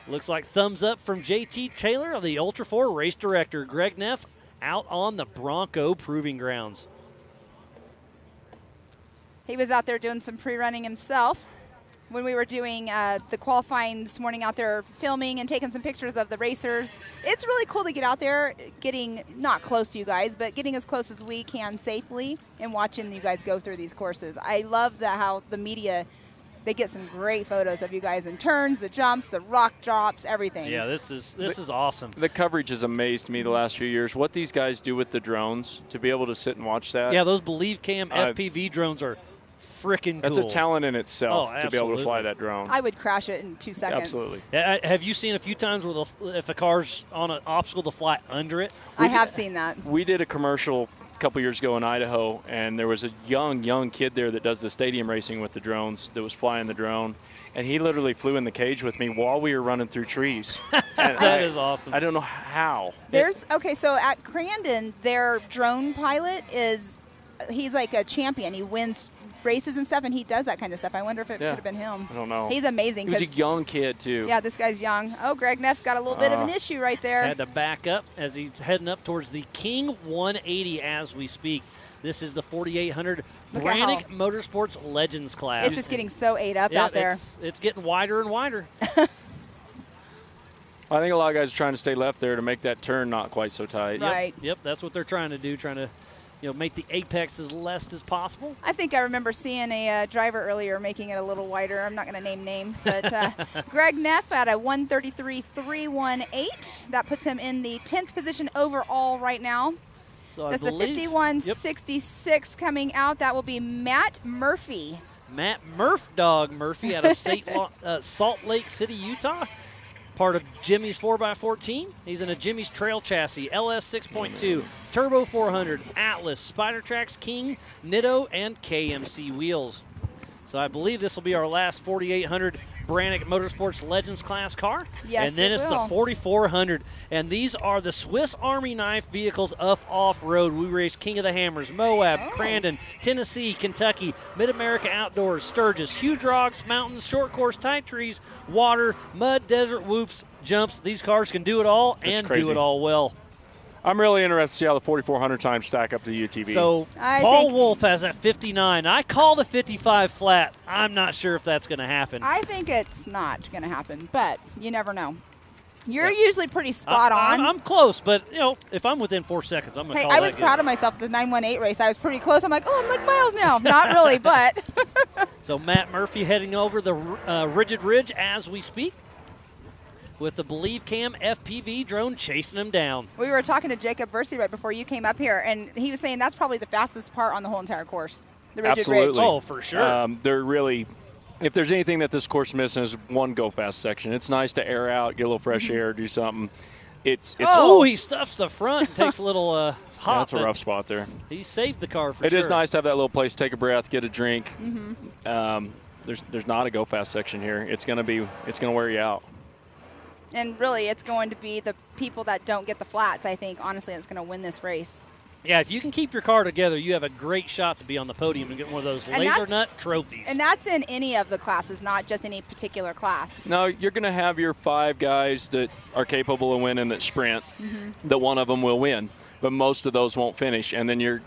Looks like thumbs up from JT Taylor of the Ultra 4 race director. Greg Neff out on the Bronco proving grounds. He was out there doing some pre-running himself when we were doing the qualifying this morning, out there filming and taking some pictures of the racers. It's really cool to get out there, getting not close to you guys, but getting as close as we can safely and watching you guys go through these courses. I love how the media, they get some great photos of you guys in turns, the jumps, the rock drops, everything. Yeah, this is awesome. The coverage has amazed me the last few years. What these guys do with the drones, to be able to sit and watch that. Yeah, those Believe Cam FPV drones are freaking cool. That's a talent in itself to be able to absolutely. fly that drone. I would crash it in 2 seconds. Absolutely. Have you seen a few times where if a car's on an obstacle, to fly under it? I have seen that. We did a commercial a couple years ago in Idaho, and there was a young kid there that does the stadium racing with the drones that was flying the drone, and he literally flew in the cage with me while we were running through trees. That is awesome. I don't know how. So at Crandon, their drone pilot he's like a champion. He wins races and stuff, and he does that kind of stuff. I wonder if it could have been him. I don't know. He's amazing. He was a young kid, too. Yeah, this guy's young. Oh, Greg Neff's got a little bit of an issue right there. Had to back up as he's heading up towards the King 180 as we speak. This is the 4800 Brannick Motorsports Legends class. It's just getting so ate up out there. It's getting wider and wider. I think a lot of guys are trying to stay left there to make that turn not quite so tight. Right. Yep, that's what they're trying to do, trying to make the apex as less as possible. I think I remember seeing a driver earlier making it a little wider. I'm not going to name names, but Greg Neff at a 133.318. That puts him in the 10th position overall right now. So that's the 51.66 coming out. That will be Matt Murphy. Matt Dog Murphy out of Salt Lake City, Utah. Part of Jimmy's 4x14. He's in a Jimmy's Trail chassis, LS 6.2, Turbo 400, Atlas, Spider Tracks, King, Nitto, and KMC wheels. So I believe this will be our last 4800 Brannick Motorsports Legends class car. Yes, and then it's the 4400. And these are the Swiss Army knife vehicles of off-road. We race King of the Hammers, Moab, Crandon, Tennessee, Kentucky, Mid-America Outdoors, Sturgis, huge rocks, mountains, short course, tight trees, water, mud, desert, whoops, jumps. These cars can do it all and do it all well. I'm really interested to see how the 4400 times stack up to the UTV. So Paul Wolf has a 59. I called a 55 flat. I'm not sure if that's going to happen. I think it's not going to happen, but you never know. You're usually pretty spot on. I'm close, but if I'm within 4 seconds, I'm going to call that. I was proud of myself the 918 race. I was pretty close. I'm like, I'm like miles now. Not really, but. So Matt Murphy heading over the Rigid Ridge as we speak, with the Believe Cam FPV drone chasing him down. We were talking to Jacob Versey right before you came up here, and he was saying that's probably the fastest part on the whole entire course, the Rigid Ridge. Oh, for sure. They're really, if there's anything that this course misses, is one go-fast section. It's nice to air out, get a little fresh air, do something. It's he stuffs the front and takes a little hop. That's a rough spot there. He saved the car for sure. It is nice to have that little place, take a breath, get a drink. Mm-hmm. There's not a go-fast section here. It's going to wear you out. And really, it's going to be the people that don't get the flats, I think, honestly, that's going to win this race. Yeah, if you can keep your car together, you have a great shot to be on the podium and get one of those laser nut trophies. And that's in any of the classes, not just any particular class. No, you're going to have your 5 guys that are capable of winning that sprint, that one of them will win. But most of those won't finish. And then your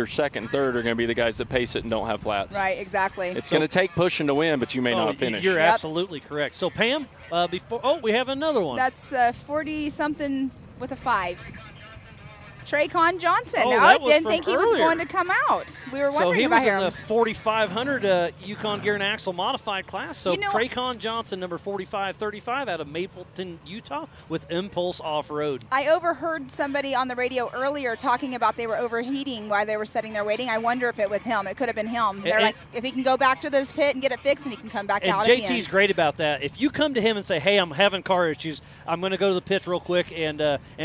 second and third are going to be the guys that pace it and don't have flats. Right, exactly. It's going to take pushing to win, but you may not finish. You're absolutely correct. So, Pam, we have another one. That's 40-something with a 5. Traycon Johnson. Oh, I didn't think he was going to come out. We were wondering about him. So he was in the 4500 Yukon Gear and Axle modified class. So Traycon Johnson, number 4535 out of Mapleton, Utah, with Impulse Off-Road. I overheard somebody on the radio earlier talking about they were overheating while they were sitting there waiting. I wonder if it was him. It could have been him. They're like, if he can go back to this pit and get it fixed, and he can come back out And at the end. JT's great about that. If you come to him and say, hey, I'm having car issues, I'm going to go to the pit real quick and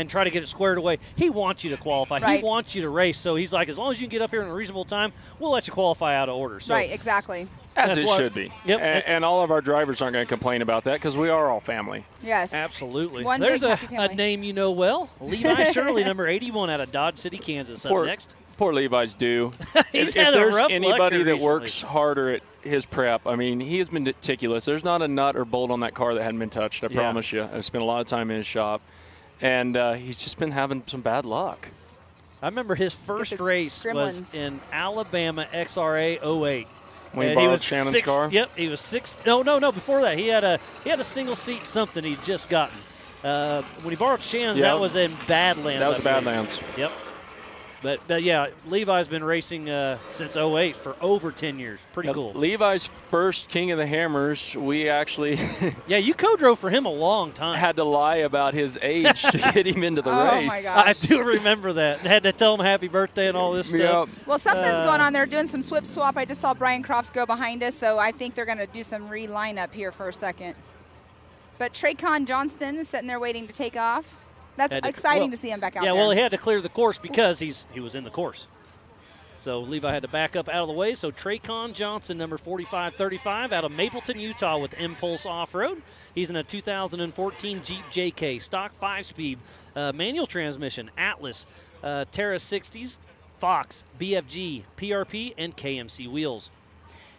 try to get it squared away, he wants you to qualify. Right. He wants you to race. So he's like, as long as you can get up here in a reasonable time, we'll let you qualify out of order. So right, exactly. As it should be. Yep. And all of our drivers aren't going to complain about that because we are all family. Yes. Absolutely. There's a name you know well. Levi Shirley, number 81 out of Dodge City, Kansas. Up next. Poor Levi's due. If there's anybody that works harder at his prep, I mean, he has been meticulous. There's not a nut or bolt on that car that hadn't been touched, I promise you. I've spent a lot of time in his shop. And he's just been having some bad luck. I remember his first race was in Alabama XRA 08. When he borrowed Shannon's car? Yep, he was 6. No. Before that, he had a single seat something he'd just gotten. When he borrowed Shannon's, that was in Badlands. That was Badlands. Yep. But yeah, Levi's been racing since 08 for over 10 years. Pretty cool. Levi's first King of the Hammers, we actually yeah, you co-drove for him a long time. Had to lie about his age to get him into the race. My gosh. I do remember that. Had to tell him happy birthday and all this stuff. Well, something's going on. They're doing some swap. I just saw Brian Crofts go behind us, so I think they're going to do some re-lineup here for a second. But Traycon Johnston is sitting there waiting to take off. That's exciting to see him back out there. Yeah, well, he had to clear the course because he was in the course. So Levi had to back up out of the way. So Traycon Johnson, number 4535, out of Mapleton, Utah, with Impulse Off-Road. He's in a 2014 Jeep JK, stock 5-speed, manual transmission, Atlas, Terra 60s, Fox, BFG, PRP, and KMC wheels.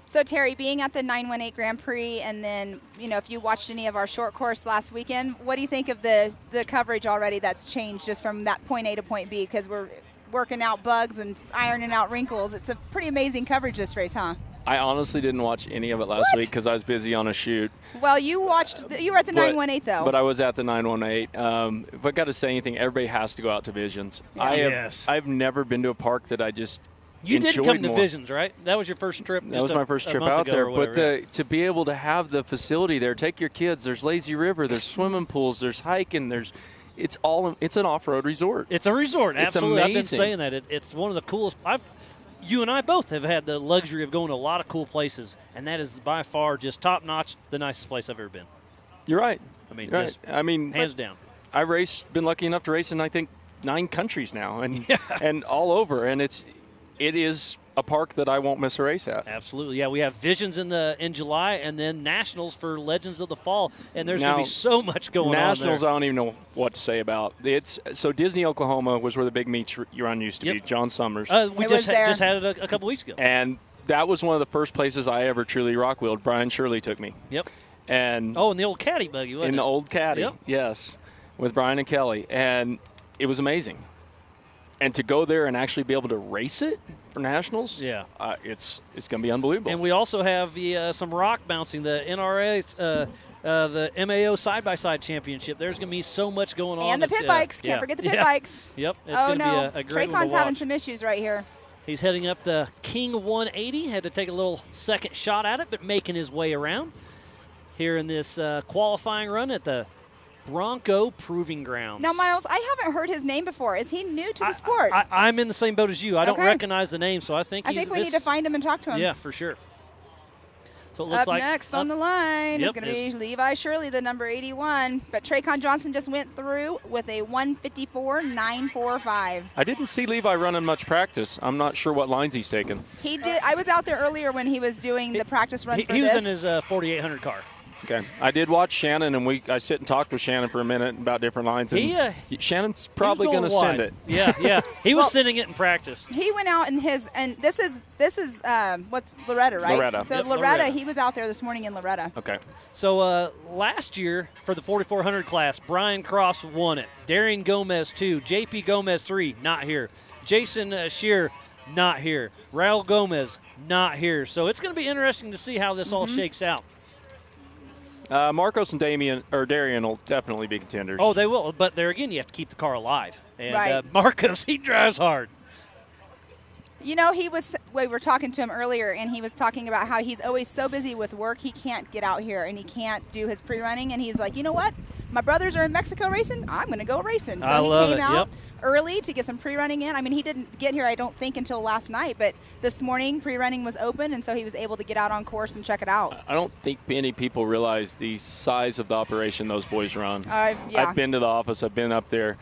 So, Terry, being at the 918 Grand Prix, and then, if you watched any of our short course last weekend, what do you think of the coverage already that's changed just from that point A to point B? Because we're working out bugs and ironing out wrinkles. It's a pretty amazing coverage this race, huh? I honestly didn't watch any of it last week because I was busy on a shoot. Well, you were at the 918, though. But I was at the 918. If I got to say anything, everybody has to go out to Visions. Yeah. I've never been to a park that I just You did come to more. Visions, right? That was your first trip. That was my first trip out there. But to be able to have the facility there, take your kids. There's lazy river. There's swimming pools. There's hiking. It's an off-road resort. It's a resort. It's absolutely. amazing. I've been saying that. It's one of the coolest. You and I both have had the luxury of going to a lot of cool places, and that is by far just top-notch the nicest place I've ever been. You're right. I mean, You're just right. I mean, hands down. I've been lucky enough to race in, I think, 9 countries now, and all over, and it is a park that I won't miss a race at. Absolutely, yeah. We have Visions in July, and then Nationals for Legends of the Fall, and there's going to be so much going Nationals, on I don't even know what to say about. So Disney, Oklahoma was where the big meet run used to be. John Summers. We just had it a couple weeks ago, and that was one of the first places I ever truly rock-wheeled. Brian Shirley took me. Yep. And in the old caddy buggy, wasn't it? In the old caddy, yep. Yes, with Brian and Kelly, and it was amazing. And to go there and actually be able to race it for Nationals, it's going to be unbelievable. And we also have some rock bouncing, the NRA, the MAO side-by-side championship. There's going to be so much going on. And the pit bikes. Can't forget the pit bikes. Yep. It's going to be a great one to watch. Having some issues right here. He's heading up the King 180. Had to take a little second shot at it, but making his way around here in this qualifying run at the Bronco Proving Grounds. Now, Miles, I haven't heard his name before. Is he new to the sport? I'm in the same boat as you. I don't recognize the name, so I think we need to find him and talk to him. Yeah, for sure. So it looks up like next on the line is going to be Levi Shirley, the number 81. But Traycon Johnson just went through with a 154.945. I didn't see Levi running much practice. I'm not sure what lines he's taking. He did. I was out there earlier when he was doing the practice run for this. He was in his 4800 car. Okay. I did watch Shannon, and I sit and talked with Shannon for a minute about different lines. And Shannon's probably going to send it. Yeah. He was sending it in practice. He went out in and this is what's Loretta, right? Loretta. So Loretta, he was out there this morning in Loretta. Okay. So last year for the 4400 class, Brian Cross won it. Darian Gomez 2, JP Gomez 3, not here. Jason Shear, not here. Raul Gomez, not here. So it's going to be interesting to see how this all shakes out. Marcos and Darian will definitely be contenders. Oh, they will. But there again, you have to keep the car alive. And Marcos, he drives hard. We were talking to him earlier, and he was talking about how he's always so busy with work, he can't get out here, and he can't do his pre-running. And he's like, you know what? My brothers are in Mexico racing. I'm going to go racing. So he came out early to get some pre-running in. I mean, he didn't get here, I don't think, until last night. But this morning, pre-running was open, and so he was able to get out on course and check it out. I don't think many people realize the size of the operation those boys run. Yeah. I've been to the office. I've been up there.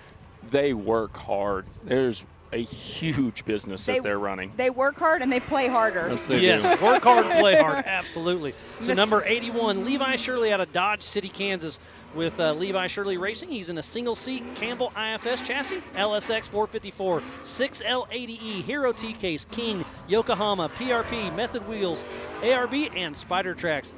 They work hard. There's a huge business that they're running. They work hard and they play harder. Yes, work hard and play hard, absolutely. So number 81, Levi Shirley out of Dodge City, Kansas with Levi Shirley Racing. He's in a single-seat Campbell IFS chassis, LSX 454, 6L80E, Hero T-Case, King, Yokohama, PRP, Method Wheels, ARB, and Spider Tracks.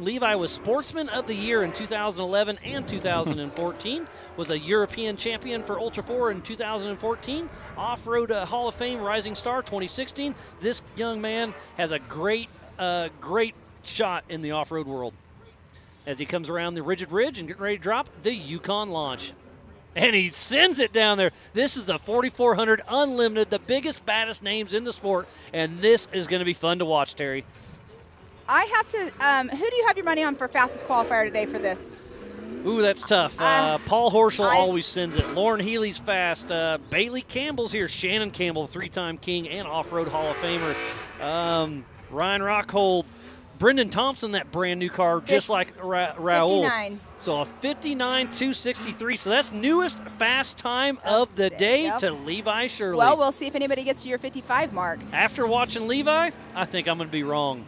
Levi was Sportsman of the Year in 2011 and 2014, was a European champion for Ultra 4 in 2014, Off-Road Hall of Fame Rising Star 2016. This young man has a great shot in the off-road world as he comes around the Rigid Ridge and getting ready to drop the Yukon launch. And he sends it down there. This is the 4400 Unlimited, the biggest, baddest names in the sport, and this is going to be fun to watch, Terry. I have to who do you have your money on for fastest qualifier today for this? Ooh, that's tough. Paul Horschel always sends it. Lauren Healy's fast. Bailey Campbell's here. Shannon Campbell, 3-time King and Off-Road Hall of Famer. Ryan Rockhold. Brendan Thompson, that brand new car, just like Raul. 59. So a 59.263. So that's newest fast time of the day to Levi Shirley. Well, we'll see if anybody gets to your 55 mark. After watching Levi, I think I'm going to be wrong.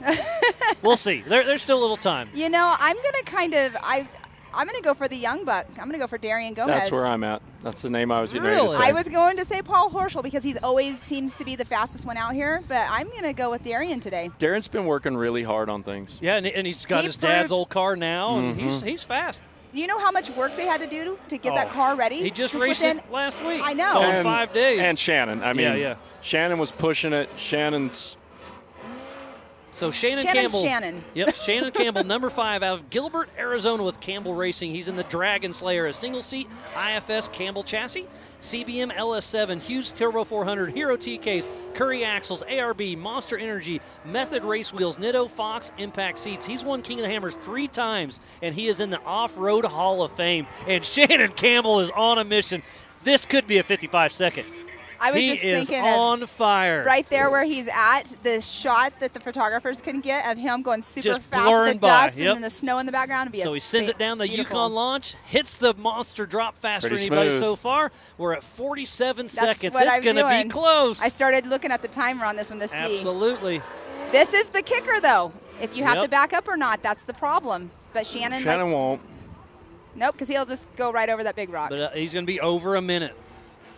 We'll see. There's still a little time. I'm going to I'm going to go for the young buck. I'm going to go for Darian Gomez. That's where I'm at. That's the name I was getting ready to say. I was going to say Paul Horschel because he's always seems to be the fastest one out here, but I'm going to go with Darian today. Darren's been working really hard on things. Yeah, and he's got his dad's old car now, and he's fast. Do you know how much work they had to do to get that car ready? He just raced it last week. I know. So in 5 days. And Shannon. I mean, yeah. Shannon was pushing it. Shannon's. So Shannon's Campbell. Yep, Shannon Campbell, number 5 out of Gilbert, Arizona with Campbell Racing. He's in the Dragon Slayer, a single-seat IFS Campbell chassis, CBM LS7, Hughes Turbo 400, Hero T-Case, Curry axles, ARB, Monster Energy, Method race wheels, Nitto, Fox, Impact seats. He's won King of the Hammers 3 times, and he is in the Off-Road Hall of Fame. And Shannon Campbell is on a mission. This could be a 55-second. I was just thinking on fire. Right there where he's at, the shot that the photographers can get of him going super just fast with the dust yep. and the snow in the background. So he sends it down the beautiful. Yukon launch, hits the monster drop faster Pretty than anybody smooth. so far. We're at 47 That's seconds. what It's I'm going to be doing. close. I started looking at the timer on this one to see. Absolutely. This is the kicker, though. If you have Yep. to back up or not, that's the problem. But Shannon won't. Nope, because he'll just go right over that big rock. But he's going to be over a minute.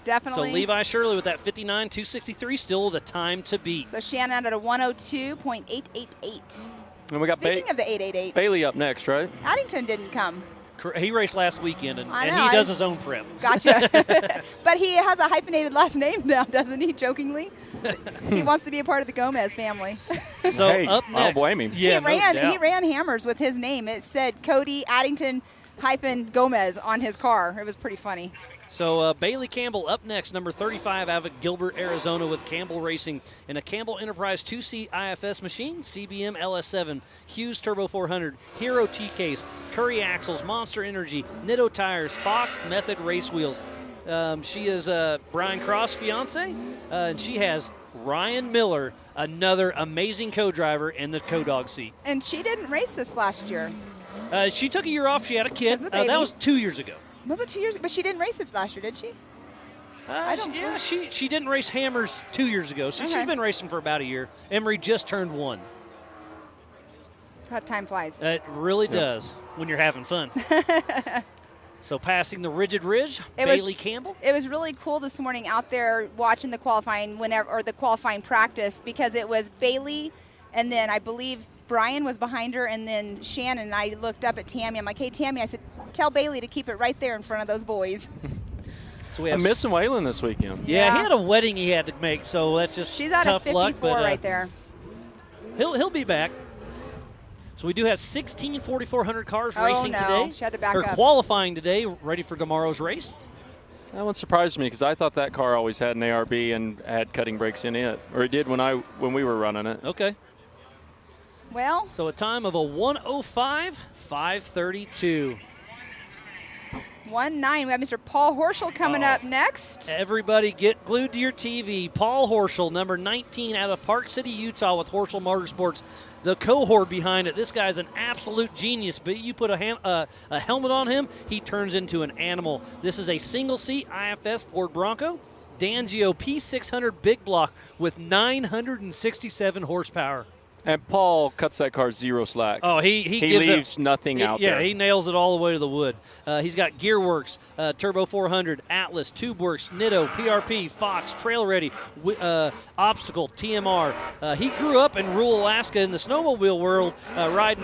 Definitely. So Levi Shirley with that 59.263, still the time to beat. So Shannon at a 102.888. And we got Speaking of the 888, Bailey up next, right? Addington didn't come. He raced last weekend, and I know, he does his own prep. Gotcha. But he has a hyphenated last name now, doesn't he, jokingly? He wants to be a part of the Gomez family. So hey, up next. I don't blame him. Yeah, he ran hammers with his name. It said Cody Addington -Gomez on his car. It was pretty funny. So Bailey Campbell up next, number 35 out of Gilbert, Arizona with Campbell Racing in a Campbell Enterprise 2-seat IFS machine, CBM LS7, Hughes Turbo 400, Hero T-Case, Curry axles, Monster Energy, Nitto tires, Fox Method race wheels. She is Brian Cross' fiance, and she has Ryan Miller, another amazing co-driver in the co-dog seat. And she didn't race this last year. She took a year off. She had a kid. That was 2 years ago. Was it 2 years ago? But she didn't race it last year, did she? She didn't race hammers 2 years ago. So she's been racing for about a year. Emery just turned 1. How time flies. It really does when you're having fun. So passing the Rigid Ridge, Bailey Campbell. It was really cool this morning out there watching the qualifying the qualifying practice, because it was Bailey, and then I believe Brian was behind her, and then Shannon. And I looked up at Tammy. I'm like, hey, Tammy, I said, tell Bailey to keep it right there in front of those boys. So we have I'm missing Waylon this weekend. Yeah, he had a wedding he had to make, so that's just She's at tough a 54 luck. But, right there. He'll be back. So we do have 16 4,400 cars racing today. She had to back up. Qualifying today, ready for tomorrow's race. That one surprised me because I thought that car always had an ARB and had cutting brakes in it, or it did when we were running it. Okay. Well. So a time of a 1:05.532. 1-9. We have Mr. Paul Horschel coming up next. Everybody get glued to your TV. Paul Horschel, number 19 out of Park City, Utah with Horschel Motorsports. The cohort behind it. This guy's an absolute genius, but you put a helmet on him, he turns into an animal. This is a single-seat IFS Ford Bronco. Danzio P600 big block with 967 horsepower. And Paul cuts that car zero slack. Oh, he leaves nothing out there. Yeah, he nails it all the way to the wood. He's got Gearworks, Turbo 400, Atlas, TubeWorks, Nitto, PRP, Fox, Trail Ready, Obstacle, TMR. He grew up in rural Alaska in the snowmobile world, riding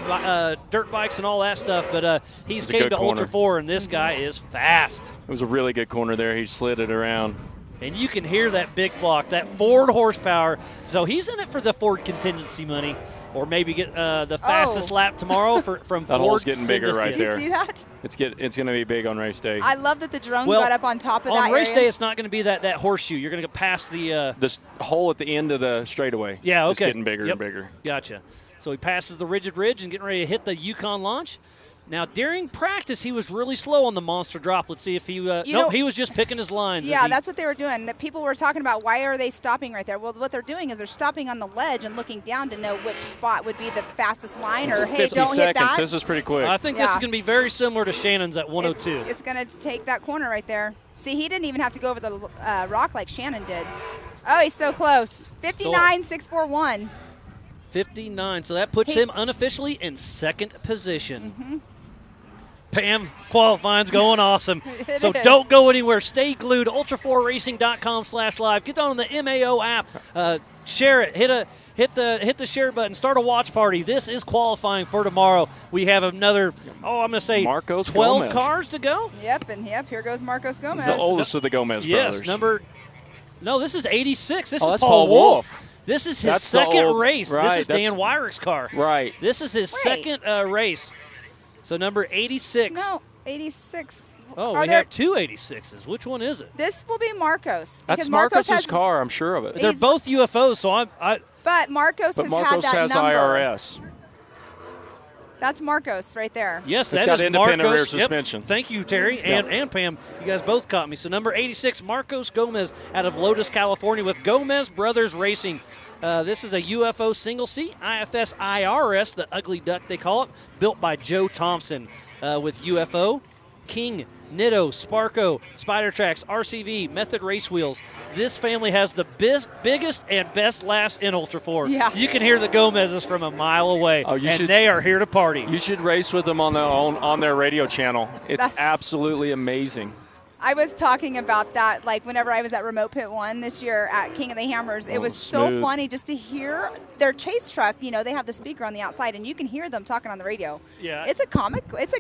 dirt bikes and all that stuff, but he's came to Ultra 4, and this guy is fast. It was a really good corner there. He slid it around. And you can hear that big block, that Ford horsepower. So he's in it for the Ford contingency money, or maybe get the fastest lap tomorrow from that Ford. hole's getting bigger right there. Did you see that? It's going to be big on race day. I love that the drones got up on top of that on race area. day, it's not going to be that horseshoe. You're going to go past the this hole at the end of the straightaway. Yeah, okay. It's getting bigger and bigger. Gotcha. So he passes the Rigid Ridge and getting ready to hit the Yukon launch. Now, during practice, he was really slow on the monster drop. Let's see if he he was just picking his lines. Yeah, that's what they were doing. That people were talking about, why are they stopping right there? Well, what they're doing is they're stopping on the ledge and looking down to know which spot would be the fastest line, or, hey, don't hit that. This is pretty quick. I think this is going to be very similar to Shannon's at 102. It's going to take that corner right there. See, he didn't even have to go over the rock like Shannon did. Oh, he's so close. 59.641. 59. So that puts him unofficially in second position. Mm-hmm. Pam, qualifying's going awesome. It So is. don't go anywhere. Stay glued. Ultra4racing.com/live. Get on the MAO app. Share it. Hit the share button. Start a watch party. This is qualifying for tomorrow. We have another, I'm going to say Marcos 12 Gomez. cars to go. Yep, here goes Marcos Gomez. He's the oldest of the Gomez brothers. No, this is 86. This Oh, is that's Paul Wolf. This is his That's the second old- race. right, This is that's- Dan Weirich's car. Right. This is his second race. So number 86. No, 86. Oh, Are we there- have two 86s. Which one is it? This will be Marcos. That's because Marcos Marcos's has, car. I'm sure of it. They're both UFOs, so But Marcos But has Marcos had that has number. IRS. That's Marcos right there. yes, It's that got is independent Marcos. rear Yep. suspension. Thank you, Terry, and Pam. You guys both caught me. So number 86, Marcos Gomez out of Lotus, California with Gomez Brothers Racing. This is a UFO single seat, IFS IRS, the ugly duck they call it, built by Joe Thompson with UFO, King, Nitto, Sparco, Spider Tracks, RCV, Method Race Wheels. This family has the biggest and best laughs in Ultra 4. Yeah. You can hear the Gomez's from a mile away, and they are here to party. You should race with them on their radio channel. It's That's- absolutely amazing. I was talking about that, like, whenever I was at Remote Pit 1 this year at King of the Hammers. It was so smooth. funny just to hear their chase truck. You know, they have the speaker on the outside, and you can hear them talking on the radio. Yeah. It's a comedy. It's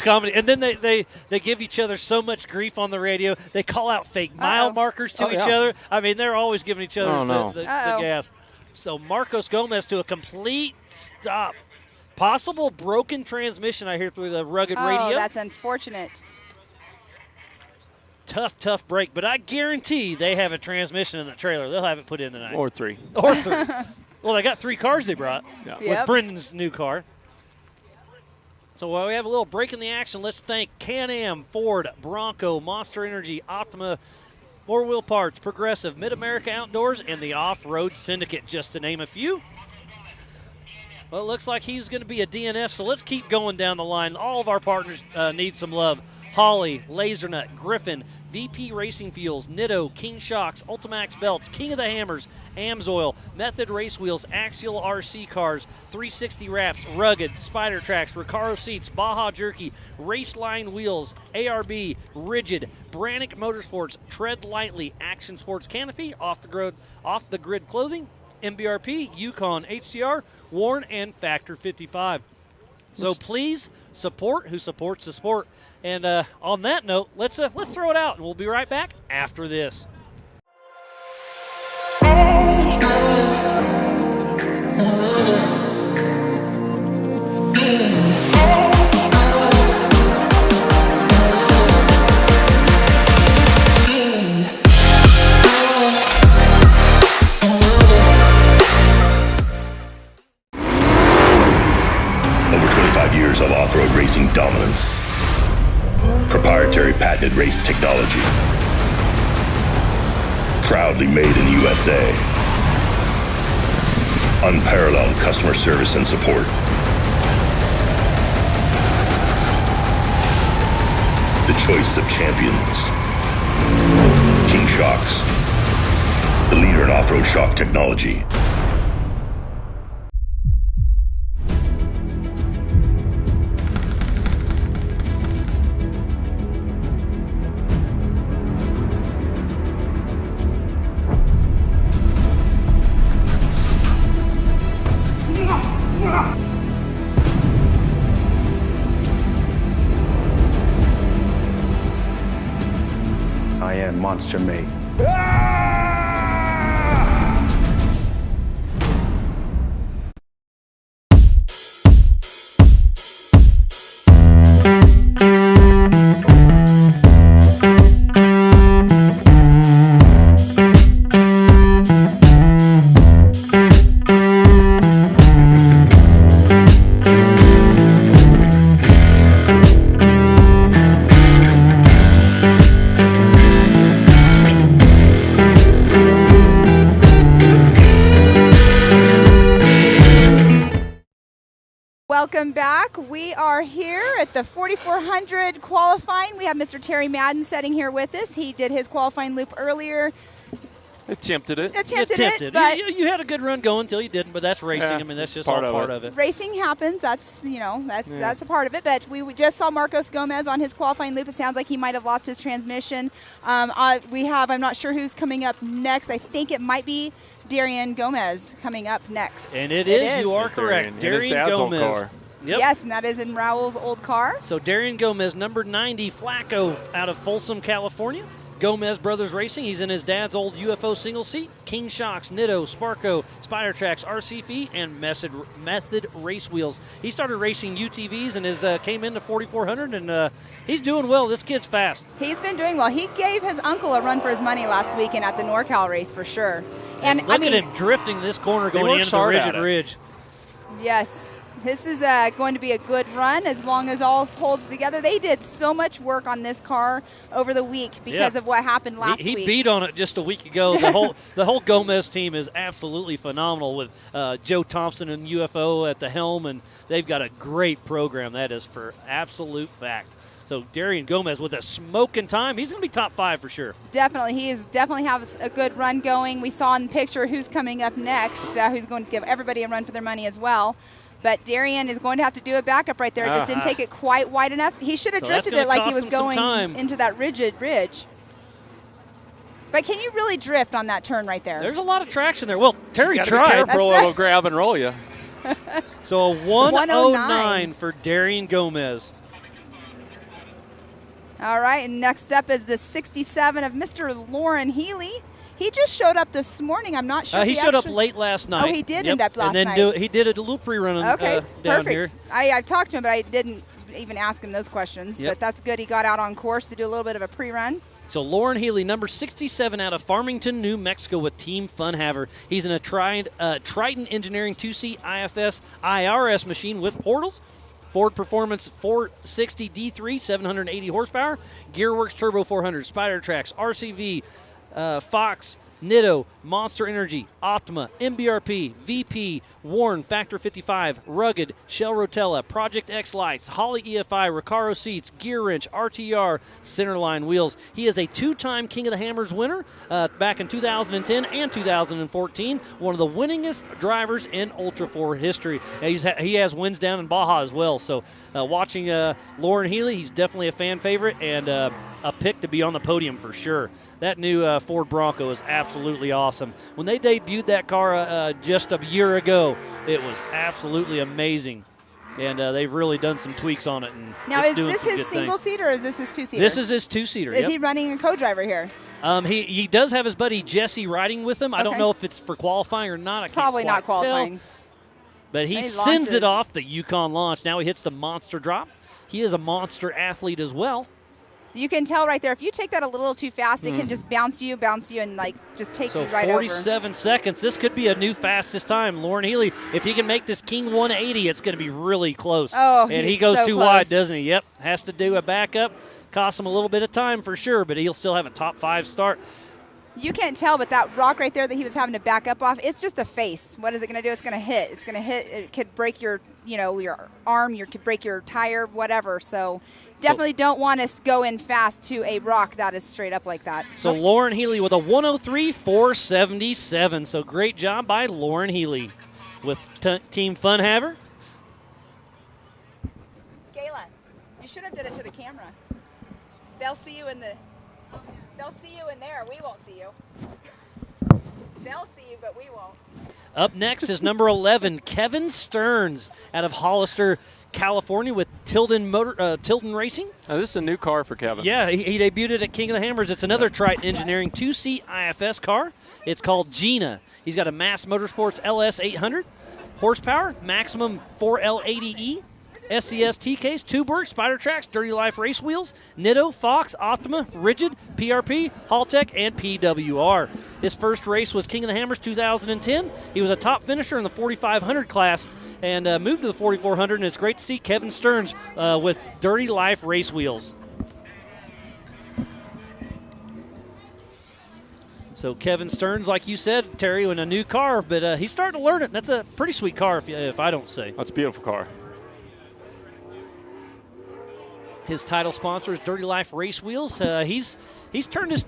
comedy. And then they give each other so much grief on the radio. They call out fake mile markers to each other. I mean, they're always giving each other the gas. So Marcos Gomez to a complete stop. Possible broken transmission, I hear, through the rugged radio. Oh, that's unfortunate. Tough break. But I guarantee they have a transmission in the trailer. They'll have it put in tonight. Or three. Or three. Well, they got 3 cars they brought Yeah. with Brendan's new car. So while we have a little break in the action, let's thank Can-Am, Ford, Bronco, Monster Energy, Optima, Four Wheel Parts, Progressive, Mid-America Outdoors, and the Off-Road Syndicate, just to name a few. Well, it looks like he's going to be a DNF, so let's keep going down the line. All of our partners need some love. Holly, Lasernut, Griffin, VP Racing Fuels, Nitto, King Shocks, Ultimax Belts, King of the Hammers, Amsoil, Method Race Wheels, Axial RC Cars, 360 Wraps, Rugged, Spider Tracks, Recaro Seats, Baja Jerky, Raceline Wheels, ARB, Rigid, Brannick Motorsports, Tread Lightly, Action Sports Canopy, Off the Grid Clothing, MBRP, Yukon, HCR, Warren, and Factor 55. So please support who supports the sport. And on that note, let's throw it out, and we'll be right back after this. Over 25 years of off-road racing dominance. Proprietary patented race technology. Proudly made in the USA. Unparalleled customer service and support. The choice of champions. King Shocks. The leader in off-road shock technology. I am Monster Mate. Welcome back. We are here at the 4400 qualifying. We have Mr. Terry Madden sitting here with us. He did his qualifying loop earlier. Attempted it. But you had a good run going until you didn't, but that's racing. Yeah, I mean, that's just part all of part it. of it. Racing happens. That's a part of it. But we just saw Marcos Gomez on his qualifying loop. It sounds like he might have lost his transmission. I'm not sure who's coming up next. I think it might be Darian Gomez coming up next. And it is. You are correct. Darian. His dad's Gomez. old car. Yep. Yes, and that is in Raul's old car. So Darian Gomez, number 90, Flacco out of Folsom, California. Gomez Brothers Racing. He's in his dad's old UFO single seat. King Shocks, Nitto, Sparco, Spider Tracks, RCV, and Method Race Wheels. He started racing UTVs and came into 4400, and he's doing well. This kid's fast. He's been doing well. He gave his uncle a run for his money last weekend at the NorCal race for sure. And look at him drifting this corner going into the rigid ridge. Yes. This is going to be a good run as long as all holds together. They did so much work on this car over the week because of what happened last week. He beat on it just a week ago. The whole Gomez team is absolutely phenomenal with Joe Thompson and UFO at the helm, and they've got a great program. That is for absolute fact. So Darian Gomez with a smoking time. He's going to be top 5 for sure. Definitely. He definitely has a good run going. We saw in the picture who's coming up next, who's going to give everybody a run for their money as well. But Darian is going to have to do a backup right there. Just didn't take it quite wide enough. He should have drifted it like he was going into that rigid ridge. But can you really drift on that turn right there? There's a lot of traction there. Well, Terry tried. tried. Be careful, it'll grab and roll you. So a 109 for Darian Gomez. All right, and next up is the 67 of Mr. Lauren Healy. He just showed up this morning. I'm not sure. He showed up late last night. Oh, he did end up last night. And then he did a little pre-run down perfect. here. I talked to him, but I didn't even ask him those questions. But that's good. He got out on course to do a little bit of a pre-run. So Lauren Healy, number 67 out of Farmington, New Mexico with Team Funhaver. He's in a Triton Engineering 2C IFS IRS machine with portals. Ford Performance 460 D3, 780 horsepower. Gearworks Turbo 400, Spider Tracks, RCV, Fox, Nitto, Monster Energy, Optima, MBRP, VP, Warren, Factor 55, Rugged, Shell Rotella, Project X Lights, Holly EFI, Recaro Seats, Gear Wrench, RTR, Centerline Wheels. He is a 2-time King of the Hammers winner back in 2010 and 2014. One of the winningest drivers in Ultra 4 history. He has wins down in Baja as well. So watching Lauren Healy, he's definitely a fan favorite and a pick to be on the podium for sure. That new Ford Bronco is absolutely awesome. When they debuted that car just a year ago, it was absolutely amazing. And they've really done some tweaks on it. And now, is this his single seater or is this his 2-seater? This is his 2-seater. Is he running a co-driver here? He does have his buddy Jesse riding with him. I don't know if it's for qualifying or not. Probably not qualifying. But he sends it off the Yukon launch. Now he hits the monster drop. He is a monster athlete as well. You can tell right there, if you take that a little too fast, it can just bounce you, and just take you right over. So 47 seconds. This could be a new fastest time. Lauren Healy, if he can make this King 180, it's going to be really close. Oh, and he goes too wide, doesn't he? Yep. Has to do a backup. Costs him a little bit of time for sure, but he'll still have a top 5 start. You can't tell, but that rock right there that he was having to back up off, it's just a face. What is it going to do? It's going to hit. It's going to hit. It could break your arm. You could break your tire, whatever. So definitely don't want to go in fast to a rock that is straight up like that. So Lauren Healy with a 103.477. So great job by Lauren Healy with Team Funhaver. Gayla, you should have did it to the camera. They'll see you in there. We won't see you. They'll see you, but we won't. Up next is number 11, Kevin Stearns out of Hollister, California with Tilden Racing. Now, this is a new car for Kevin. Yeah, he debuted it at King of the Hammers. It's another Triton Engineering 2C IFS car. It's called Gina. He's got a Mass Motorsports LS 800 horsepower, maximum 4L80E. SCS T-Case, Tuberg, Spider Tracks, Dirty Life Race Wheels, Nitto, Fox, Optima, Rigid, PRP, Haltech, and PWR. His first race was King of the Hammers 2010. He was a top finisher in the 4500 class and moved to the 4400, and it's great to see Kevin Stearns with Dirty Life Race Wheels. So Kevin Stearns, like you said, Terry, in a new car, but he's starting to learn it. That's a pretty sweet car, if I don't say. That's a beautiful car. His title sponsor is Dirty Life Race Wheels. He's turned his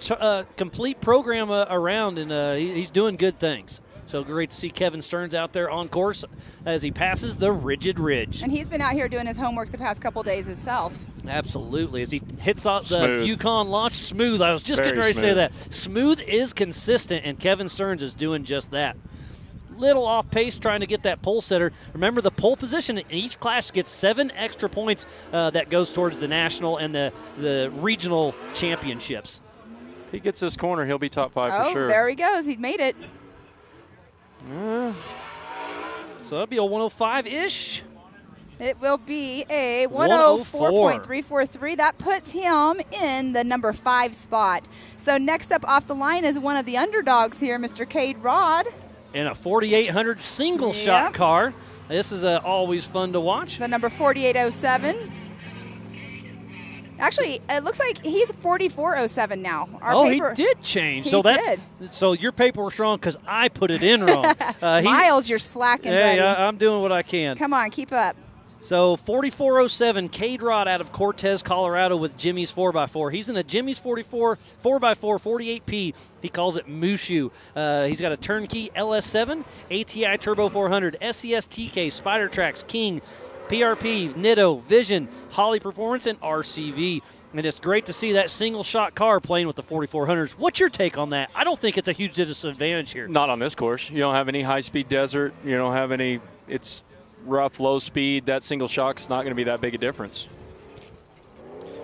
complete program around, and he's doing good things. So great to see Kevin Stearns out there on course as he passes the Rigid Ridge. And he's been out here doing his homework the past couple days himself. Absolutely. As he hits out the Smooth. Yukon launch, smooth. I was just Very getting ready to say smooth. that. Smooth is consistent, and Kevin Stearns is doing just that. Little off pace trying to get that pole setter. Remember, the pole position in each class gets 7 extra points that goes towards the national and the regional championships. If he gets this corner, he'll be top 5 Oh, for sure. there he goes. He made it. So that'll be a 105-ish. It will be a 104. 104.343. That puts him in the number 5 spot. So next up off the line is one of the underdogs here, Mr. Cade Rod. In a 4800 single shot car. This is always fun to watch. The number 4807. Actually, it looks like he's 4407 now. He did change. He so did. So your paperwork's wrong because I put it in wrong. Miles, you're slacking, buddy. Yeah, I'm doing what I can. Come on, keep up. So 4407, Cade Rod out of Cortez, Colorado with Jimmy's 4x4. He's in a Jimmy's 44 4x4 48P. He calls it Mushu. He's got a turnkey LS7, ATI Turbo 400, SES TK, Spider Tracks, King, PRP, Nitto, Vision, Holly Performance, and RCV. And it's great to see that single shot car playing with the 4400s. What's your take on that? I don't think it's a huge disadvantage here. Not on this course. You don't have any high-speed desert. You don't have any – it's rough, low speed. That single shock's not going to be that big a difference.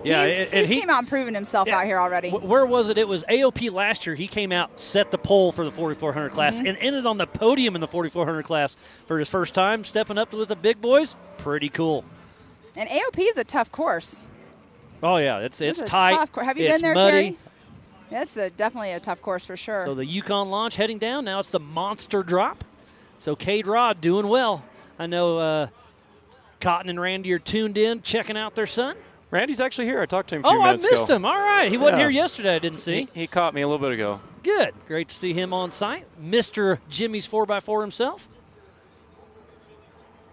Yeah, he came out and proven himself out here already. Where was it? It was AOP last year. He came out, set the pole for the 4400 class, and ended on the podium in the 4400 class for his first time, stepping up with the big boys. Pretty cool. And AOP is a tough course. Oh, yeah. It's a tight. Tough have you it's been there, muddy. Terry? It's definitely a tough course for sure. So the Yukon launch heading down. Now it's the monster drop. So Cade Rod doing well. I know Cotton and Randy are tuned in, checking out their son. Randy's actually here. I talked to him a few minutes ago. Oh, I missed him. All right. He wasn't here yesterday, I didn't see. He caught me a little bit ago. Good. Great to see him on site. Mr. Jimmy's 4x4 himself.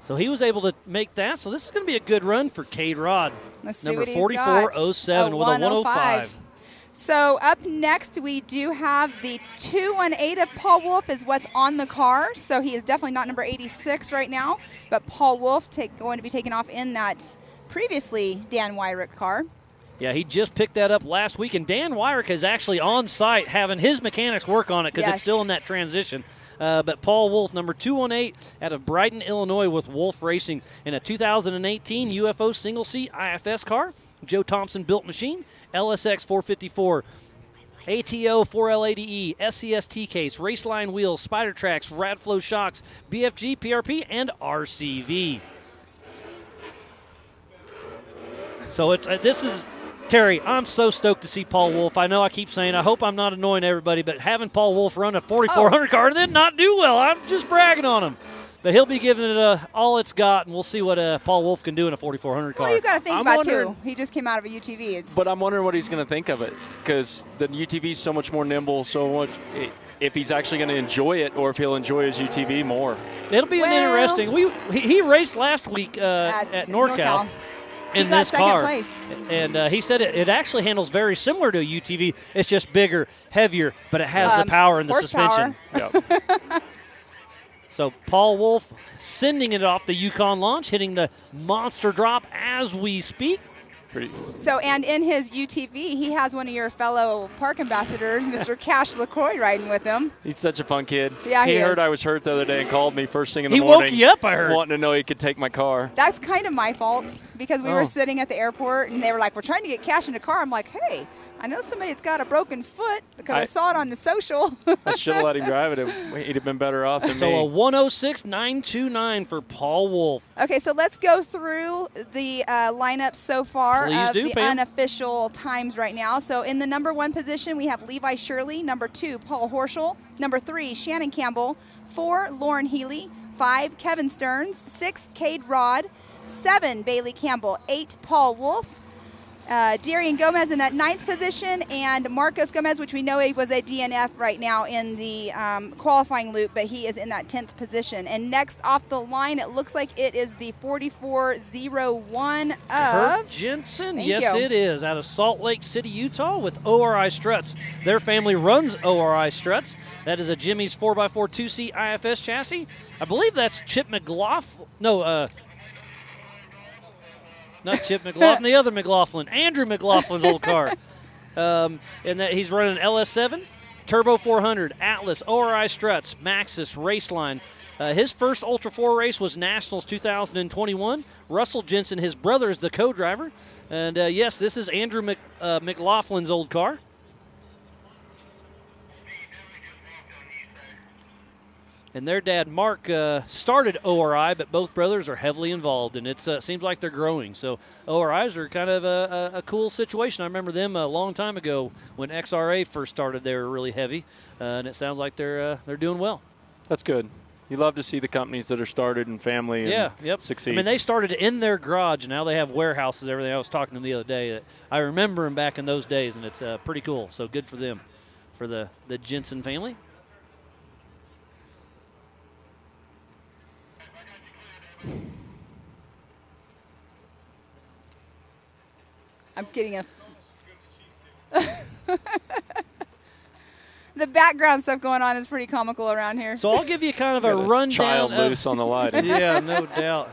So he was able to make that. So this is going to be a good run for Cade Rod. Let's see Number what he's 4407 got. with a 105. So up next, we do have the 218 of Paul Wolf is what's on the car. So he is definitely not number 86 right now, but Paul Wolf going to be taking off in that previously Dan Wyrick car. Yeah, he just picked that up last week, and Dan Wyrick is actually on site having his mechanics work on it because it's still in that transition. But Paul Wolf, number 218 out of Brighton, Illinois with Wolf Racing in a 2018 UFO single-seat IFS car, Joe Thompson built machine, LSX 454, ATO 4L80E, SCS T-Case, Raceline wheels, Spider Tracks, Radflow shocks, BFG, PRP, and RCV. So this is Terry. I'm so stoked to see Paul Wolf. I know I keep saying I hope I'm not annoying everybody, but having Paul Wolf run a 4400 car and then not do well, I'm just bragging on him. But he'll be giving it all it's got, and we'll see what Paul Wolf can do in a 4400 car. Well, you got to think about too. He just came out of a UTV. But I'm wondering what he's going to think of it because the UTV is so much more nimble, so much. If he's actually going to enjoy it, or if he'll enjoy his UTV more. It'll be an interesting. He raced last week at NorCal. In this car, place. And he said it actually handles very similar to a UTV. It's just bigger, heavier, but it has the power and the suspension. Yep. So Paul Wolf sending it off the Yukon launch, hitting the monster drop as we speak. So, and in his UTV, he has one of your fellow park ambassadors, Mr. Cash LaCroix, riding with him. He's such a fun kid. Yeah, he heard is. I was hurt the other day and called me first thing in the morning. He woke you up, I heard. Wanting to know he could take my car. That's kind of my fault because we were sitting at the airport and they were like, we're trying to get Cash in a car. I'm like, hey, I know somebody's got a broken foot because I saw it on the social. I should have let him drive it. He'd have been better off than me. So a 106.929 for Paul Wolf. Okay, so let's go through the lineup so far of the unofficial times right now. So in the number 1 position, we have Levi Shirley. Number 2, Paul Horschel. Number 3, Shannon Campbell. 4, Lauren Healy. 5, Kevin Stearns. 6, Cade Rod. 7, Bailey Campbell. 8, Paul Wolf. Darian Gomez in that 9th position, and Marcos Gomez, which we know he was a DNF right now in the qualifying loop, but he is in that 10th position. And next off the line, it looks like it is the 4401 of Kurt Jensen. Yes, it is, out of Salt Lake City, Utah, with ORI Struts. Their family runs ORI Struts. That is a Jimmy's 4x4 2-seat IFS chassis. I believe that's Chip McLaughlin. No, not Chip McLaughlin, the other McLaughlin, Andrew McLaughlin's old car. And that he's running an LS7, Turbo 400, Atlas, ORI Struts, Maxxis, Raceline. His first Ultra 4 race was Nationals 2021. Russell Jensen, his brother, is the co-driver. And yes, this is Andrew McLaughlin's old car. And their dad, Mark, started ORI, but both brothers are heavily involved, and it seems like they're growing. So ORIs are kind of a cool situation. I remember them a long time ago when XRA first started. They were really heavy, and it sounds like they're doing well. That's good. You love to see the companies that are started in family and succeed. I mean, they started in their garage, and now they have warehouses and everything. I was talking to them the other day. I remember them back in those days, and it's pretty cool. So good for them, for the Jensen family. I'm getting a the background stuff going on is pretty comical around here. So I'll give you kind of a rundown. Child loose on the lighting. Yeah, no doubt.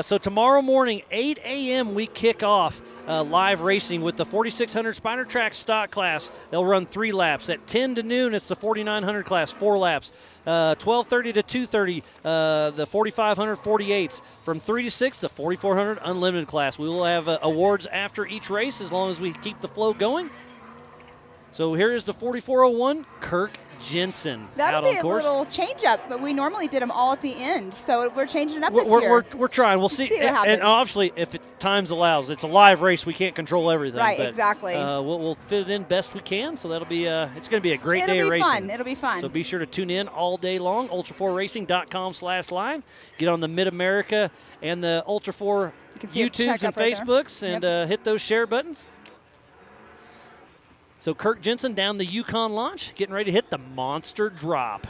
So tomorrow morning, 8 a.m., we kick off live racing with the 4600 Spider Track stock class. They'll run 3 laps. At 10 to noon, it's the 4900 class, 4 laps. 12:30 to 2:30, the 4500 48s. From 3 to 6, the 4400 Unlimited class. We will have awards after each race as long as we keep the flow going. So here is the 4401, Kirk Jensen. That'll be a little change up, but we normally did them all at the end, so we're changing it up this year. We're trying. We'll see. what happens. And obviously, if times allows, it's a live race. We can't control everything. Right, but, exactly. We'll fit it in best we can. So that'll be. It's going to be a great day of racing. It'll be fun. So be sure to tune in all day long. Ultra4Racing.com/live. Get on the Mid America and the Ultra 4 YouTubes and Facebooks and hit those share buttons. So Kirk Jensen down the Yukon launch, getting ready to hit the monster drop.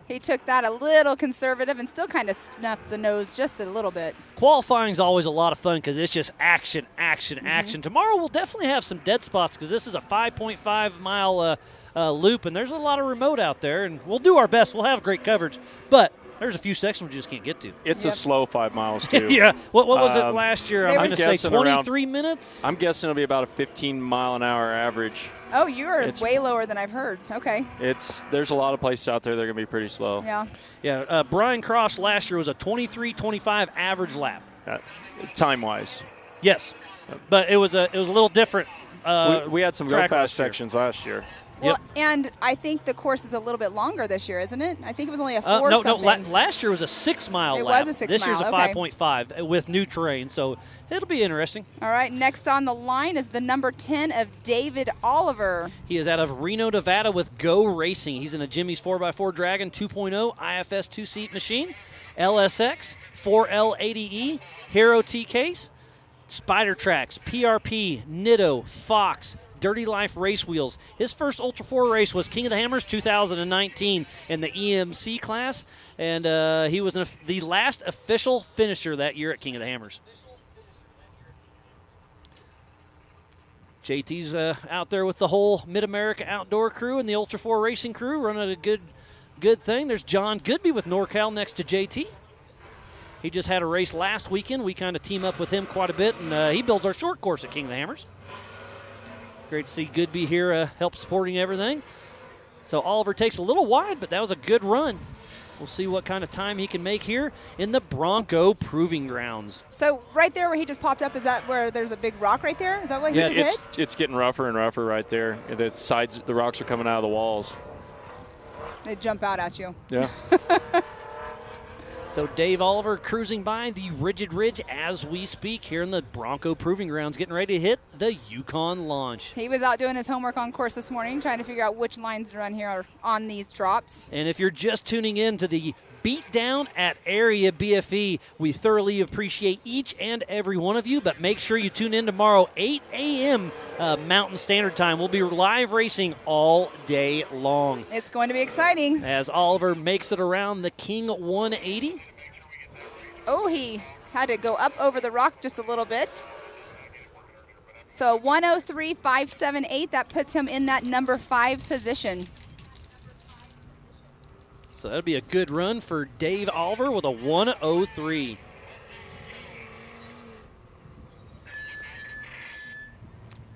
He took that a little conservative and still kind of snuffed the nose just a little bit. Qualifying is always a lot of fun because it's just action, action, action. Tomorrow we'll definitely have some dead spots because this is a 5.5 mile loop, and there's a lot of remote out there, and we'll do our best. We'll have great coverage, but there's a few sections we just can't get to. It's a slow 5 miles, too. Yeah. What was it last year? I'm going to say 23 minutes? I'm guessing it'll be about a 15-mile-an-hour average. Oh, you're way lower than I've heard. Okay. There's a lot of places out there that are going to be pretty slow. Yeah. Yeah. Brian Cross last year was a 23:25 average lap. Time-wise. Yes. But it was a little different. We had some real fast sections last year. Well, and I think the course is a little bit longer this year, isn't it? I think it was only a 4 something. No, last year was a 6 mile lap. It was a 6 This year's a mile, 5.5 with new terrain, so it'll be interesting. All right, next on the line is the number 10 of David Oliver. He is out of Reno, Nevada with Go Racing. He's in a Jimmy's 4x4 Dragon 2.0 IFS 2-seat machine, LSX, 4L80E, Hero T-Case, Spider Tracks, PRP, Nitto, Fox, Dirty Life race wheels. His first Ultra 4 race was King of the Hammers 2019 in the EMC class, and he was the last official finisher that year at King of the Hammers. JT's out there with the whole Mid-America Outdoor crew and the Ultra 4 Racing crew running a good thing. There's John Goodby with NorCal next to JT. He just had a race last weekend. We kind of team up with him quite a bit, and he builds our short course at King of the Hammers. Great to see Goodby here help supporting everything. So Oliver takes a little wide, but that was a good run. We'll see what kind of time he can make here in the Bronco Proving Grounds. So right there where he just popped up, is that where there's a big rock right there? Is that what he just hit? It's getting rougher and rougher right there. The rocks are coming out of the walls. They jump out at you. Yeah. So Dave Oliver cruising by the Rigid Ridge as we speak here in the Bronco Proving Grounds, getting ready to hit the Yukon launch. He was out doing his homework on course this morning, trying to figure out which lines to run here on these drops. And if you're just tuning in to the Beatdown at Area BFE. We thoroughly appreciate each and every one of you, but make sure you tune in tomorrow, 8 a.m. Mountain Standard Time. We'll be live racing all day long. It's going to be exciting. As Oliver makes it around the King 180. Oh, he had to go up over the rock just a little bit. So 103.578, that puts him in that number 5 position. So that'll be a good run for Dave Oliver with a 103.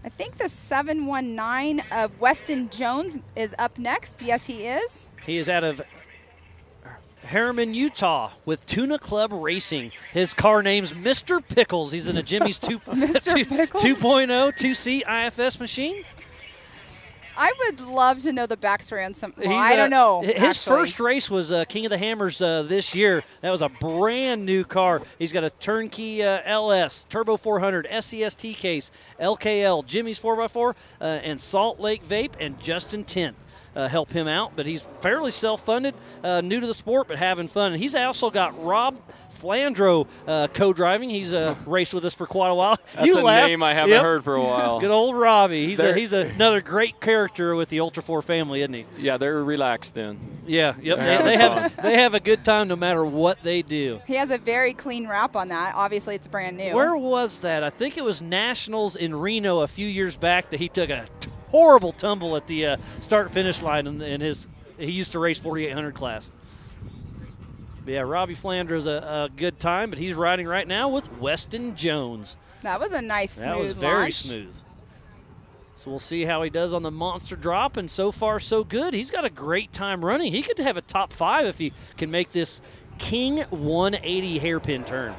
I think the 719 of Weston Jones is up next. Yes, he is. He is out of Harriman, Utah with Tuna Club Racing. His car name's Mr. Pickles. He's in a Jimmy's 2.0 2C IFS machine. I would love to know the backstory on some. Well, I don't know. His first race was King of the Hammers this year. That was a brand new car. He's got a turnkey LS, Turbo 400, SCST case, LKL, Jimmy's 4x4, and Salt Lake Vape, and Justin Tent help him out. But he's fairly self-funded, new to the sport, but having fun. And he's also got Rob Flandro co-driving. He's raced with us for quite a while. That's a name I haven't heard for a while. Good old Robbie. He's another great character with the Ultra 4 family, isn't he? Yeah, they're relaxed then. Yeah, yep. They have a good time no matter what they do. He has a very clean wrap on that. Obviously, it's brand new. Where was that? I think it was Nationals in Reno a few years back that he took a horrible tumble at the start-finish line in his. He used to race 4800 class. But yeah, Robbie Flanders a good time, but he's riding right now with Weston Jones. That was a nice, smooth That was very launch. smooth. So we'll see how he does on the monster drop, and so far so good. He's got a great time running. He could have a top 5 if he can make this King 180 hairpin turn.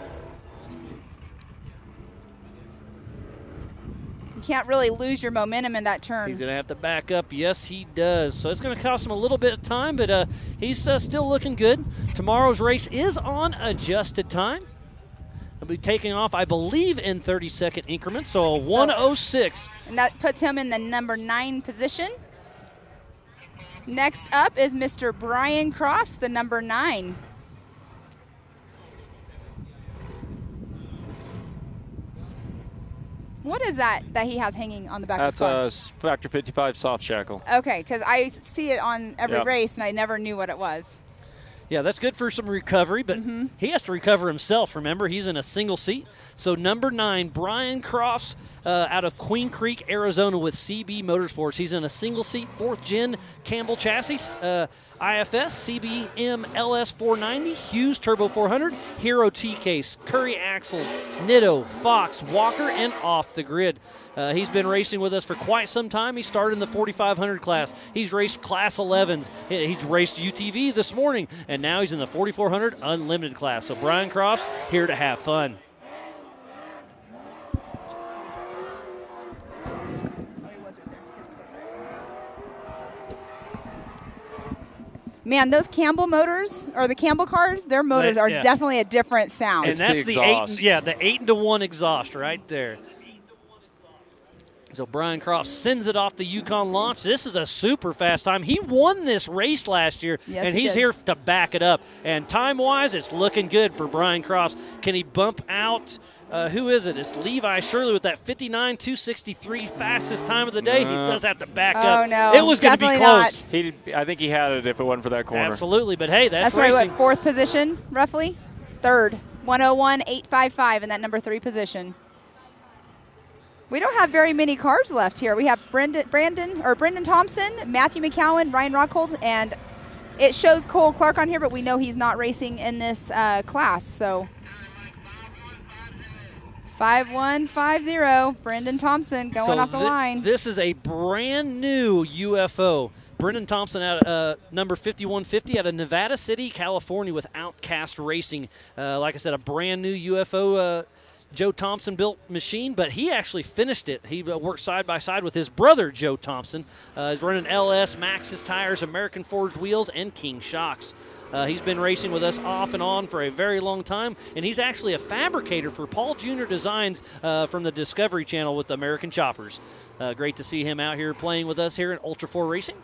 You can't really lose your momentum in that turn. He's going to have to back up. Yes, he does. So it's going to cost him a little bit of time, but he's still looking good. Tomorrow's race is on adjusted time. He'll be taking off, I believe, in 30-second increments, so a 106. And that puts him in the number 9 position. Next up is Mr. Brian Cross, the number 9. What is that he has hanging on the back of his car? That's a Factor 55 soft shackle. Okay, because I see it on every race, and I never knew what it was. Yeah, that's good for some recovery, but he has to recover himself. Remember, he's in a single seat. So number 9, Brian Crofts out of Queen Creek, Arizona with CB Motorsports. He's in a single seat, 4th gen Campbell chassis, IFS, CBM LS 490, Hughes Turbo 400, Hero T-Case, Curry Axles, Nitto, Fox, Walker, and Off the Grid. He's been racing with us for quite some time. He started in the 4500 class. He's raced Class 11s. He's raced UTV this morning, and now he's in the 4400 Unlimited class. So Brian Crofts here to have fun. Man, those Campbell motors, or the Campbell cars, their motors are definitely a different sound. And that's the 8-to-1 exhaust right there. So Brian Crofts sends it off the Yukon launch. This is a super fast time. He won this race last year, and he's here to back it up. And time-wise, it's looking good for Brian Crofts. Can he bump out? Who is it? It's Levi Shirley with that 59.263 fastest time of the day. He does have to back up. Oh, no. It was going to be close. I think he had it if it wasn't for that corner. Absolutely, but hey, that's right, racing. what, 4th position, roughly? 3rd, 101.855 in that number 3 position. We don't have very many cars left here. We have Brendan Thompson, Matthew McCowan, Ryan Rockhold, and it shows Cole Clark on here, but we know he's not racing in this class. So 5150, Brendan Thompson going off the line. This is a brand new UFO. Brendan Thompson at number 5150 out of Nevada City, California with Outcast Racing. Like I said, a brand new UFO Joe Thompson built machine, but he actually finished it. He worked side by side with his brother, Joe Thompson. He's running LS, Maxxis tires, American Forged wheels, and King shocks. He's been racing with us off and on for a very long time, and he's actually a fabricator for Paul Jr. Designs from the Discovery Channel with American Choppers. Great to see him out here playing with us here in Ultra 4 Racing.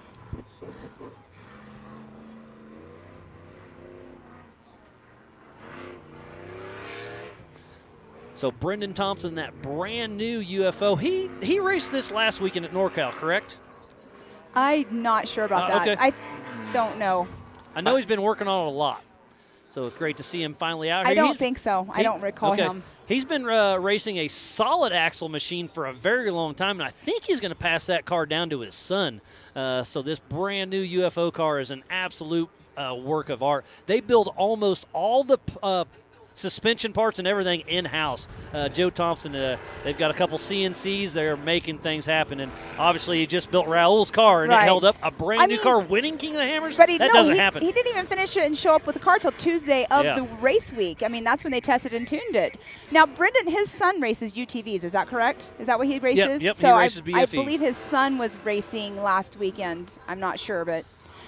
So Brendan Thompson, that brand new UFO, he raced this last weekend at NorCal, correct? I'm not sure about that. Okay. I don't know. I know he's been working on it a lot. So it's great to see him finally out here. I don't think so. I don't recall him. He's been racing a solid axle machine for a very long time, and I think he's going to pass that car down to his son. So this brand new UFO car is an absolute work of art. They build almost all the suspension parts and everything in-house. Joe Thompson, they've got a couple CNCs. They're making things happen. And obviously he just built Raul's car, and it held up a brand new car winning King of the Hammers. But that doesn't happen. He didn't even finish it and show up with the car till Tuesday of the race week. I mean, that's when they tested and tuned it. Now, Brendan, his son races UTVs. Is that correct? Is that what he races? Yep, so he races BFE. I believe his son was racing last weekend. I'm not sure, but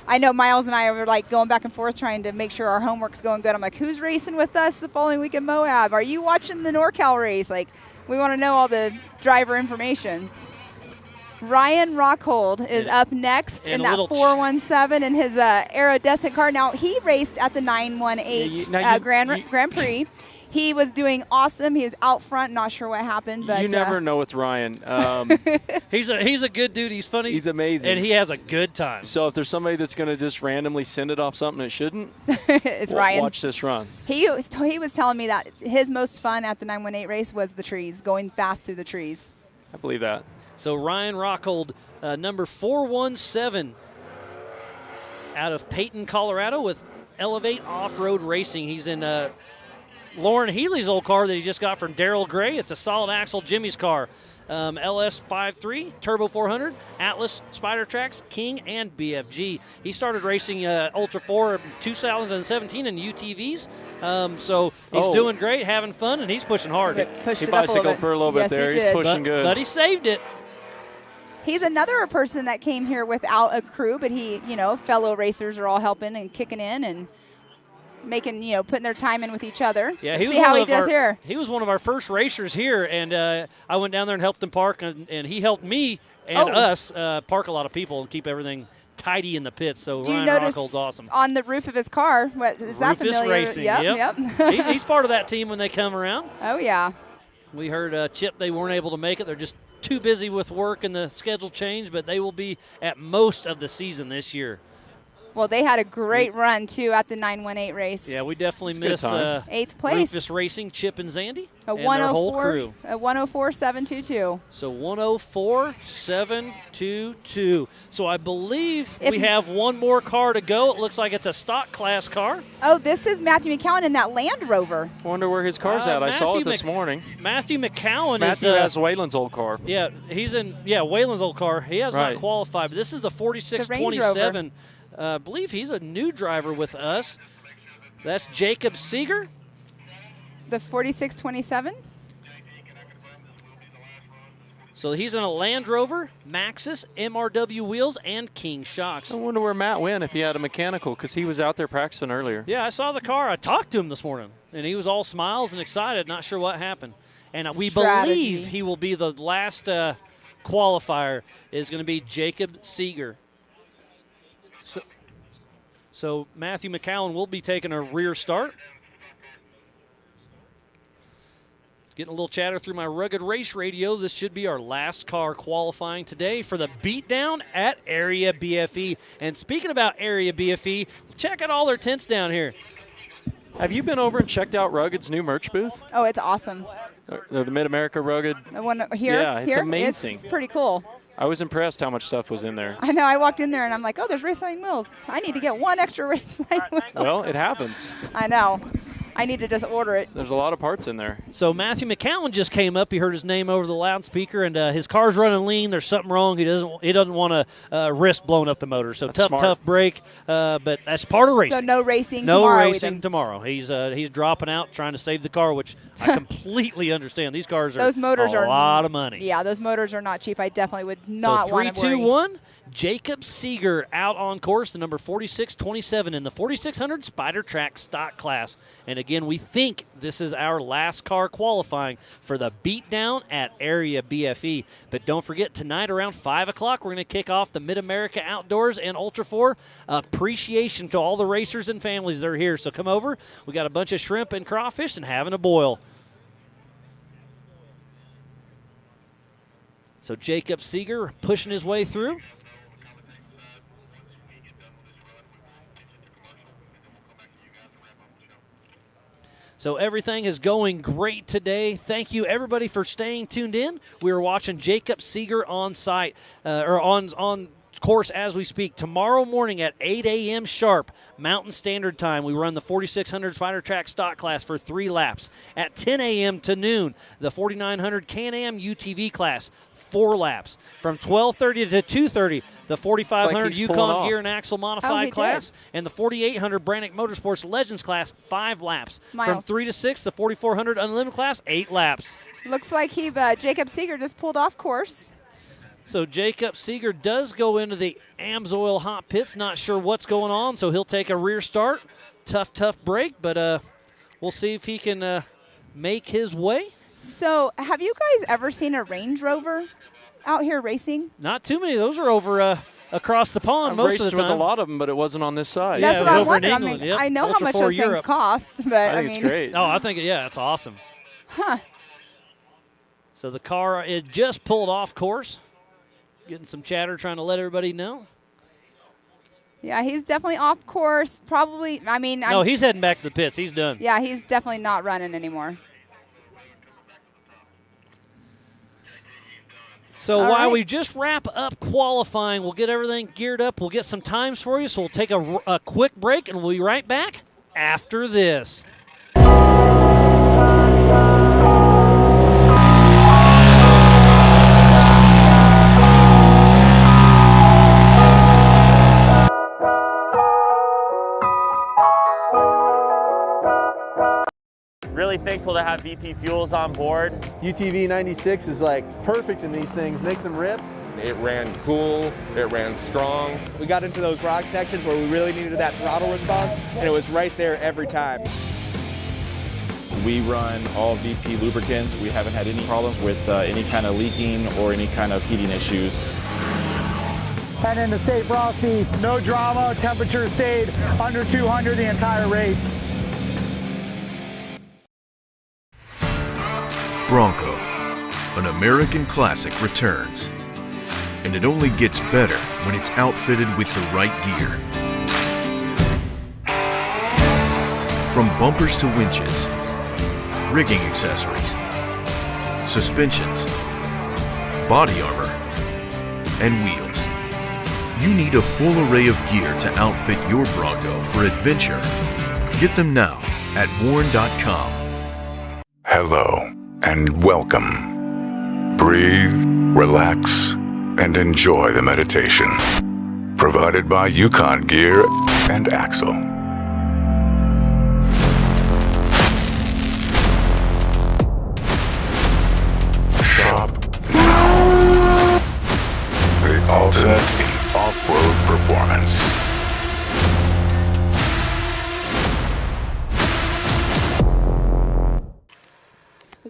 I know Miles and I were like going back and forth trying to make sure our homework's going good. I'm like, who's racing with us the following week in Moab? Are you watching the NorCal race? Like, we want to know all the driver information. Ryan Rockhold is up next in that 417 in his iridescent car. Now, he raced at the 918 Grand Prix. He was doing awesome. He was out front. Not sure what happened, but you never know with Ryan. He's a good dude. He's funny. He's amazing, and he has a good time. So if there's somebody that's going to just randomly send it off something it shouldn't, it's Ryan. Watch this run. He was telling me that his most fun at the 918 race was the trees, going fast through the trees. I believe that. So Ryan Rockhold, number 417, out of Peyton, Colorado, with Elevate Off-Road Racing. He's in Lauren Healy's old car that he just got from Darryl Gray. It's a solid axle Jimmy's car. LS53, Turbo 400, Atlas, Spider Tracks, King, and BFG. He started racing Ultra 4 in 2017 in UTVs. So he's doing great, having fun, and he's pushing hard. He bicycled for a little bit there. He's pushing good. But he saved it. He's another person that came here without a crew, but he, fellow racers are all helping and kicking in and making, putting their time in with each other. Yeah, see how he does here. He was one of our first racers here, and I went down there and helped him park, and he helped me and us park a lot of people and keep everything tidy in the pits. So Do Ryan you notice Rockhold's awesome. On the roof of his car, what is that Rufus familiar? Racing. Yep. He's part of that team when they come around. Oh yeah. We heard Chip, they weren't able to make it. They're just too busy with work and the schedule change, but they will be at most of the season this year. Well, they had a great run, too, at the 918 race. Yeah, we definitely miss 8th place. Rufus Racing, Chip and Zandy, and their whole crew. A 104.722. So 104.722. So I believe we have one more car to go. It looks like it's a stock class car. Oh, this is Matthew McCowan in that Land Rover. I wonder where his car's at. I saw it this morning. Matthew McCowan Matthew has Waylon's old car. Yeah, he's in Waylon's old car. He has not qualified, but this is the 4627. I believe he's a new driver with us. That's Jacob Seeger. The 4627. So he's in a Land Rover, Maxxis, MRW wheels, and King shocks. I wonder where Matt went if he had a mechanical, because he was out there practicing earlier. Yeah, I saw the car. I talked to him this morning, and he was all smiles and excited, not sure what happened. And we believe he will be the last qualifier is going to be Jacob Seeger. So Matthew McCowan will be taking a rear start. Getting a little chatter through my rugged race radio. This should be our last car qualifying today for the beatdown at Area BFE. And speaking about Area BFE, check out all their tents down here. Have you been over and checked out Rugged's new merch booth? Oh, it's awesome. The Mid-America Rugged. The one here? Yeah, it's amazing. It's pretty cool. I was impressed how much stuff was in there. I know. I walked in there, and I'm like, oh, there's Raceline wheels. I need to get one extra Raceline wheel. Well, it happens. I know. I need to just order it. There's a lot of parts in there. So Matthew McCowan just came up. He heard his name over the loudspeaker, and his car's running lean. There's something wrong. He doesn't want to risk blowing up the motor. So that's tough break, but that's part of racing. So no racing tomorrow. No racing tomorrow. He's dropping out, trying to save the car, which I completely understand. These cars are a lot of money. Yeah, those motors are not cheap. I definitely would not want to worry. 3, 2, 1. Jacob Seeger out on course, the number 4627 in the 4600 Spider Track stock class. And again, we think this is our last car qualifying for the beatdown at Area BFE. But don't forget, tonight around 5 o'clock, we're going to kick off the Mid-America Outdoors and Ultra 4 appreciation to all the racers and families that are here. So come over. We got a bunch of shrimp and crawfish and having a boil. So Jacob Seeger pushing his way through. So everything is going great today. Thank you, everybody, for staying tuned in. We are watching Jacob Seeger on site, or on course as we speak. Tomorrow morning at 8 a.m. sharp, Mountain Standard Time, we run the 4600 Spider Track stock class for 3 laps. At 10 a.m. to noon, the 4900 Can-Am UTV class, 4 laps. From 12:30 to 2:30, the 4500 Yukon Gear and Axle Modified class, and the 4800 Brannick Motorsports Legends class, 5 laps. Miles. From 3 to 6, the 4400 Unlimited class, 8 laps. Looks like Jacob Seeger just pulled off course. So Jacob Seeger does go into the AMSOIL hot pits. Not sure what's going on, so he'll take a rear start. Tough break, but we'll see if he can make his way. So have you guys ever seen a Range Rover out here racing? Not too many. Those are over across the pond most of the time. I've raced with a lot of them, but it wasn't on this side. That's yeah, what I over wondered. in England. I know how much those things cost, but I think it's great. Oh, I think, yeah, it's awesome. Huh. So the car is just pulled off course. Getting some chatter, trying to let everybody know. Yeah, he's definitely off course. Probably, I mean. No, he's heading back to the pits. He's done. Yeah, he's definitely not running anymore. So while we just wrap up qualifying, we'll get everything geared up. We'll get some times for you, so we'll take a quick break, and we'll be right back after this. Really thankful to have VP Fuels on board. UTV 96 is like perfect in these things, makes them rip. It ran cool, it ran strong. We got into those rock sections where we really needed that throttle response, and it was right there every time. We run all VP lubricants. We haven't had any problems with any kind of leaking or any kind of heating issues. And in the State Frosty, no drama, temperature stayed under 200 the entire race. Bronco, an American classic, returns. And it only gets better when it's outfitted with the right gear. From bumpers to winches, rigging accessories, suspensions, body armor, and wheels. You need a full array of gear to outfit your Bronco for adventure. Get them now at warn.com. Hello and welcome. Breathe, relax, and enjoy the meditation. Provided by Yukon Gear and Axle. Shop now. The ultimate in off-road performance.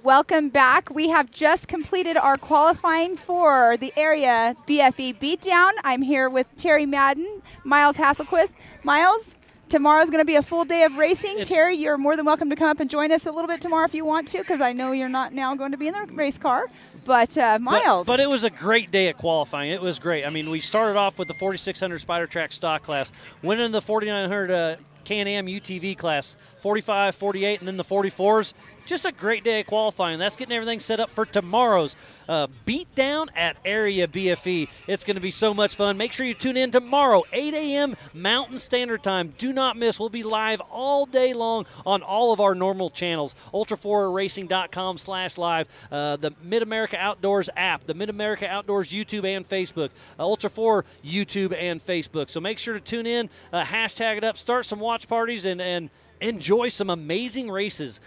Welcome back. We have just completed our qualifying for the area BFE Beatdown. I'm here with Terry Madden, Miles Hasselquist. Miles, tomorrow's going to be a full day of racing. Terry, you're more than welcome to come up and join us a little bit tomorrow if you want to, because I know you're not now going to be in the race car. But Miles. But it was a great day at qualifying. It was great. I mean, we started off with the 4600 Spider Track stock class, went into the 4900 Can-Am UTV class, 45, 48, and then the 44s. Just a great day of qualifying. That's getting everything set up for tomorrow's beatdown at Area BFE. It's going to be so much fun. Make sure you tune in tomorrow, 8 a.m. Mountain Standard Time. Do not miss. We'll be live all day long on all of our normal channels. Ultra4racing.com/live, the Mid-America Outdoors app, the Mid-America Outdoors YouTube and Facebook, Ultra4 YouTube and Facebook. So make sure to tune in, hashtag it up, start some watch parties, and enjoy some amazing races.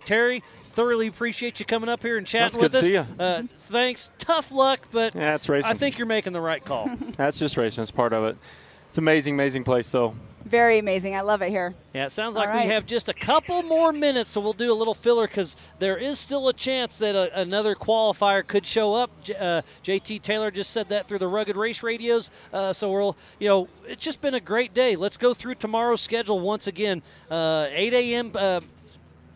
Terry, thoroughly appreciate you coming up here and chatting with us. That's good to see you. Thanks. Tough luck, but yeah, it's racing. I think you're making the right call. That's just racing. It's part of it. It's amazing, amazing place, though. Very amazing. I love it here. Yeah, it sounds like we have just a couple more minutes, so we'll do a little filler because there is still a chance that another qualifier could show up. JT Taylor just said that through the Rugged Race radios. So it's just been a great day. Let's go through tomorrow's schedule once again. 8 a.m.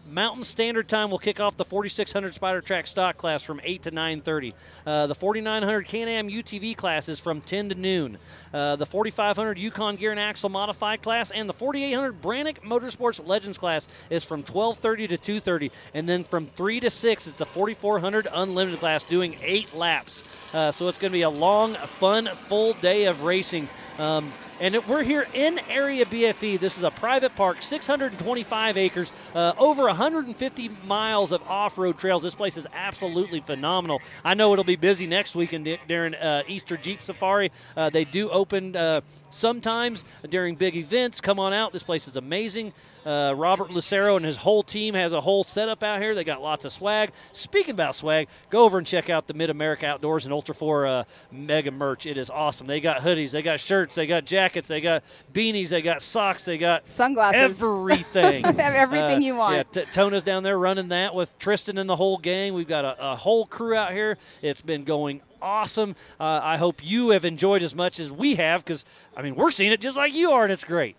Mountain Standard Time will kick off the 4600 Spider Track stock class from 8 to 9:30. The 4900 Can-Am UTV class is from 10 to noon. The 4500 Yukon Gear and Axle Modified class and the 4800 Brannick Motorsports Legends class is from 12:30 to 2:30. And then from 3 to 6 is the 4400 Unlimited class doing 8 laps. So it's going to be a long, fun, full day of racing. We're here in Area BFE. This is a private park, 625 acres, over 150 miles of off-road trails. This place is absolutely phenomenal. I know it'll be busy next weekend during Easter Jeep Safari. They do open sometimes during big events. Come on out. This place is amazing. Robert Lucero and his whole team has a whole setup out here. They got lots of swag. Speaking about swag, go over and check out the Mid-America Outdoors and Ultra 4 Mega merch. It is awesome. They got hoodies, they got shirts, they got jackets, they got beanies, they got socks, they got sunglasses, everything. Everything you want. Yeah, Tona's down there running that with Tristan and the whole gang. We've got a whole crew out here. It's been going awesome. I hope you have enjoyed as much as we have because, I mean, we're seeing it just like you are, and it's great.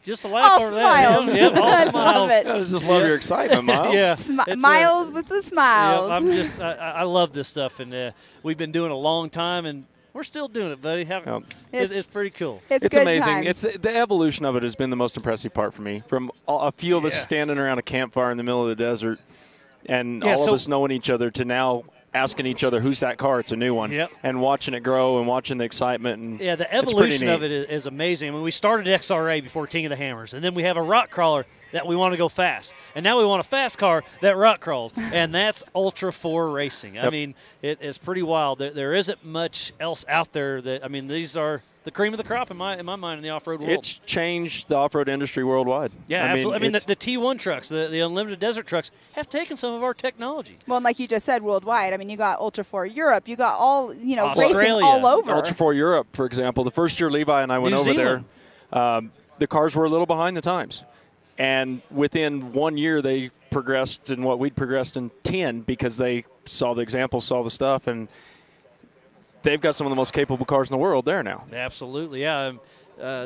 Just a laugh over smiles. there. Yep, all smiles. Love it. I just love your excitement, Miles. Yeah, Miles with the smiles. Yep, I love this stuff, and we've been doing it a long time, and we're still doing it, buddy. It's pretty cool. It's amazing. Time. It's the evolution of it has been the most impressive part for me. From a few of us standing around a campfire in the middle of the desert, and all of us knowing each other, to now asking each other, who's that car? It's a new one. Yep. And watching it grow and watching the excitement. And yeah, the evolution of it is amazing. I mean, we started XRA before King of the Hammers, and then we have a rock crawler that we want to go fast. And now we want a fast car that rock crawls, and that's Ultra 4 Racing. I mean, it is pretty wild. There isn't much else out there that, I mean, these are the cream of the crop in my mind in the off-road world. It's changed the off-road industry worldwide. Yeah, absolutely. I mean, the T1 trucks, the Unlimited Desert trucks, have taken some of our technology. Well, and like you just said, worldwide. I mean, you got Ultra 4 Europe. You got all, racing Australia. all over. Ultra 4 Europe, for example. The first year Levi and I went over there, the cars were a little behind the times. And within 1 year, they progressed in what we'd progressed in 10 because they saw the examples, saw the stuff, and they've got some of the most capable cars in the world there now. Absolutely, yeah.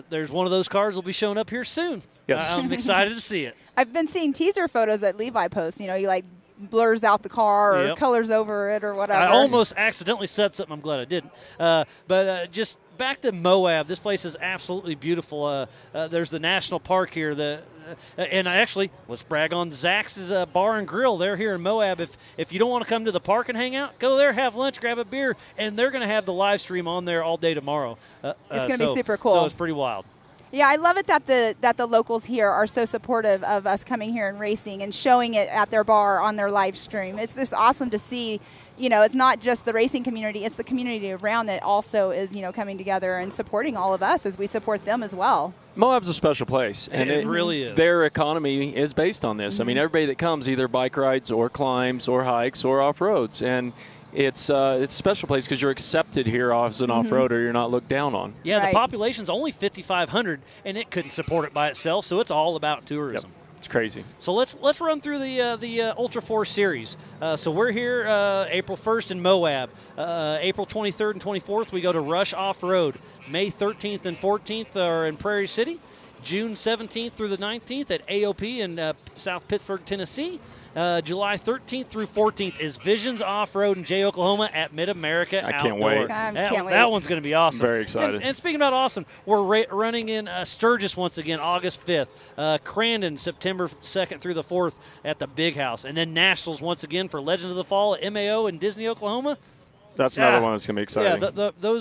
There's one of those cars will be showing up here soon. Yes. I'm excited to see it. I've been seeing teaser photos that Levi posts. You know, he blurs out the car or colors over it or whatever. I almost accidentally said something. I'm glad I didn't. But just back to Moab. This place is absolutely beautiful. There's the national park here. And actually, let's brag on Zach's Bar and Grill. They're here in Moab. If you don't want to come to the park and hang out, go there, have lunch, grab a beer, and they're going to have the live stream on there all day tomorrow. It's going to be super cool. So it's pretty wild. Yeah, I love it that the locals here are so supportive of us coming here and racing and showing it at their bar on their live stream. It's just awesome to see. You know, it's not just the racing community, it's the community around that also is, coming together and supporting all of us as we support them as well. Moab's a special place. And it really is. Their economy is based on this. I mean, everybody that comes either bike rides or climbs or hikes or off-roads. And it's a special place because you're accepted here as an off-roader. You're not looked down on. Yeah, the population's only 5,500, and it couldn't support it by itself, so it's all about tourism. Yep. It's crazy. So let's run through the Ultra 4 series. So we're here April 1st in Moab. April 23rd and 24th we go to Rush Off-Road. May 13th and 14th are in Prairie City. June 17th through the 19th at AOP in South Pittsburgh, Tennessee. July 13th through 14th is Visions Off-Road in Jay, Oklahoma at Mid-America Outdoor. I can't wait. That one's going to be awesome. Very excited. And speaking about awesome, we're running in Sturgis once again August 5th. Crandon September 2nd through the 4th at the Big House. And then Nationals once again for Legends of the Fall at MAO in Disney, Oklahoma. That's another one that's going to be exciting. Yeah,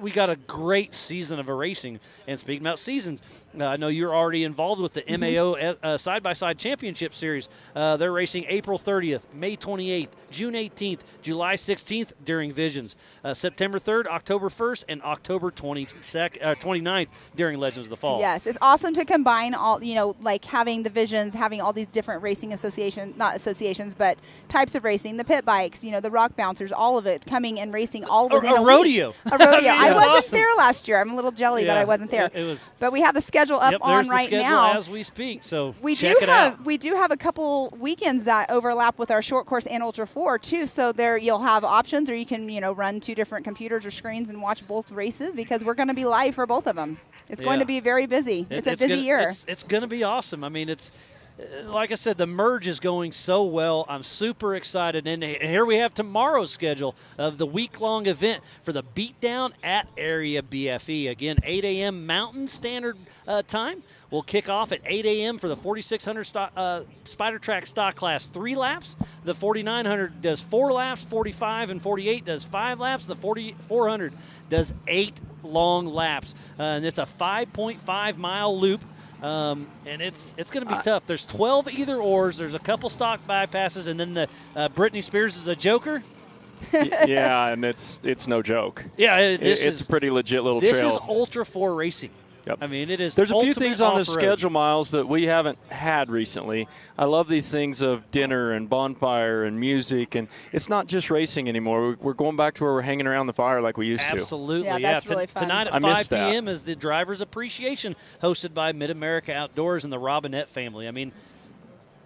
we got a great season of racing. And speaking about seasons, I know you're already involved with the MAO Side-by-Side Championship Series. They're racing April 30th, May 28th, June 18th, July 16th during Visions, September 3rd, October 1st, and October 29th during Legends of the Fall. Yes, it's awesome to combine all, like having the Visions, having all these different racing but types of racing, the pit bikes, the rock bouncers, all of it coming and racing all within a rodeo. Week. A rodeo. you. I wasn't awesome. there last year. I'm a little jelly that I wasn't there. It was. But we have the schedule up on there's right the schedule now. as we speak. So We check do it have out. we do have a couple weekends that overlap with our short course and Ultra 4 too. So there you'll have options, or you can run 2 different computers or screens and watch both races, because we're going to be live for both of them. It's going to be very busy. It's a busy year. It's going to be awesome. I mean, it's like I said, the merge is going so well. I'm super excited. And here we have tomorrow's schedule of the week-long event for the Beatdown at Area BFE. Again, 8 a.m. Mountain Standard Time. We'll kick off at 8 a.m. for the 4600 Spider Track stock class 3 laps. The 4900 does 4 laps. 45 and 48 does 5 laps. The 4400 does 8 long laps. And it's a 5.5-mile loop. And it's going to be tough. There's 12 either-ors. There's a couple stock bypasses. And then the Britney Spears is a joker. Yeah, and it's no joke. Yeah, it's a pretty legit little trail. This is Ultra 4 racing. Yep. I mean, it is. There's a few ultimate things on the off-road. schedule, Miles, that we haven't had recently. I love these things of dinner and bonfire and music, and it's not just racing anymore. We're going back to where we're hanging around the fire like we used to. Absolutely, Yeah, that's really fun. Tonight at I 5 missed that. p.m. is the Driver's Appreciation, hosted by Mid-America Outdoors and the Robinette family. I mean,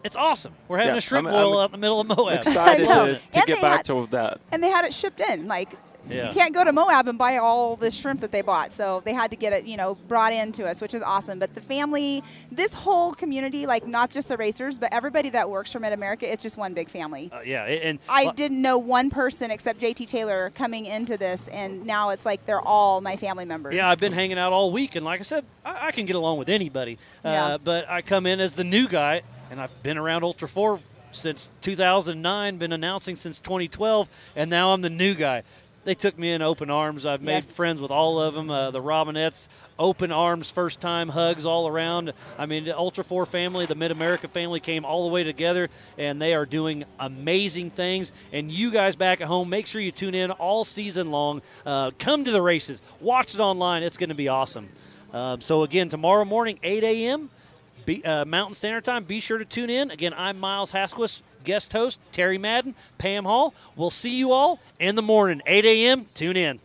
it's awesome. We're having Yeah, a shrimp I'm boil out in the middle of Moab. Excited I know. to And get they back had- to that. And they had it shipped in. Like, Yeah. you can't go to Moab and buy all this shrimp that they bought. So they had to get it, brought in to us, which is awesome. But the family, this whole community, like not just the racers, but everybody that works for Mid-America, it's just one big family. Yeah, and I didn't know one person except JT Taylor coming into this, and now it's like they're all my family members. Yeah, I've been hanging out all week, and like I said, I can get along with anybody. Yeah. But I come in as the new guy, and I've been around Ultra 4 since 2009, been announcing since 2012, and now I'm the new guy. They took me in open arms. I've made Yes. friends with all of them. The Robinettes, open arms, first time hugs all around. I mean, the Ultra 4 family, the Mid-America family came all the way together, and they are doing amazing things. And you guys back at home, make sure you tune in all season long. Come to the races. Watch it online. It's going to be awesome. So, again, tomorrow morning, 8 a.m., Mountain Standard Time. Be sure to tune in. Again, I'm Miles Hasquist, guest host, Terry Madden, Pam Hall. We'll see you all in the morning, 8 a.m. Tune in.